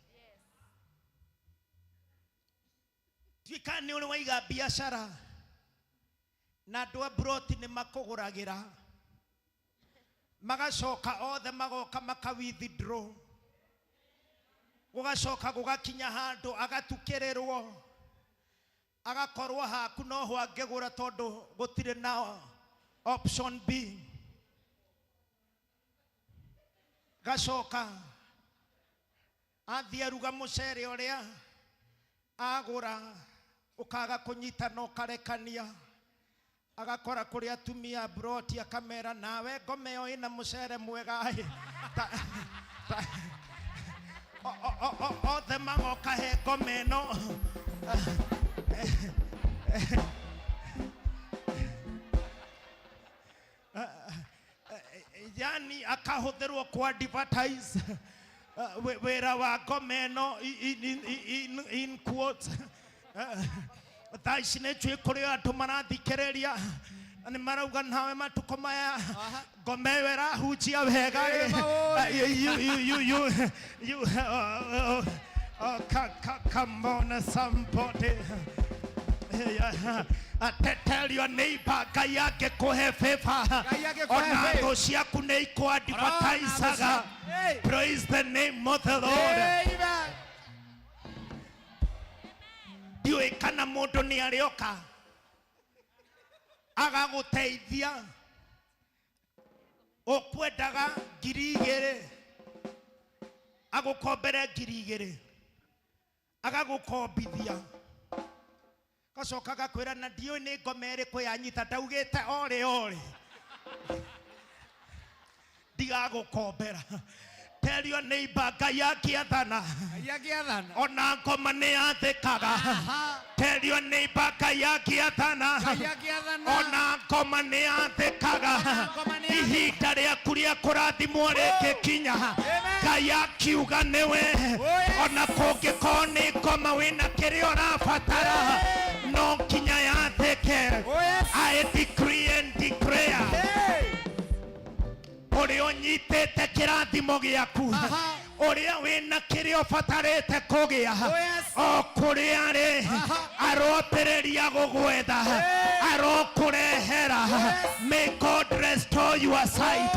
Twikani ule waiga biashara na dwa broti ni makoguragira magacoka othe magoka maka withdraw, gugacoka gugakinya handu agatukirirwo agakorwo haku no ho angegura tondu gutire na option B. Gacoka athia ruga mucere uria agura ukaga kunyita no karekania, agakora kuri atumia broti akamera nawe ngomeo ina mucere mwega othe magoka he ngomeno yani akahutherwo kwa advertise wera wa ngomeno in quotes. Thaicine chwe kuri andu marathikiriria ni marauga nawe matuko maya ngomewe rahujia wega you come on somebody. Tell your neighbor, Ngai yake kuhe favor. Ona tho ciaku nĩ ikũadvertisaga. Praise the name of the Lord. Ndiũĩ kana mũndũ nĩ arĩoka agagũteithia ũkwendaga 2,000 agũkombere 2,000 agagũkombithia gacoka gakwĩra na ndiũĩ nĩ ngoma ĩrĩkũ yanyita ndaugĩte ore ndigagũkombera. Tell your neighbor, Ngai akĩathana ona ngoma nĩ yathĩkaga. Tell your neighbor, Ngai akĩathana ona ngoma nĩ yathĩkaga. Ihinda rĩaku rĩa kũrathimwo rĩgĩkinya, Ngai akiuga nĩwe. Ona kũngĩkorwo nĩ ngoma wĩna kĩrĩa ũrabatara no nginya yathĩke. I decree and declare ũrĩa ũnyitĩte kĩrathimo gĩaku, ũrĩa wĩna kĩrĩa ũbatarĩte kũgĩa, o kũrĩa arĩ arotĩrĩria gũgwetha, arokũrehera. May God restore your sight.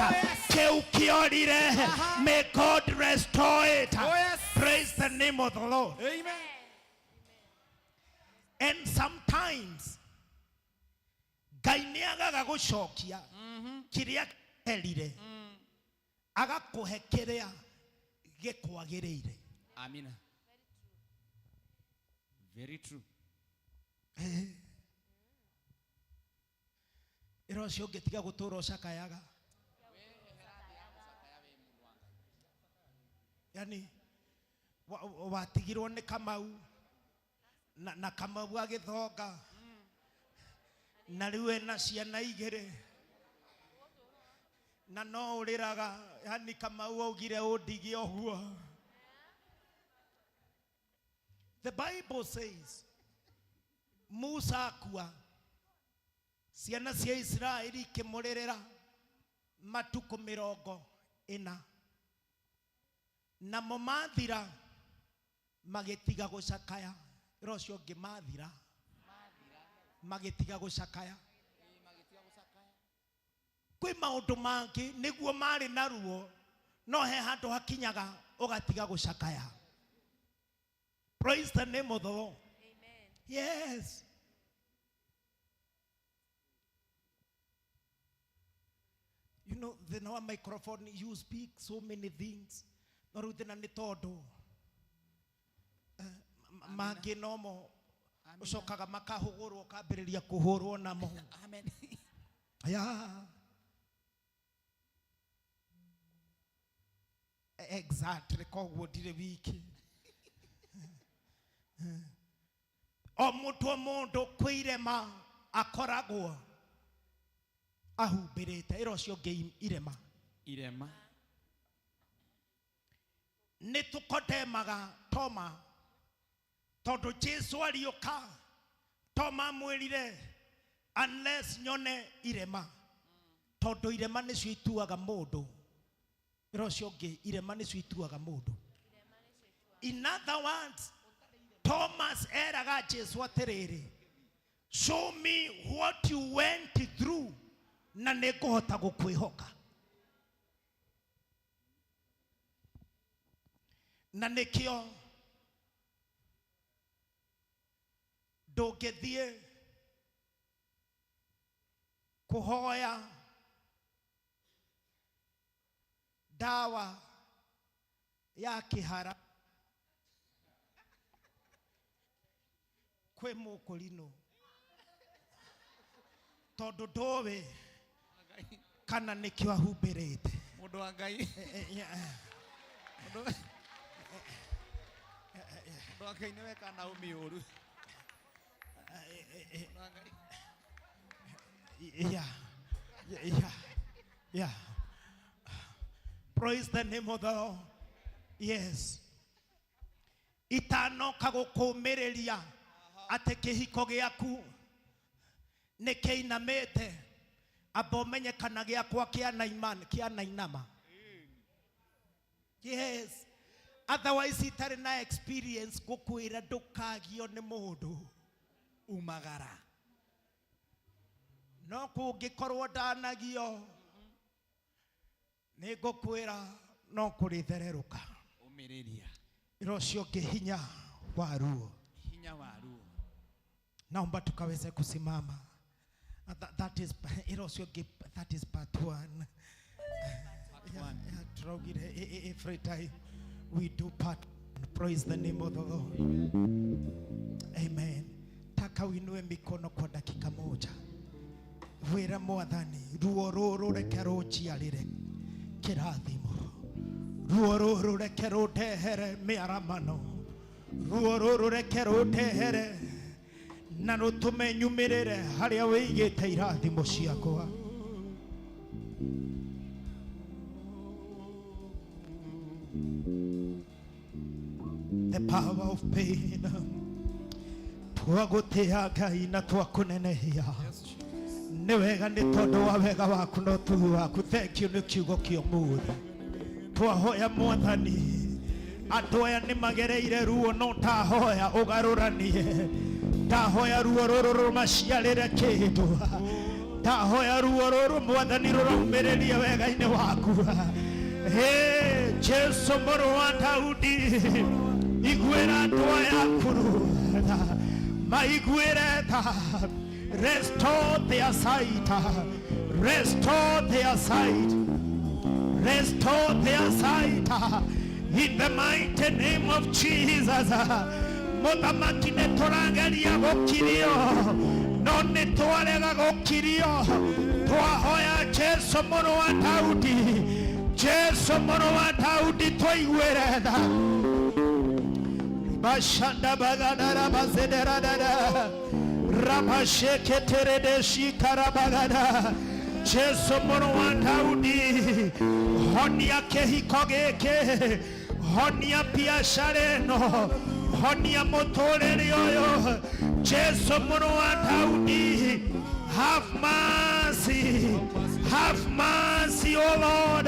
Kĩu kĩorire, may God restore it. Praise the name of the Lord. Amen. And sometimes Ngai nĩagaga gũcokia kĩrĩa erire agakũhe kĩrĩa gĩkwagĩrĩire. Amina. Very true. Ĩro ũcio ũngĩtiga gũtũũra ũcakayaga. Yani watigirwo nĩ Kamau na Kamau agĩthonga na rĩu ena ciana 2 na no ũrĩraga. Yani Kamau augire ũndige ũguo. The Bible says Musa akua, ciana cia Israeli ikĩmũrĩrĩra matuko 40 namo mathira magĩtiga gũcakaya. Ĩro ũcio ũngĩ mathira magĩtiga gũcakaya. Kwĩ maũndũ mangĩ nĩguo marĩ na ruo no he handũ hakinyaga ũgatiga gũcakaya. Praise the name of the Lord. Amen. Yes. You know, the now microphone, you speak so many things. No rudina ni todo. Mangĩ nomo ucokaga makahũgũrwo kambĩrĩria kũhũrwo namo. Amen. Yeah. Exactly. Koguo ndirĩ wiki. O mũndũ kwĩ irema akoragwo ahumbĩrĩte. Ĩro ũcio ũngĩ irema. Nĩ tũkondemaga Toma tondũ Jesu ariũka. Toma mwĩrire unless nyone irema, tondũ irema nĩcio ituaga mũndũ. Ĩro ũcio ũngĩ irema nĩcio ituaga mũndũ. In other words, Thomas eraga Jesu atĩrĩrĩ, show me what you went through na nĩngũhota gũkwĩhoka. Na nĩkĩo ndũngĩthiĩ kũhoya dawa ya kĩhara kwĩ mũkũrinũ tondũ ndũĩ kana nĩkĩo ahumbĩrĩte. Mũndũ wa Ngai. Mũndũ wa Ngai nĩwe kana ũmĩũru. Yeah. Praise the name of the Lord. Yes. Itanoka gũkũmĩrĩria atĩ kĩhiko gĩaku nĩ kĩinamĩte, amba ũmenye kana gĩakwa kĩanainama. Yes. Otherwise itarĩ na experience gũkwĩra ndũkagio nĩ mũndũ umagara. No kungikorwo ndanagio nigukwira no kurithererũka Umiriria. irocio ngihinya waruo. Hinya waruo. Naomba tukaweze kusimama. That is part 1. Every time we do part 1. Praise the name of the Lord. Amen. Taka uinue mikono kwa dakika moja. Wira Mwathani, ruo rũrũ reke rũnjiarĩre kĩrathimo. Ruo rũrũ reke rũndehere mĩaramano. Ruo rũrũ reke rũndehere na rũtũme nyumĩrĩre harĩa wĩigĩte irathimo ciakwa. The power of pain. Twagũtĩa Ngai na twakũnenehia. Nĩ wega nĩ tondũ wa wega waku na ũtugi waku. Thank you nĩ kiugo kĩa ũmũthĩ. Twahoya Mwathani, andũ aya nĩ magereire ruo no tahoya ũgarũranie. Tahoya ruo rũrũ rũmaciarĩre kĩndũ. Tahoya ruo rũrũ Mwathani rũraumĩrĩrie wega-inĩ waku. Hey, Jesu mũrũ wa Daudi, iguĩra andũ aya akũrũ. Maiguĩre tha. Restore their sight. Restore their sight. Restore their sight. In the mighty name of Jesus. Mũthamaki nĩ tũrageria gũkirio no nĩ twarega gũkirio. Twahoya Jesu mũrũ wa Daudi. Jesu mũrũ wa Daudi tũiguĩre tha. Bashanda bagadara bazederadara. Rabasheke de shikarabagada. Jesu mũrũ wa Daudi, honia kĩhiko gĩkĩ, honia biacara ĩno, honia mũtũrĩre ũyũ. Jesu mũrũ wa Daudi, have mercy, O Lord.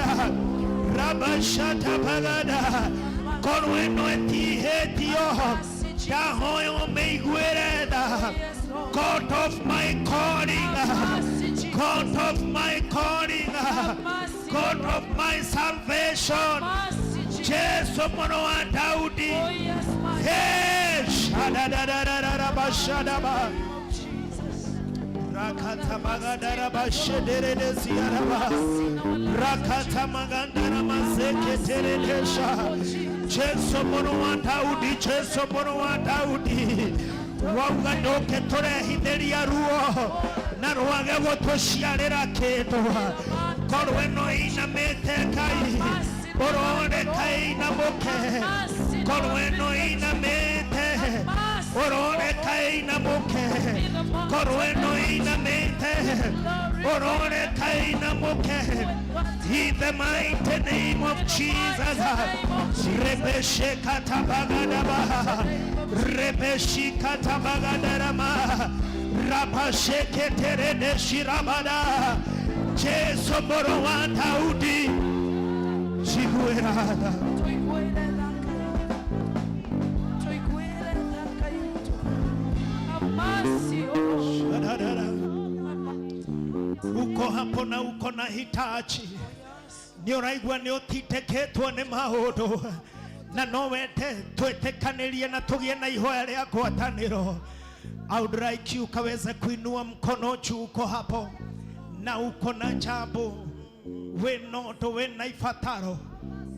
Rabashata bagada, korwo ĩno ĩtihĩtio, ndahoya ũmĩiguĩre tha. God of my calling, God of my calling, God of my salvation, Jesu mũrũ wa Daudi. Hey, shadadadadadabashadaba. Rakata magadara bashedere desiaraba. Rakata magandara mazekete desha. Jesu mũrũ wa Daudi, Jesu mũrũ wa Daudi. Wauga ndoke tũrehithĩria ruo na rwage gũtũciarĩra kĩndũ. Korwo ĩno ĩinamĩte Ngai, ũrore Ngai inamũke. Korwo ĩno ĩinamĩte, ũrore Ngai inamũke. Korwo ĩno ĩinamĩte, ũrore Ngai inamũke. In the mighty name of Jesus. Rebesheka tabagadaba. Rebeshika tabagadama. Rabasheke terede shirabada. Jesu mũrũ wa Daudi, jiguerada. Uko hapo na uko na hitaji. Nĩ ũraigua nĩ ũtiteketwo nĩ maũndũ na no wete twĩtĩkanĩrie na tũgĩe na ihoya rĩa ngwatanĩro. I would like you kaweze kuinua mkono juu. Uko hapo na uko na jambo wĩna ũndũ wĩna ibataro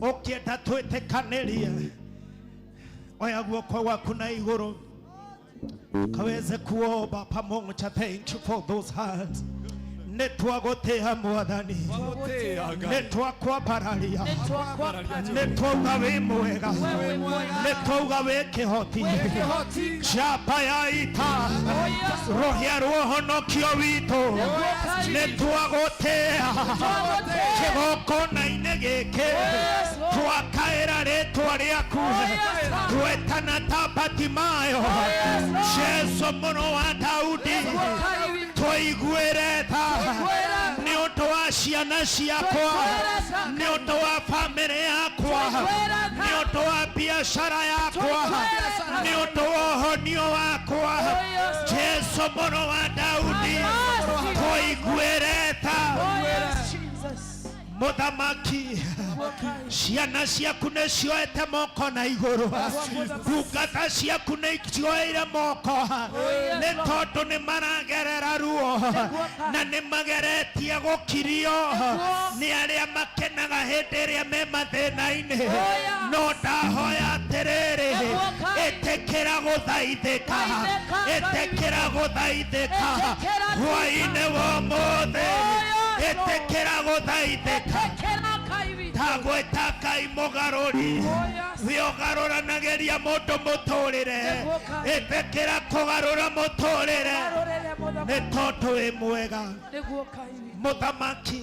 ũkĩenda twĩtĩkanĩrie, oya guoko waku na igũrũ kaweze kuomba pamoja. Thank you for those hands. Netwagũtĩa Mwathani, netwakwambararia, netwauga wĩ mwega, netwauga wĩ kĩhoti. Njamba ya ita, rũhĩa rwa ũhonokio witũ, netwagũtĩa kĩgongona-inĩ gĩkĩ. Twakaĩra rĩtwa rĩaku, twetana ta Batimayo. Jesu mũrũ wa Daudi, tũiguĩre tha. Nĩ ũndũ wa ciana ciakwa, nĩ ũndũ wa bamĩrĩ yakwa, nĩ ũndũ wa biacara yakwa, nĩ ũndũ wa ũhonio wakwa. Jesu Mono wa Daudi Toiguereta Muthamaki ciana ciaku nĩ cioete moko na igũrũ ndungata ciaku nĩ cioeire moko nĩ tondũ nĩ maragerera ruo na nĩ mageretie gũkirio nĩ arĩa makenaga hĩndĩ ĩrĩa me mathĩna-inĩ no ndahoya atĩrĩrĩ ĩtĩkĩra gũthaithĩka ĩtĩkĩra gũthaithĩka hwaĩ-inĩ wa ũmũthĩ ĩtĩkĩra gũthaithĩka tagwĩta Ngai mũgarũri we ũgarũranagĩria mũndũ mũtũrĩre ĩtĩkĩra kũgarũra mũtũrĩre nĩ tondũ wĩ mwega mũthamaki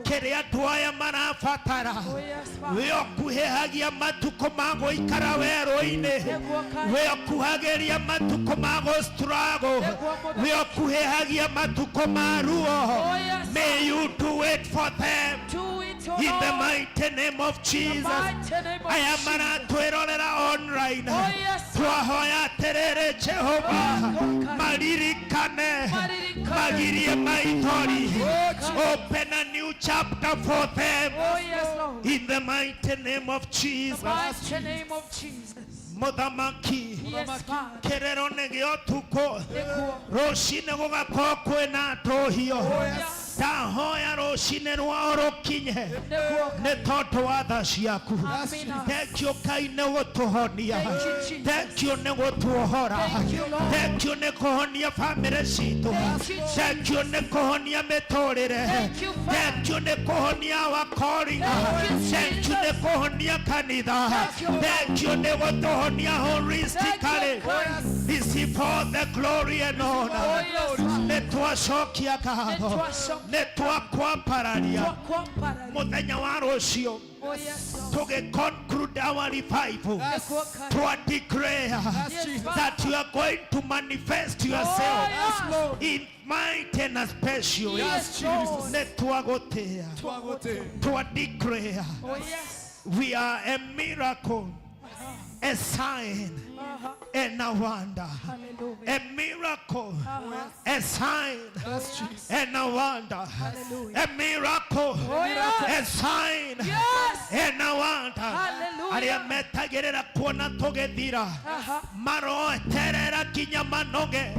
kĩrĩa andũ aya marabatara we ũkuhĩhagia matukũ ma gũikara werũ-inĩ we ũkuhagĩria matukũ ma gũstruggle we ũkuhĩhagia matukũ ma ruo may you do it for them in the mighty name of Jesus. Aya maratwĩrorera online twahoya atĩrĩrĩ Jehova maririkane magirie maithori open a new chapter for them in the mighty name of Jesus. Muthamaki kĩrero nĩ gĩa ũtukũ rũcinĩ gũgakorwo kwĩna ndũhio ndahoya rũcinĩ rwao rũkinye nĩ tondũ wa tha ciaku thengio Ngai nĩ gũtũhonia thengio nĩ gũtuohora thengio nĩ kũhonia bamĩrĩ citũ thengio nĩ kũhonia mĩtũrĩre thengio nĩ kũhonia our calling thengio nĩ kũhonia kanitha thengio nĩ gũtũhonia holistically receive all the glory and honor nĩ twacokia ngatho nĩ twakwambararia mũthenya wa rũciũ to conclude our revival to declare that you are going to manifest yourself in mighty and special let to declare we are a miracle, a sign and a wonder. A miracle, a sign and a wonder. A miracle, a sign and a wonder. Arĩa metagĩrĩra kuona tũgĩthira maroeterera kinya manoge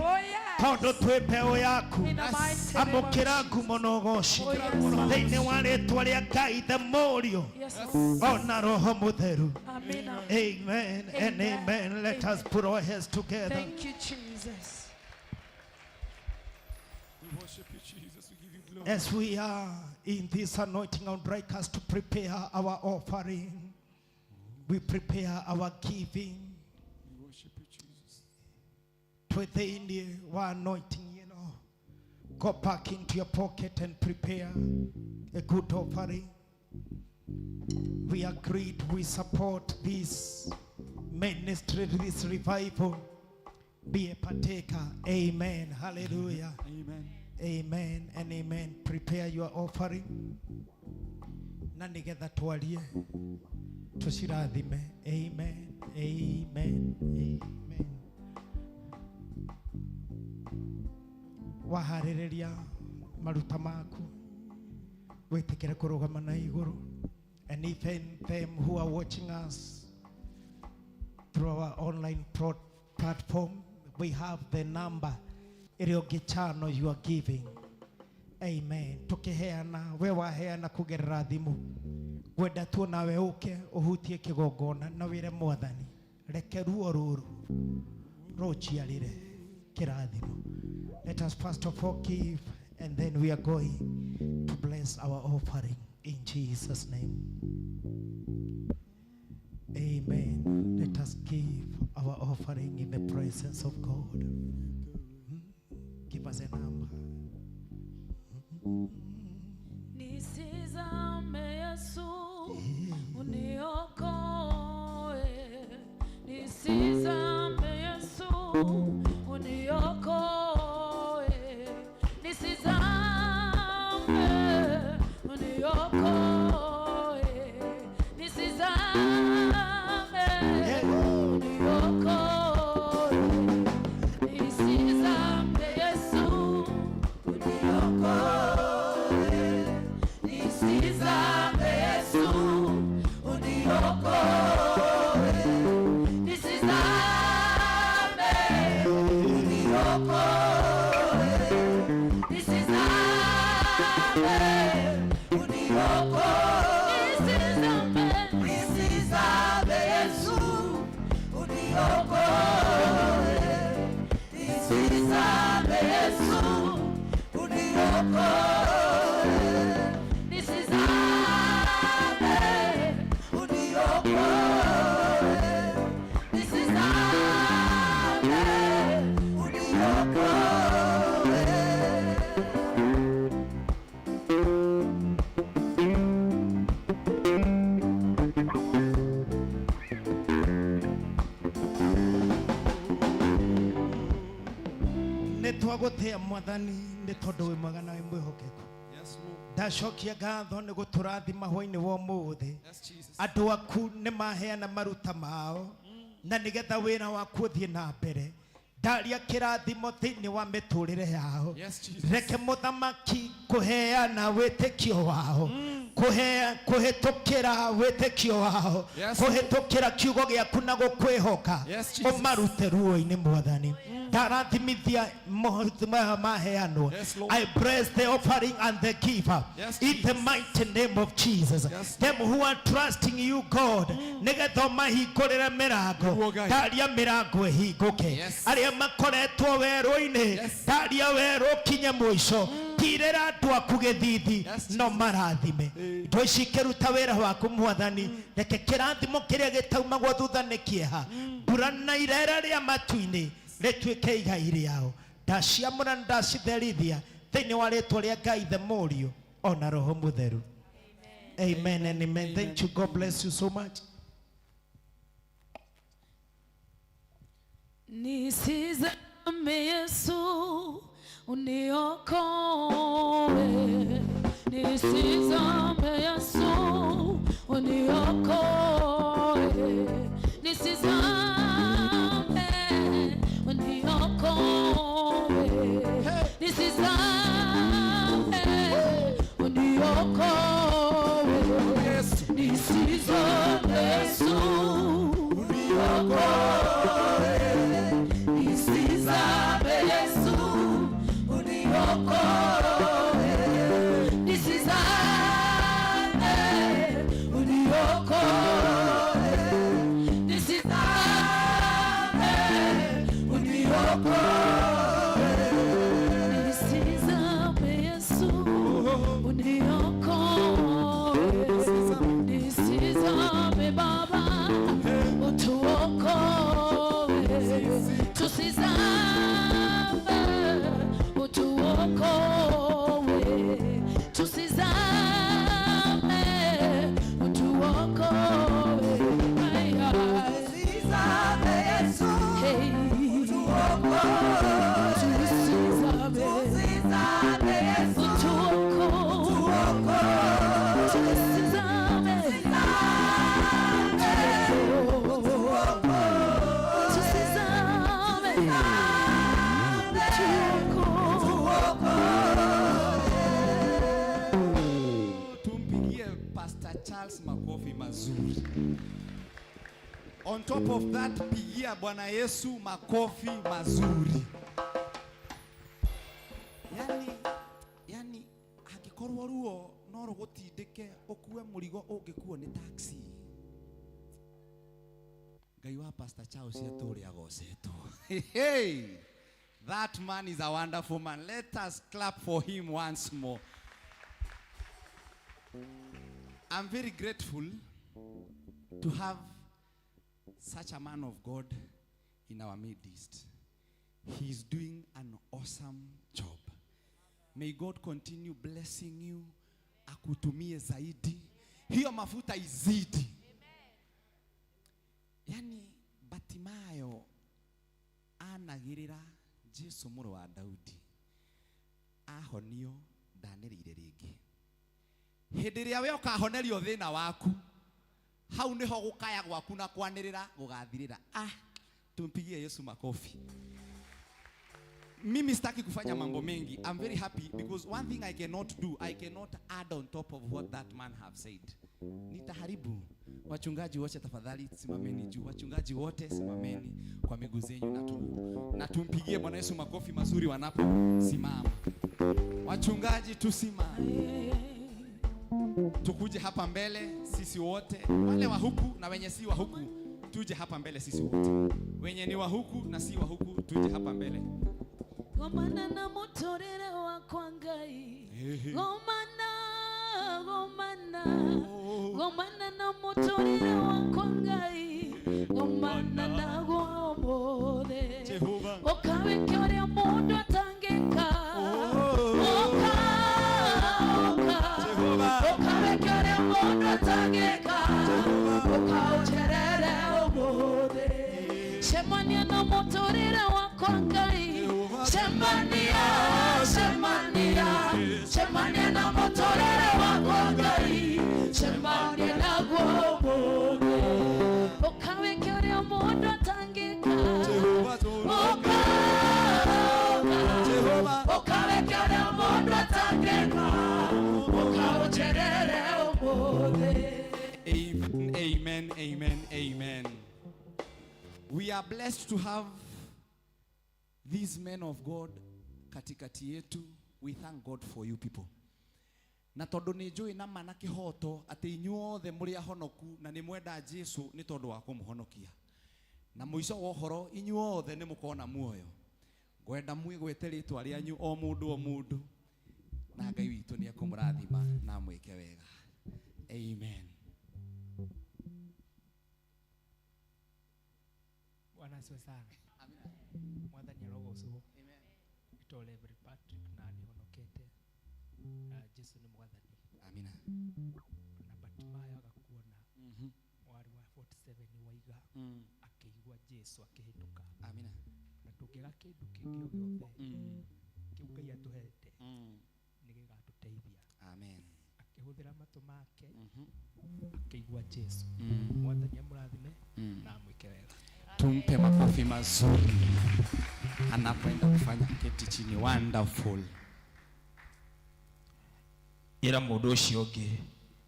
tondũ twĩ mbeũ yaku amũkĩra ngumo na ũgooci thĩinĩ wa rĩĩtwa rĩa Ngai the Mũriũ ona Roho Mũtheru. Amen and amen. Let us put our hands together. Thank you, Jesus. We worship you, Jesus. We give you glory. As we are in this anointing, I would like us to prepare our offering. We prepare our giving. We worship you, Jesus. Within the anointing, go back into your pocket and prepare a good offering. We agreed we support this ministry, this revival. Be a partaker. Amen. Hallelujah. Amen. Amen and amen. Prepare your offering. Nanigetha twarie tucirathime. Amen. Amen. Amen. Waharĩrĩria maruta maku wĩtĩkĩre kũrũgama na igũrũ. And even them who are watching us through our online platform, we have the number ĩrĩa ũngĩchannel you are giving. Amen. Tukiheana we waheana kugerera thimu gwenda tu nawe ũke ũhutie kĩgongona na wĩre Mwathani reke ruo rũrũ rũciarĩre kĩrathimo. Let us first of all give and then we are going to bless our offering in Jesus' name. Amen. Let us give our offering in the presence of God. Give us a number. Nisizame Yesu, uniokoe. Nisizame Yesu, uniokoe. Nisizame, uniokoe. Nisizame, uniokoe. Nisizame. This is Abe, uniokoe. This is Abe Yesu, uniokoe. This is Abe Yesu, uniokoe. This is Abe, uniokoe. This is Abe, uniokoe. Nitwagutia mwathani ni tondu wi mwega na wi mwihokeku. Yes, Lord. Ndacokia ngatho ni guturathima hwaini wa umuthi. Yes, Jesus. Andu aku ni maheana maruta mao na nigetha wira waku uthie na mbere. Ndaria kirathimo thiini wa miturire yao. Yes, Jesus. Reke muthamaki kuheana witikio wao. Kuhitukira witikio wao. Yes. Kuhitukira kiugo giaku na gukwihoka. Yes, Jesus. Umarute ruo-ini mwathani. Ndarathimithia maheano. Yes, Lord. I bless the offering and the giver. Yes, in the Jesus. mighty name of Jesus. Yes. Them who are trusting you, God. Nigetha mahingurire mirango. Niguo Ngai. Ndaria mirango ihinguke. Yes. Aria makoretwo weru-ini. Yes. Ndaria weru kinye mwisho. Tirira andu aku githithi Yes, no marathime. Indo ici ikiruta wira waku mwathani. Reke kirathimo kiria gitaumagwo thutha ni kieha. Mbura na irera ria matu-ini rituike igai riao. Ndaciamũra na ndacitherithia thĩinĩ wa rĩtwa rĩa Ngai the Mũriũ ona Roho Mũtheru. Amen and amen. Thank you. God bless you so much. Nisizame Yesu uniokoe. Nisizame Yesu uniokoe. Nisizame uniokoe. Nisizame uniokoe. Nisizame Yesu uniokoe. Nisizame Yesu uniokoe. Nisizame uniokoe. Nisizame uniokoe. Nisizame Yesu uniokoe. Nisizame Baba utuokoe. Tusizame utuokoe. Tusizame utuokoe. Tusizame Yesu, Hey. utuokoe. Tusizame Yesu, utuokoe. Tusizame Tusizame Tumpigie Pastor Charles makofi mazuri. On top of that, pigia Bwana Yesu makofi mazuri. Yani hakikorwo ruo no rugutindike ukue murigo ungikuo ni taxi. Ngai wa Pastor Charles eturi agocetwo. Hey, that man is a wonderful man. Let us clap for him once more. I'm very grateful to have such a man of God in our midst. He is doing an awesome job. May God continue blessing you. Akutumie zaidi. Hiyo mafuta izidi. Yani Batimayo anagirira Jesu mũrũ wa Daudi. Ahonio ndanĩrĩire rĩngĩ. Hĩndĩ ĩrĩa we ũkahonerio thĩna waku, hau nĩho gũkaya gwaku na kwanĩrĩra gũgathirĩra. Tumpigie Yesu makofi. mimi sitaki kufanya mambo mengi. I'm very happy because one thing I cannot do, I cannot add on top of what that man have said. Nitaharibu. Wachungaji wote tafadhali simameni juu. Wachungaji wote simameni kwa miguu zenu na tumpigie Bwana Yesu makofi mazuri wanapo simama. Wachungaji tusimame. Tukuje hapa mbele sisi wote, wale wa huku na wenye si wa huku, tuje hapa mbele sisi wote. Wenye ni wa huku na si wa huku, tuje hapa mbele. Gomana na mutorere wa kwangai. Gomana na mutorere wa kwangai. Gomana na gomode. Jehova. Okawe kyoria mundu atangika. Jehova. Okawe kyoria mundu atangika. Okaucherere omode. Shemania na mutorere wa kwangai. Shemania na motorere wa kwangai. Shemania na gomode. Okawe kyoria mundu atangika. Okawe kyoria mundu atangika. Okaucherere omode. Amen, amen, amen. We are blessed to have these men of God katikati yetu. We thank God for you people. Na tondu ni njui na mana kihoto ati inyuothe muri ahonoku na ni mwenda Jesu ni tondu wa kumuhonokia. Na muico wa horo inyuothe ni mukona muoyo. Ngwenda mwigwete ritwa rianyu o mundu na Ngai witu ni akumurathima na mwike wega. Amen. Bwana asifiwe sana. Amina. Mwathani arogocwo. Amen. Itole every Patrick na nihonokete. Jesu ni mwathani. Amina. Na Batimaya agakuona. Mwari wa 47 waiga. Akigwa Jesu akihituka. Amina. Na tukiga kindu kingi giothe. Kiu Ngai atuhete. Nigiga tuteithia. Amen. Akihuthira matu make. Akigwa Jesu. Mwathani amurathime na mwike wega. Tumpe makofi mazuri anapoenda kufanya keti chini. Wonderful. Ira mundu ucio ngi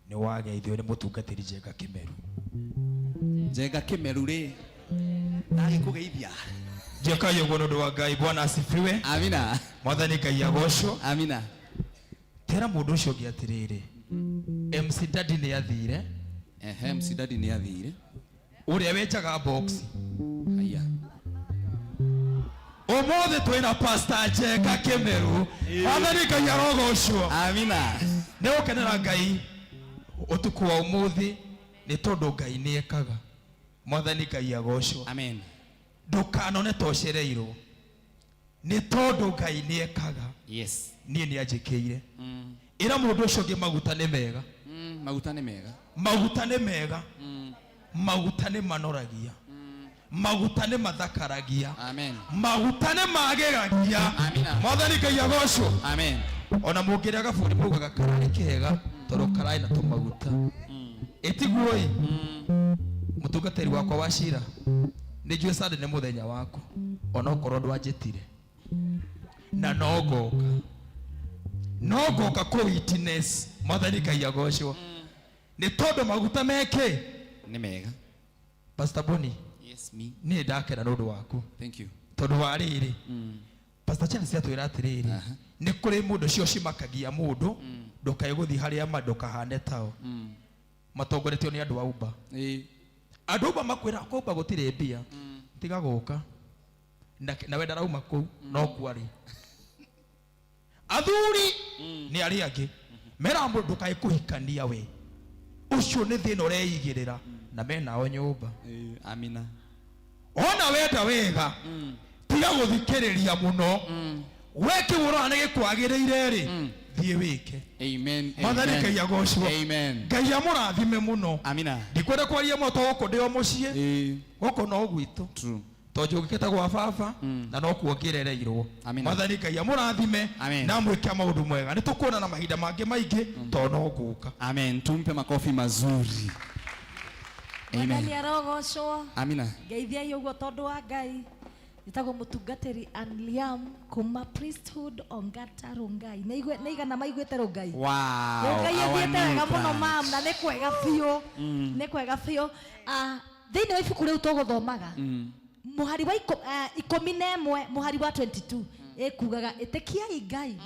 ni wageithio ni mutungatiri Njenga Kimeru. Njenga Kimeru ri nagi kugeithia. Jeka yogo ndu wa Ngai. Bwana asifiwe. Amina. Mwathani Ngai agocwo. Amina. Tera mundu ucio ngi atiriri. MC Daddy ni athire. MC Daddy ni athire. Uria wechaga box. Haya. Omothe twina Pastor Njenga Kimeru. Mwathani Ngai arogocwo. Amina. Ni ukenera Ngai utuku wa umuthi ni tondu Ngai ni ekaga. Mwathani Ngai agocwo. Amen. Ndukanone tocereirwo ni tondu Ngai ni ekaga. Yes. Nie ni anjikire. Ira mundu ucio ngi maguta ni mega. Maguta ni mega. Maguta ni mega. Maguta ni manoragia. Maguta ni mathakaragia. Amen. Maguta ni mageragia. Amina. Mwathani Ngai agocwo. Amen. Ona mungire gaburi muruga gakarari kega tondu karai na tumaguta. Etiguoi. Mutungatiri wakwa wa Shira. Ni njue Sunday ni muthenya wako. Ona okorwo ndwanjitire. Na nogoka ku witness. Mwathani Ngai agocwo. Ni tondu maguta meke ni mega. Pastor Boni. Yes, me. Ni ndakena nundu waku. Thank you. Tondu wa riri. Pastor Chance atwira atiriri. Ni kuri mundu cio cimakagia mundu. Ndukae guthi haria maduka hane tao. Matongoretio ni andu a Uber. Andu Uber makwira kumba gutire mbia. Tiga guka. Na wenda rauma ku no kwari. Athuri ni ari angi. Mera mundu ndukae kuhikania we. Ucio ni thina ureigirira na mena o nyumba. Amina. Ona wenda wega. Tiga guthikiriria muno. Weke urane gikwagiriire ri. Thie wike. Amen. Mwathani Ngai agocwo. Amen. Ngai amurathime muno. Amina. Ndikwenda kwaria moto goko ndio mucie. Goko no gwitu. True. Tondu ngiketa gwa baba na no kuongerereirwo. Mwathani Ngai amurathime na mwike maundu mwega. Ni tukuona na mahinda mangi maingi to no guka. Amen. Tumpe makofi mazuri. Amen. Arogocwo. Amina. Ngeithia uguo tondu wa Ngai. Itago mutungatiri Liam kuma priesthood Ongata Rongai. Neiga na maiguite Rongai. Wow. Rongai athiete wega muno mam na nĩ kwega biũ. Nĩ kwega biũ. Thĩinĩ wa ibuku rĩu tũgũthomaga. Mũhari wa 11 mũhari wa 22 ĩkugaga ĩtĩkiai Ngai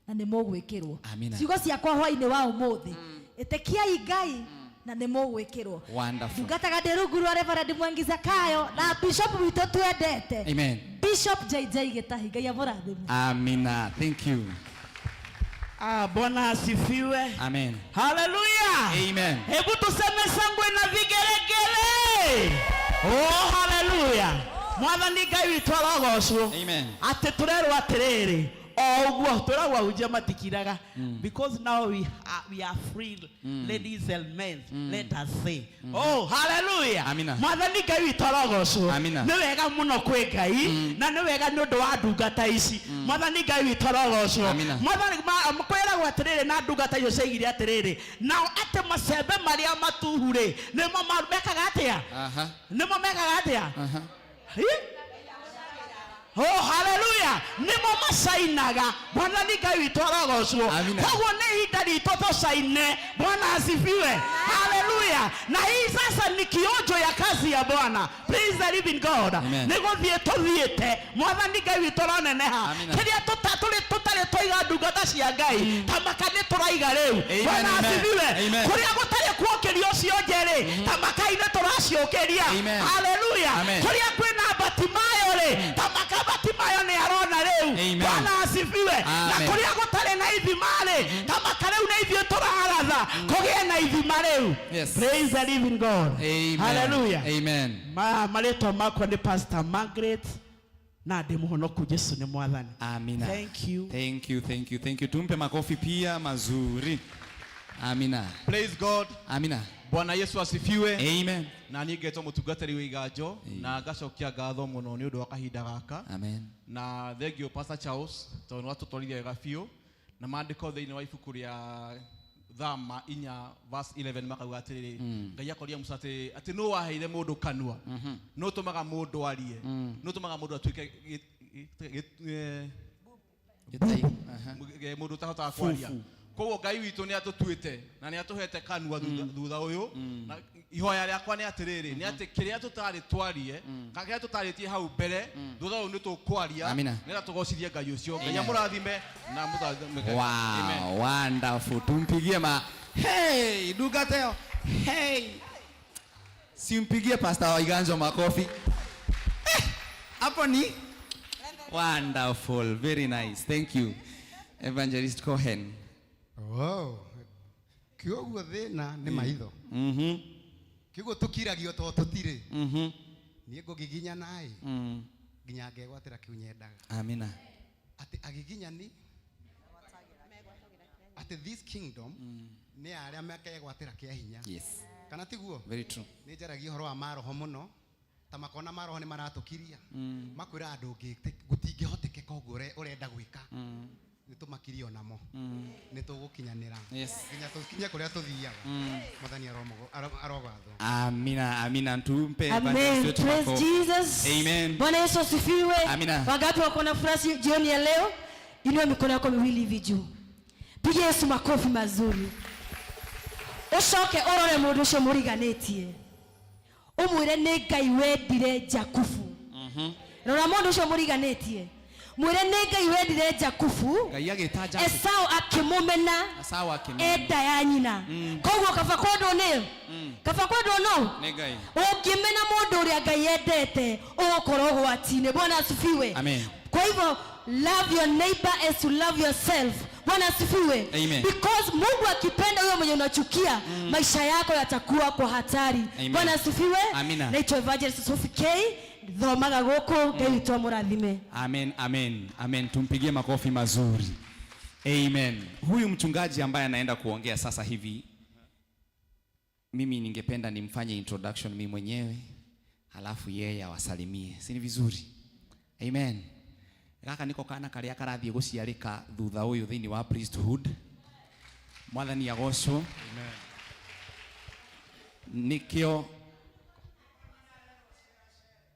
na nĩ mũgwĩkĩrwo. Ciugo ciakwa hwaĩ-inĩ wa ũmũthĩ. Ĩtĩkiai Ngai na nĩ mũgwĩkĩrwo. Wonderful. Ngataga ndĩ rungu rwa Reverend Mwangi Zakayo na Bishop witũ twendete. Amen. Bishop JJ Gĩtahi, Ngai amũrathime. Amina. Thank you. Bwana asifiwe. Amen. Hallelujah. Amen. Hebu tuseme sangwe na vigelegele. Oh, hallelujah. Mwathani Ngai witũ arogocwo. Amen. Atĩ tũrerwo atĩrĩrĩ, o ũguo tũragwa hujia matikiraga, because now we are free, ladies and men. Let us say, oh hallelujah. Amina. Mwathani Ngai witũ arogocwo. Amina. Nĩ wega mũno kwĩ Ngai na nĩ wega nĩ ũndũ wa ndungata ici. Mwathani Ngai witũ arogocwo. Mwathani kwĩragwo atĩrĩrĩ na ndungata icio ciaigire atĩrĩrĩ, nao atĩ macembe marĩa matuhu-rĩ nĩmo mekaga atĩa? Nĩmo mekaga atĩa? Oh hallelujah. Nimo masainaga. Bwana ni Ngai witũ arogocwo. Koguo nĩ ihinda ritũ tũcaine. Bwana asifiwe. Hallelujah. Na hii sasa ni kionjo ya kazi ya Bwana. Praise the living God. Nĩ gũthiĩ tũthiĩte. Mwathani Ngai witũ aroneneha. Kĩrĩa tũtarĩ tũiga ndungata cia Ngai tamaka nĩ tũraiga rĩu. Bwana asifiwe. Kũrĩa gũtarĩ kuokĩrio cionje-rĩ tamakai nĩ tũraciũkĩria. Hallelujah. Kũrĩa kwĩna Batimayo-rĩ tamaka Batimayo nĩ arona rĩu. Bwana asifiwe. Na kũrĩa gũtarĩ na ithima-rĩ tamaka rĩu nĩ ithuĩ tũraratha kũgĩe na ithima rĩu. Praise the living God. Hallelujah. Amen. Marĩtwa makwa nĩ Pastor Margaret na ndĩ mũhonoku Jesu nĩ Mwathani. Amina. Thank you. Thank you, thank you, thank you. Tumpe makofi pia mazuri. Amina. Praise God. Amina. Bwana Yesu asifiwe. Amen. Na niĩ ngetwo mũtungatĩri wa iganjo na ngacokia ngatho mũno nĩ ũndũ wa kahinda gaka. Amen. Na thengiũ Pastor Charles tondũ nĩ watũtwarithia wega biũ na maandĩko thĩinĩ wa ibuku rĩa Thama 4 verse 11 makauga atĩrĩrĩ, Ngai akoria Musa atĩ nũ waheire mũndũ kanua, nũ tũmaga mũndũ arie, nũ tũmaga mũndũ atuĩke mũndũ tahotaga kwaria. Koguo Ngai witũ nĩ atũtuĩte na nĩ atũhete kanua thutha ũyũ. Na ihoya rĩakwa nĩ atĩrĩrĩ, nĩ atĩ kĩrĩa tũtarĩ twarie kana kĩrĩa tũtarĩtie hau mbere thutha ũyũ nĩ tũkwaria nĩgetha tũgocithie Ngai ũcio. Ngai amũrathime na mũthathime. Wow, wonderful. Tumpigie hey, Dugateo. Hey. Simpigie Pastor Waiganjo makofi. Hapo ni wonderful, very nice. Thank you. Evangelist Cohen. Wow. Kĩoguo thĩna nĩ maitho. Kĩoguo tũkiragio to tũtirĩ. Niĩ ngũgiginya naĩ. Nginya ngegwatĩra kĩu nyendaga. Amina. Atĩ agiginyani atĩ this kingdom nĩ arĩa makegwatĩra kĩa hinya. Yes. Kana tiguo? Very true. Nĩ njaragia ũhoro wa maroho mũno. Ta makona maroho nĩ maratũkiria. Makwĩra andũ gũtingĩhotekeka ũguo ũrenda gwĩka. Nitumakirio namo nitugukinyanira nginya tukinye kuria tuthiaga Mwathani arogatho. Amina. Amina. Tumpe Amen. Praise Jesus. Amen. Bwana Yesu asifiwe. Amina. Wangapi wako na furaha jioni ya leo? Inua mikono yako miwili hivi juu. Pigia Yesu makofi mazuri. Ucoke urore mundu ucio muriganĩtie. Umwire nĩ Ngai wendire Jakubu. Rora mundu ucio muriganĩtie. Mwire nĩ Ngai wendire Jakubu. Esau akimumena enda ya nyina. Koguo kaba kwendwo nĩ kaba kwendwo no nĩ Ngai. Ũngĩmena mũndũ ũrĩa Ngai endete ũgũkorwo ũgwati-inĩ. Bwana asifiwe. Amen. Kwa hivyo love your neighbor as you love yourself. Bwana asifiwe. Because Mungu akipenda huyo mwenye unachukia maisha yako yatakuwa kwa hatari. Bwana asifiwe. Naitwa Evangelist Sophie K. Thomaga gũkũ Ngai witũ amũrathime. Amen, amen, amen. Tumpigie makofi mazuri. Amen. Huyu mchungaji ambaye anaenda kuongea sasa hivi, mimi ningependa nimfanye introduction mimi mwenyewe, halafu yeye awasalimie. Si ni vizuri? Amen. Gaka niko kana karia karathie guciarika thutha uyu thini wa priesthood. Mwathani agocwo. Amen. Nikio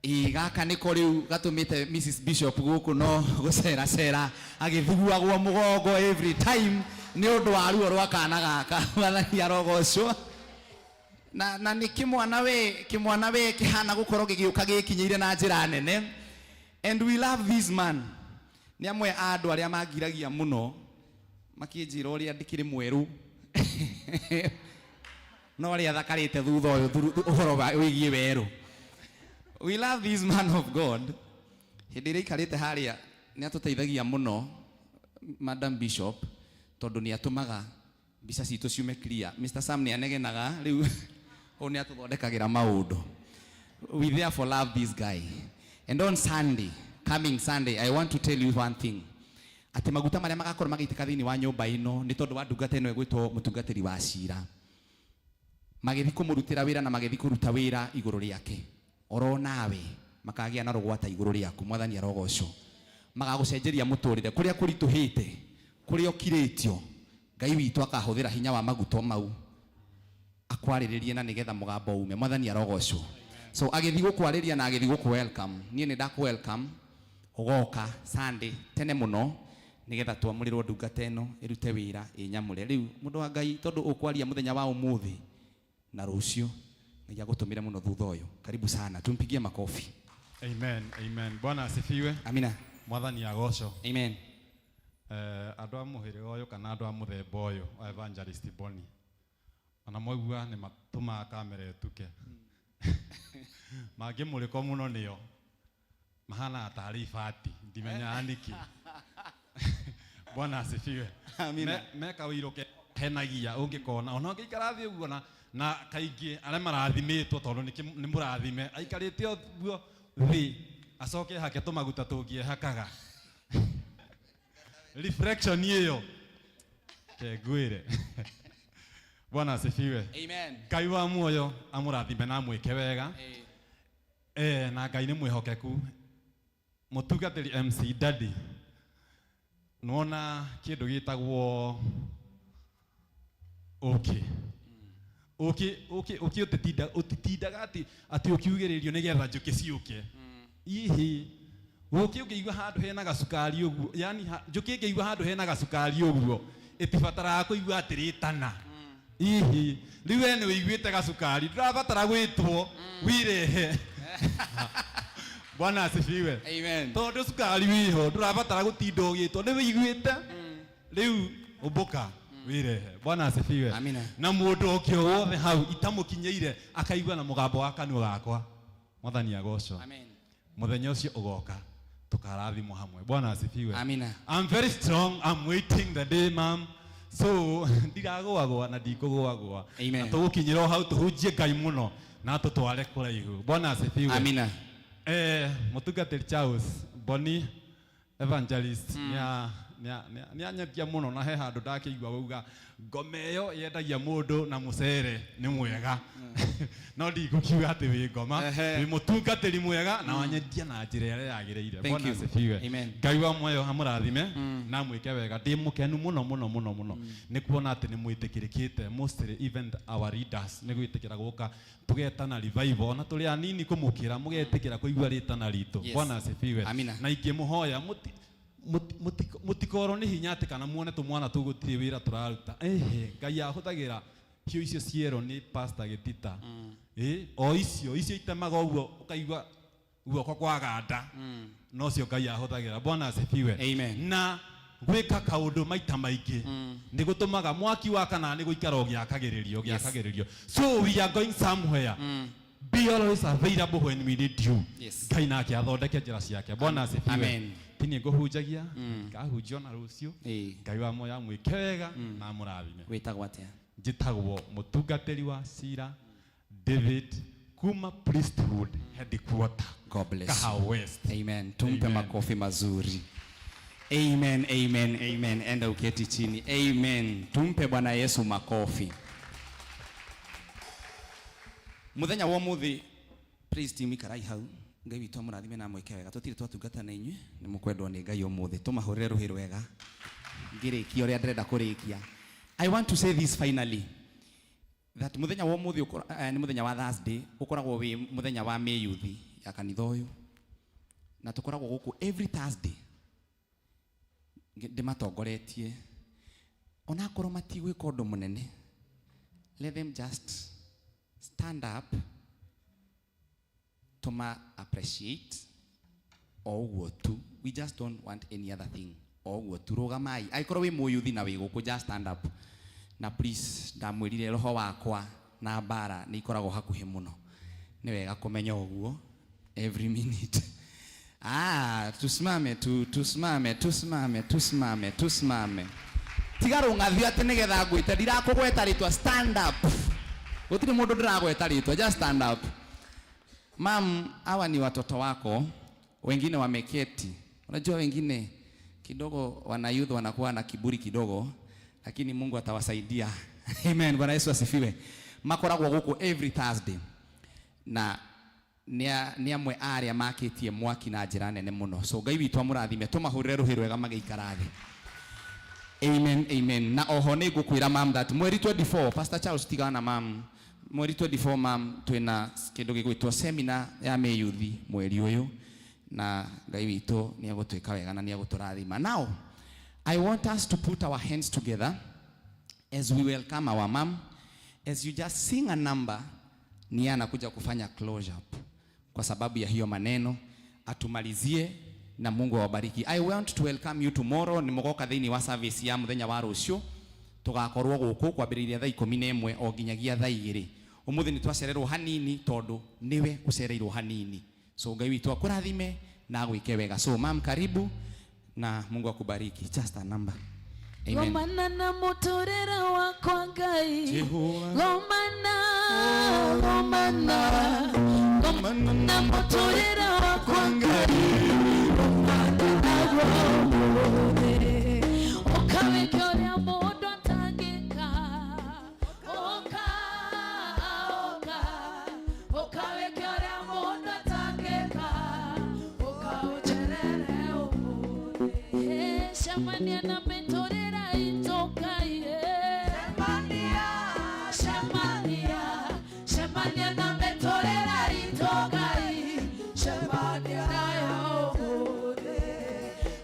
gaka niko riu gatumite Mrs Bishop guku no gucera cera agithuguagwo mugongo every time ni undu wa ruo rwa kana gaka wathani arogocwo na ni kimwana we kihana gukorwo gigiuka gikinyiire na njira nene. And we love this man. Ni amwe andu aria mangiragia muno makinjira uria ndikiri mweru no aria thakarite thutha uyu uhoro wigie weru. We love this man of God. Hindi ria ikarite haria ni atuteithagia muno Madam Bishop tondu ni atumaga mbica citu ciume clear. Mr Sam ni anegenaga riu o ni atuthondekagira maundu. We therefore love this guy. And on Sunday, coming Sunday, I want to tell you one thing. Ati maguta maria magakorwo magiitika thiini wa nyumba ino ni tondu wa ndungata ino egwitwo mutungatiri wa cira. Magithi kumurutira wira na magithi kuruta wira iguru riake. Oro nawe makagia na rogwata iguru riaku mwathani arogocwo. Magagucenjeria muturire kuria kurituhite kuria okiritio. Ngai witu akahuthira hinya wa maguto mau akwariririe na nigetha mugambo ume mwathani arogocwo. So agithi gukwariria na agithi guku welcome. Nie ni ndaku welcome ugoka Sunday tene muno nigetha twamurirwo ndungata ino irute wira inyamure. Riu mundu wa Ngai tondu ukwaria muthenya wa umuthi na rucio ngai agutumire muno thutha uyu. Karibu sana, tumpigie makofi. Amen, amen. Bwana asifiwe. Amina. Mwathani agocwo. Amen. Andu a muhiriga uyu kana andu a muthemba uyu wa Evangelist Boni ona mwaigua ni matuma kamera etuke magi muriko muno nio mahana taarifati ndimenya aniki. Bwana asifiwe. Amina. Meka wiroke henagia ungikona ona ngikara thi uguo na kaingi aria marathimitwo tondu ni murathime aikarite uguo thi acoke hake tumaguta tungie hakaga reflection iyo kegwire. Bwana asifiwe. Amen. Ngai wa muoyo amurathime na mwike wega. Na Ngai ni mwihokeku. Mutungatiri MC Daddy nona kindu gitagwo utitindaga ati ukiugiririo nigetha njuki ciuke. Ihi uki ungiigua handu hena gacukari uguo, yani njuki ngiigua handu hena gacukari uguo itibatara kuigua atiritana. Ihi riu we ni wiguite gacukari ndurabatara gwitwo wirehe. Bwana asifiwe. Amen. Tondu cukari wiho ndurabatara gutinda ugitwo ni wiguite riu umbuka wirehe. Bwana asifiwe. Amina. Na mundu okio wothe hau itamukinyeire akaigua na mugambo wa kanua gakwa mwathani agocwo. Amen. Muthenya ucio ugoka tukarathimo hamwe. Bwana asifiwe. Amina. I'm very strong. I'm waiting the day, ma'am. So ndigagwagwa na ndikugwagwa. Amen. Tugukinyira hau tuhunjie Ngai muno na tutware kuraihu. Bwana asifiwe. Amina. Mutungatiri Charles Boni Evangelist ni anyatia muno na he handu ndakigwa guga ngome yo yendagia mundu na mucere ni mwega. No ndigukiuga ati wi ngoma wi mutungatiri mwega na wanyetia na njira ire yagireire. Bwana asifiwe. Ngai wa moyo amurathime na mwike wega. Ndi mukenu muno ni kuona ati ni mwitikirikite mostly even our leaders ni gwitikira guka tugetana revival na tuli anini kumukira mugetikira kuigua ritana ritu. Bwana asifiwe. Na ingimuhoya mutikoro ni hinya ati kana muone tumwana tugutiri wira turaruta. Ngai ahuthagira hio icio ciero ni Pastor Gitita. O icio itemaga uguo ukaigua guoko kwaganda no cio Ngai ahuthagira. Bwana asifiwe. Na gwika kaundu maita maingi ni gutumaga mwaki wa kana ni guikara giakagiririo. So we are going somewhere. Be always available when we need you. Ngai nake athondeke njira ciake. Bwana asifiwe. Tini nguhunjagia kahunjio na rucio. Ngai wa moyo amwike wega na murathime. Witagwo atia? Njitagwo mutungatiri wa cira David kuma Priesthood Headquarter. God bless Kaha West. Amen. Tumpe makofi mazuri. Amen, amen, amen. Enda uketi chini. Amen. Tumpe Bwana Yesu makofi. Muthenya wa muthi praise team ikarai hau. Ngai witu amurathime na mwike wega. Tutire twatungata na inywe ni mukwendwo ni Ngai umuthi. Tumahurire ruhi rwega. Ngirikia uria ndirenda kurikia. I want to say this finally. That muthenya wa muthi ni muthenya wa Thursday ukoragwo wi muthenya wa May Youth ya kanitha uyu na tukoragwo guku every Thursday ndimatongoretie ona korwo matigwika undu munene, let them just stand up to appreciate oguo tu. We just don't want any other thing. Oguo tu rugamai aikorwo wi muyuthi na wi guku just stand up na please ndamwirire roho wakwa na bara ni ikoragwo hakuhi muno, ni wega kumenya oguo every minute. Tusimame tiga rungathio ati nigetha ngwite ndirakugweta ritwa. Stand up, gutiri mundu ndiragweta ritwa, just stand up. Mam, hawa ni watoto wako, wengine wameketi. Unajua wengine kidogo wana youth wanakuwa na kiburi kidogo, lakini Mungu atawasaidia. Amen. Bwana Yesu asifiwe. Makoragwo guku every Thursday na ni amwe aria makitie mwaki na njira nene muno. So Ngai witũ amũrathime, tumahurire ruhi rwega magĩikara thĩ. Amen. Na oho ni ngukwira mam that mweri 24 Pastor Charles tigana mam, mweri 24 mam twina kindu gigwitwo seminar ya meyuthi mweri uyu, na Ngai witũ ni agutwika wega na ni aguturathima. Now I want us to put our hands together as we welcome our mom. As you just sing a number, ni anakuja kufanya close up kwa sababu ya hiyo maneno, atumalizie na Mungu awabariki. I want to welcome you tomorrow. Ni mugoka thiini wa service ya muthenya wa rucio, tugakorwo guku kwambiriria thaa 11 o nginyagia thaa 2. Umuthi ni twacererwo hanini tondu niwe ucereirwo hanini. So Ngai witũ akurathime na agwike wega. So mam, karibu na Mungu akubariki. Just a number. Amen. Gomana na muturira wakwa Ngai, gomana na muturira wakwa Ngai, gomana na gomone okawe kyoria mundu atangika, okawe kyoria mundu atangika, ukaucherere umone shamania na mentorera itokaye, shamania na mentorera itokaye, shamania na yaude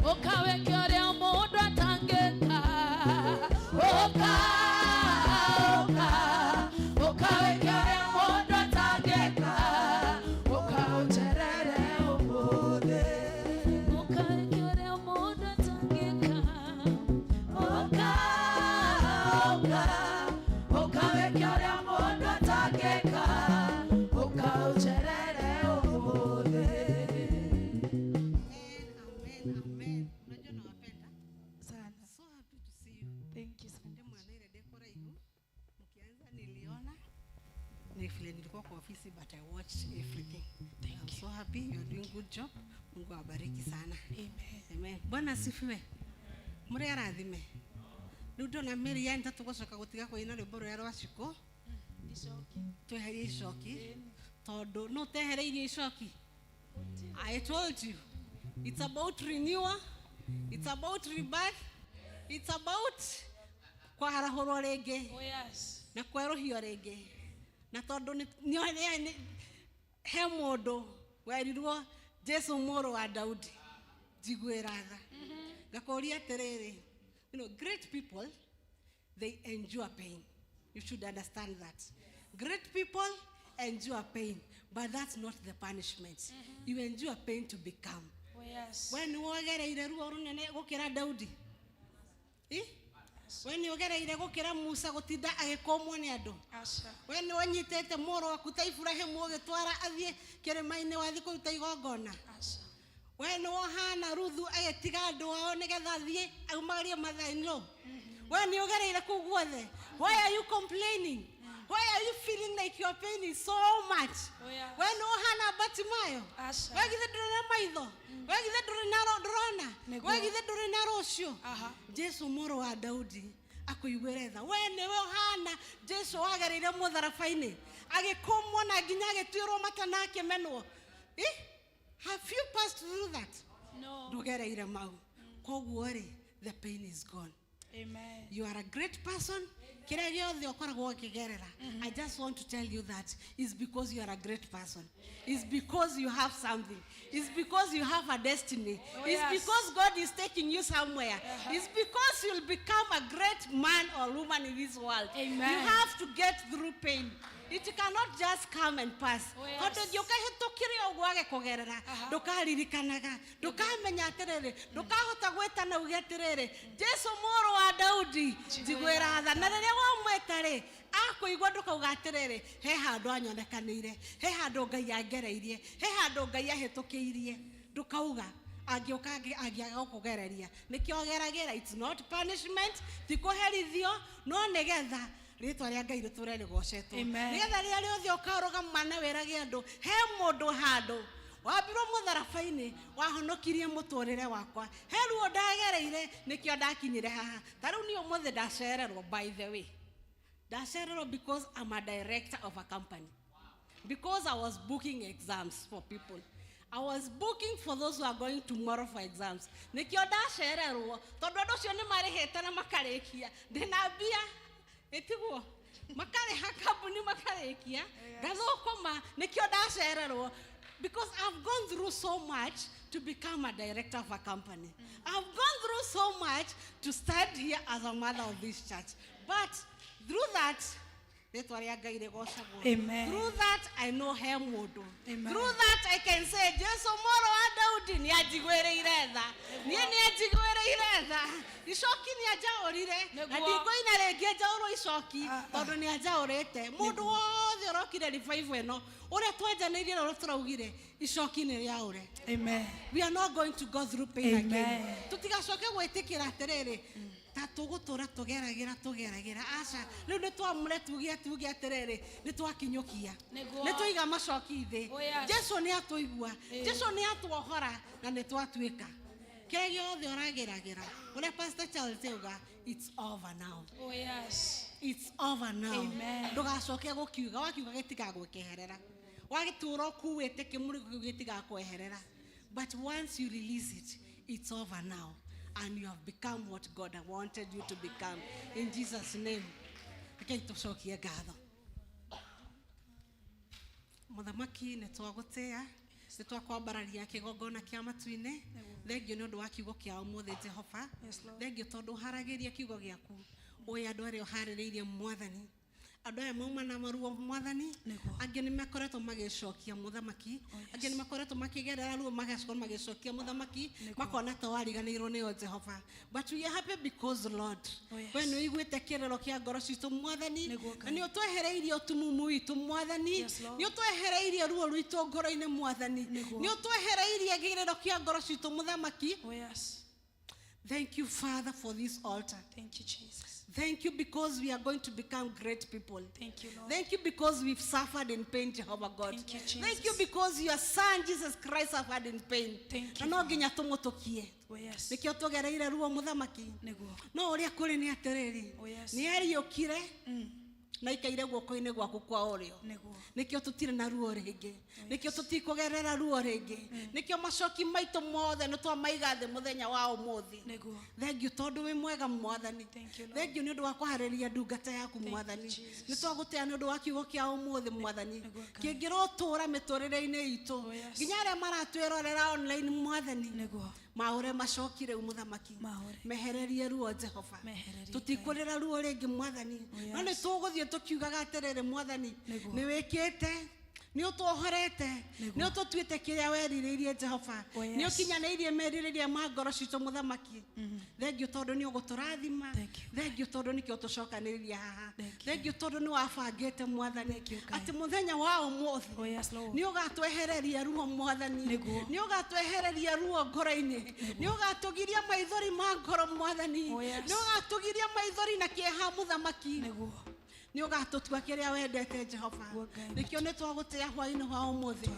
okawe kyoria mundu atangika, okawe kyoria mundu atangika, ukaucherere umone okawe kyoria mundu atangika, okawe kyoria mundu atangika, ukaucherere umone. Nilikuwa kwa ofisi but I watched everything. I'm so happy you are doing good job. Mungu awabariki sana. Amen. Bwana asifiwe. Muri arathime. Rudo na Mary yani tatugocoka gutiga kwa ina rwimbo rwa rwaciko. Tweherie icoki. Tondu no tehereirie icoki. I told you. It's about renewal. It's about rebirth. It's about kwarahurwo ringi. Oh yes. Na kweruhio ringi. Na tondu ni he mundu werirwo Jesu moro wa Daudi jigwiraga gakoria terere. You know, great people, they endure pain. You should understand that. Great people endure pain, but that's not the punishment. You endure pain to become. Oh yes. When wogereire ruo runene gukira Daudi, when wogereire gukira Musa gutinda agikomwo ni andu, when wanyitete moro waku ta Ibrahimu ugitwara athie kirima-ini wathi kuruta igongona, when wohana Ruthu agitiga andu ao nigetha athie aumagarie mathainiro, when wogereire kuu guothe, why are you complaining? Why are you feeling like your pain is so much? When wohana Batimayo, wagithe ndurina maitho, wagithe ndurina ndurona, wagithe ndurina rucio, Jesu moro wa Daudi akuiguire tha. When wohana Jesu wagereire mutharabaini agikomwo na nginya agitwirwo mata na akimenwo. Have you passed through that? No. Ndugereire mau. Koguo ri, the pain is gone. Amen. You are a great person. Kira giothe ukoragwo ukigerera. I just want to tell you that it's because you are a great person. It's because you have something. It's because you have a destiny. Oh, it's yes. because God is taking you somewhere. It's because you'll become a great man or woman in this world. Amen. You have to get through pain. It cannot just come and pass. Tondu ngiukahitukire uguo agikugerera ndukaririkanaga ndukamenya atiriri ndukahota gwetana uge atiriri Jesu muru wa Daudi njigwira tha na riria wamweta ri akuigua ndukauga atiriri he handu anyonekanire he handu Ngai angereirie he handu Ngai ahitukiirie ndukauga agioka agiaga gukugereria nikio geragira. It's not punishment tikuherithio no nigetha ritwa ria Ngai riture rigocetwo nigetha ria riothe ukarugama na werage andu he mundu handu wambirwo mutharabaini wahonokirie muturire wakwa he ruo ndagereire nikio ndakinyire haha tariu ni umuthe ndacererwo. By the way, ndacererwo because I'm a director of a company, because I was booking exams for people. I was booking for those who are going tomorrow for exams. Nikio ndacererwo tondu andu cio ni marihite na makarikia ndinambia etiguo makare hakabuni makarekia gathokoma nikio ndacererwo because I've gone through so much to become a director of a company. I've gone through so much to stand here as a mother of this church, but through that Amen. Through that I know her modo. Through that I can say Jesu moro wa Daudi ni ajigwere iretha ni ajigwere iretha icoki ni ajaorire na ndingo ina renge ajaoro icoki tondu ni ajaorete mundu wothe urokire revival eno uria twanjanirie na turaugire icoki ni riaure. Amen. We are not going to go through pain again. Tutigacoke gwitikira atiriri tatugutura tugeragira aca riu ni twamure tugie atiriri ni twakinyukia ni tuiga macoki thi. Jesu ni atuigua Jesu ni atuohora na ni twatuika kire giothe urageragira uria Pastor Charles euga it's over now. Oh yes, it's over now. Amen. Ndugacoke gukiuga wakiuga gitigagwekeherera wagitura kuwite kimurigo gitigakweherera, but once you release it, it's over now. And you have become what God wanted you to become. In Jesus' name. Tucokie ngatho. Muthamaki ni twagutea ni twakwambararia kigongona kia matu-ini. Thengio ni undu wa kiugo kia umuthi Jehova. Thengio tondu haragiria kiugo giaku oya andu aria uhaririirie Mwathani. Andu aya mauma na maruo Mwathani angi ni makoretwo magicokia Muthamaki angi ni makoretwo makigerera ruo magacoka magicokia Muthamaki makona ta wariganirwo ni o Jehova, but we are happy because Lord when you igwite kirero kia ngoro citu Mwathani ni utwehereirie utumumu witu Mwathani ni utwehereirie ruo rwitu ngoro-ini Mwathani ni utwehereirie kirero kia ngoro citu Muthamaki. Oh yes. Thank you, Father, for this altar. Thank you, Jesus. Thank you because we are going to become great people. Thank you, Lord. Thank you because we've suffered in pain, Jehovah God. Thank you, Jesus. Thank you because your son Jesus Christ suffered in pain. Thank you. No nginya tumutukie. Oh yes. Nikio tugereire ruo Muthamaki. No uria kuri ni atiriri. Oh yes. Ni ariukire. Na ikaire guoko-ini gwaku kwa urio nikio tutire na ruo ringi nikio tutikugerera ruo ringi nikio macoki maitu mothe ni twamaiga thi muthenya wa umuthi. Thank you tondu wi mwega Mwathani. Thank you ni undu wa kuhariria ndungata yaku Mwathani. Ni twagutea ni undu wa kiugo kia umuthi Mwathani kingiro tura miturire-ini itu nginya aria maratwirorera online Mwathani maure macokire Muthamaki mehererie ruo Jehova tutikurira ruo ringi Mwathani no ni tuguthie tukiugaga atiriri Mwathani ni wikite ni utuhorete ni ututuite kiria weririirie Jehova ni ukinyaniirie meririria ma ngoro citu Muthamaki. Thank you tondu ni uguturathima. Thank you tondu nikio tucokaniriria haha. Thank you tondu ni wabangite Mwathani ati muthenya wa umuthi ni ugatwehereria ruo Mwathani ni ugatwehereria ruo ngoro-ini ni ugatugiria maithori ma ngoro Mwathani ni ugatugiria maithori na kieha Muthamaki ni ugatutua kiria wendete Jehova. Nikio ni twagutea hwaini wa umuthi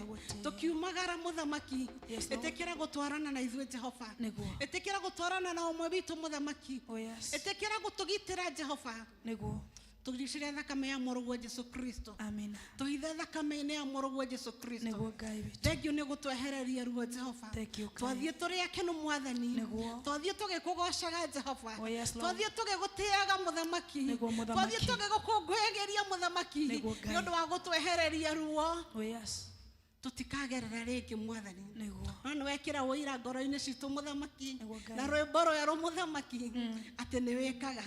tukiumagara Muthamaki etekera gutwarana na ithuĩ Jehova etekera gutwarana na umwe witu Muthamaki etekera gutugitira Jehova tugicire thakame ya mũrũguo Jesu Kristo. Amina. Tuhithe thakame-inĩ ya mũrũguo Jesu Kristo. Nĩguo Ngai witũ. Thengiũ nĩ gũtwehereria ruo Jehova. Twathiĩ tũrĩ akenu Mwathani. Twathiĩ tũgĩkũgocaga Jehova. Twathiĩ tũgĩgũtĩaga Mũthamaki. Twathiĩ tũgĩgũkũngũyagĩria Mũthamaki. Nĩ ũndũ wa gũtwehereria ruo. Tutikagerera rĩngĩ Mwathani. No nĩ wekĩra ũira ngoro-inĩ citũ Mũthamaki. Na rwĩmbo rwerũ Mũthamaki atĩ nĩ wĩkaga.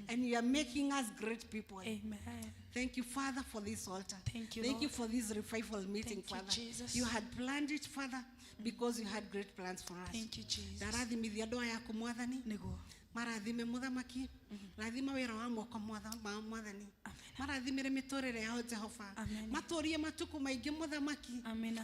And you are making us great people. Amen. Thank you, Father, for this altar. Thank you, Thank you Lord. for this revival meeting, Thank you, Father. Jesus. You had planned it, Father, because you had great plans for us. Thank you, Jesus. Ndarathimithia andũ aya aku Mwathani. Marathime Mũthamaki. Rathima wĩra wa moko Mwathani. Marathimĩre mĩtũrĩre yao Jehova. Matũrie matuko maingĩ Mũthamaki.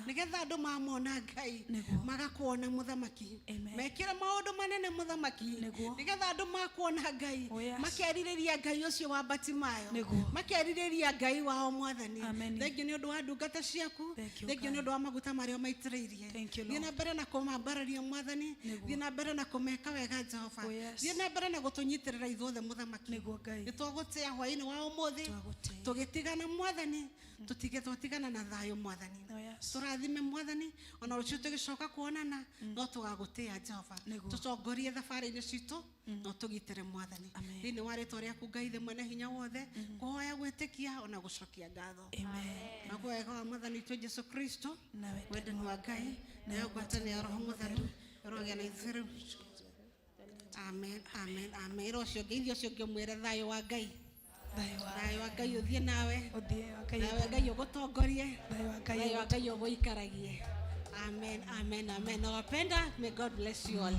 Nĩgetha andũ mamona Ngai magakuona Mũthamaki. Mekĩre maũndũ manene Mũthamaki. Nĩgetha andũ makuona Ngai makerirĩria Ngai ũcio wa Batimayo. Makerirĩria Ngai wao Mwathani. Thengiũ nĩ ũndũ wa ndungata ciaku. Thengiũ nĩ ũndũ wa maguta marĩa maitĩrĩirie. Thiĩ na mbere na kũmambararia Mwathani. Thiĩ na mbere na kũmeka wega Jehova. Thiĩ na mbere na gũtũnyitĩrĩra ithuothe Mũthamaki. Nĩ twagũtĩa hwaĩ-inĩ wa ũmũthĩ. Tũgĩtigana Mwathani. Tũtigana na thayũ Mwathani. Tũrathime Mwathani. Ona rũciũ tũgĩcoka kuonana no tũgagũtĩa Jehova. Tũtongorie thabarĩ-inĩ citũ no tũgitĩre Mwathani. Thĩinĩ wa rĩĩtwa rĩaku Ngai thĩ mwene hinya wothe kũhoya gwĩtĩkia ona gũcokia ngatho. Na wega wa Mwathani witũ Jesu Kristo wendani wa Ngai na ngwatanĩro ya Roho Mũtheru ĩrogĩa na ithuĩ. Amen, amen, amen. Rũciũ ngeithi ũcio ngĩmwĩre thayũ wa Ngai. Thayũ wa Ngai ũthiĩ nawe. Thayũ wa Ngai ũgũtongorie. Thayũ wa Ngai ũgũikaragie. Amen, amen, amen. Nawapenda. May God bless you all.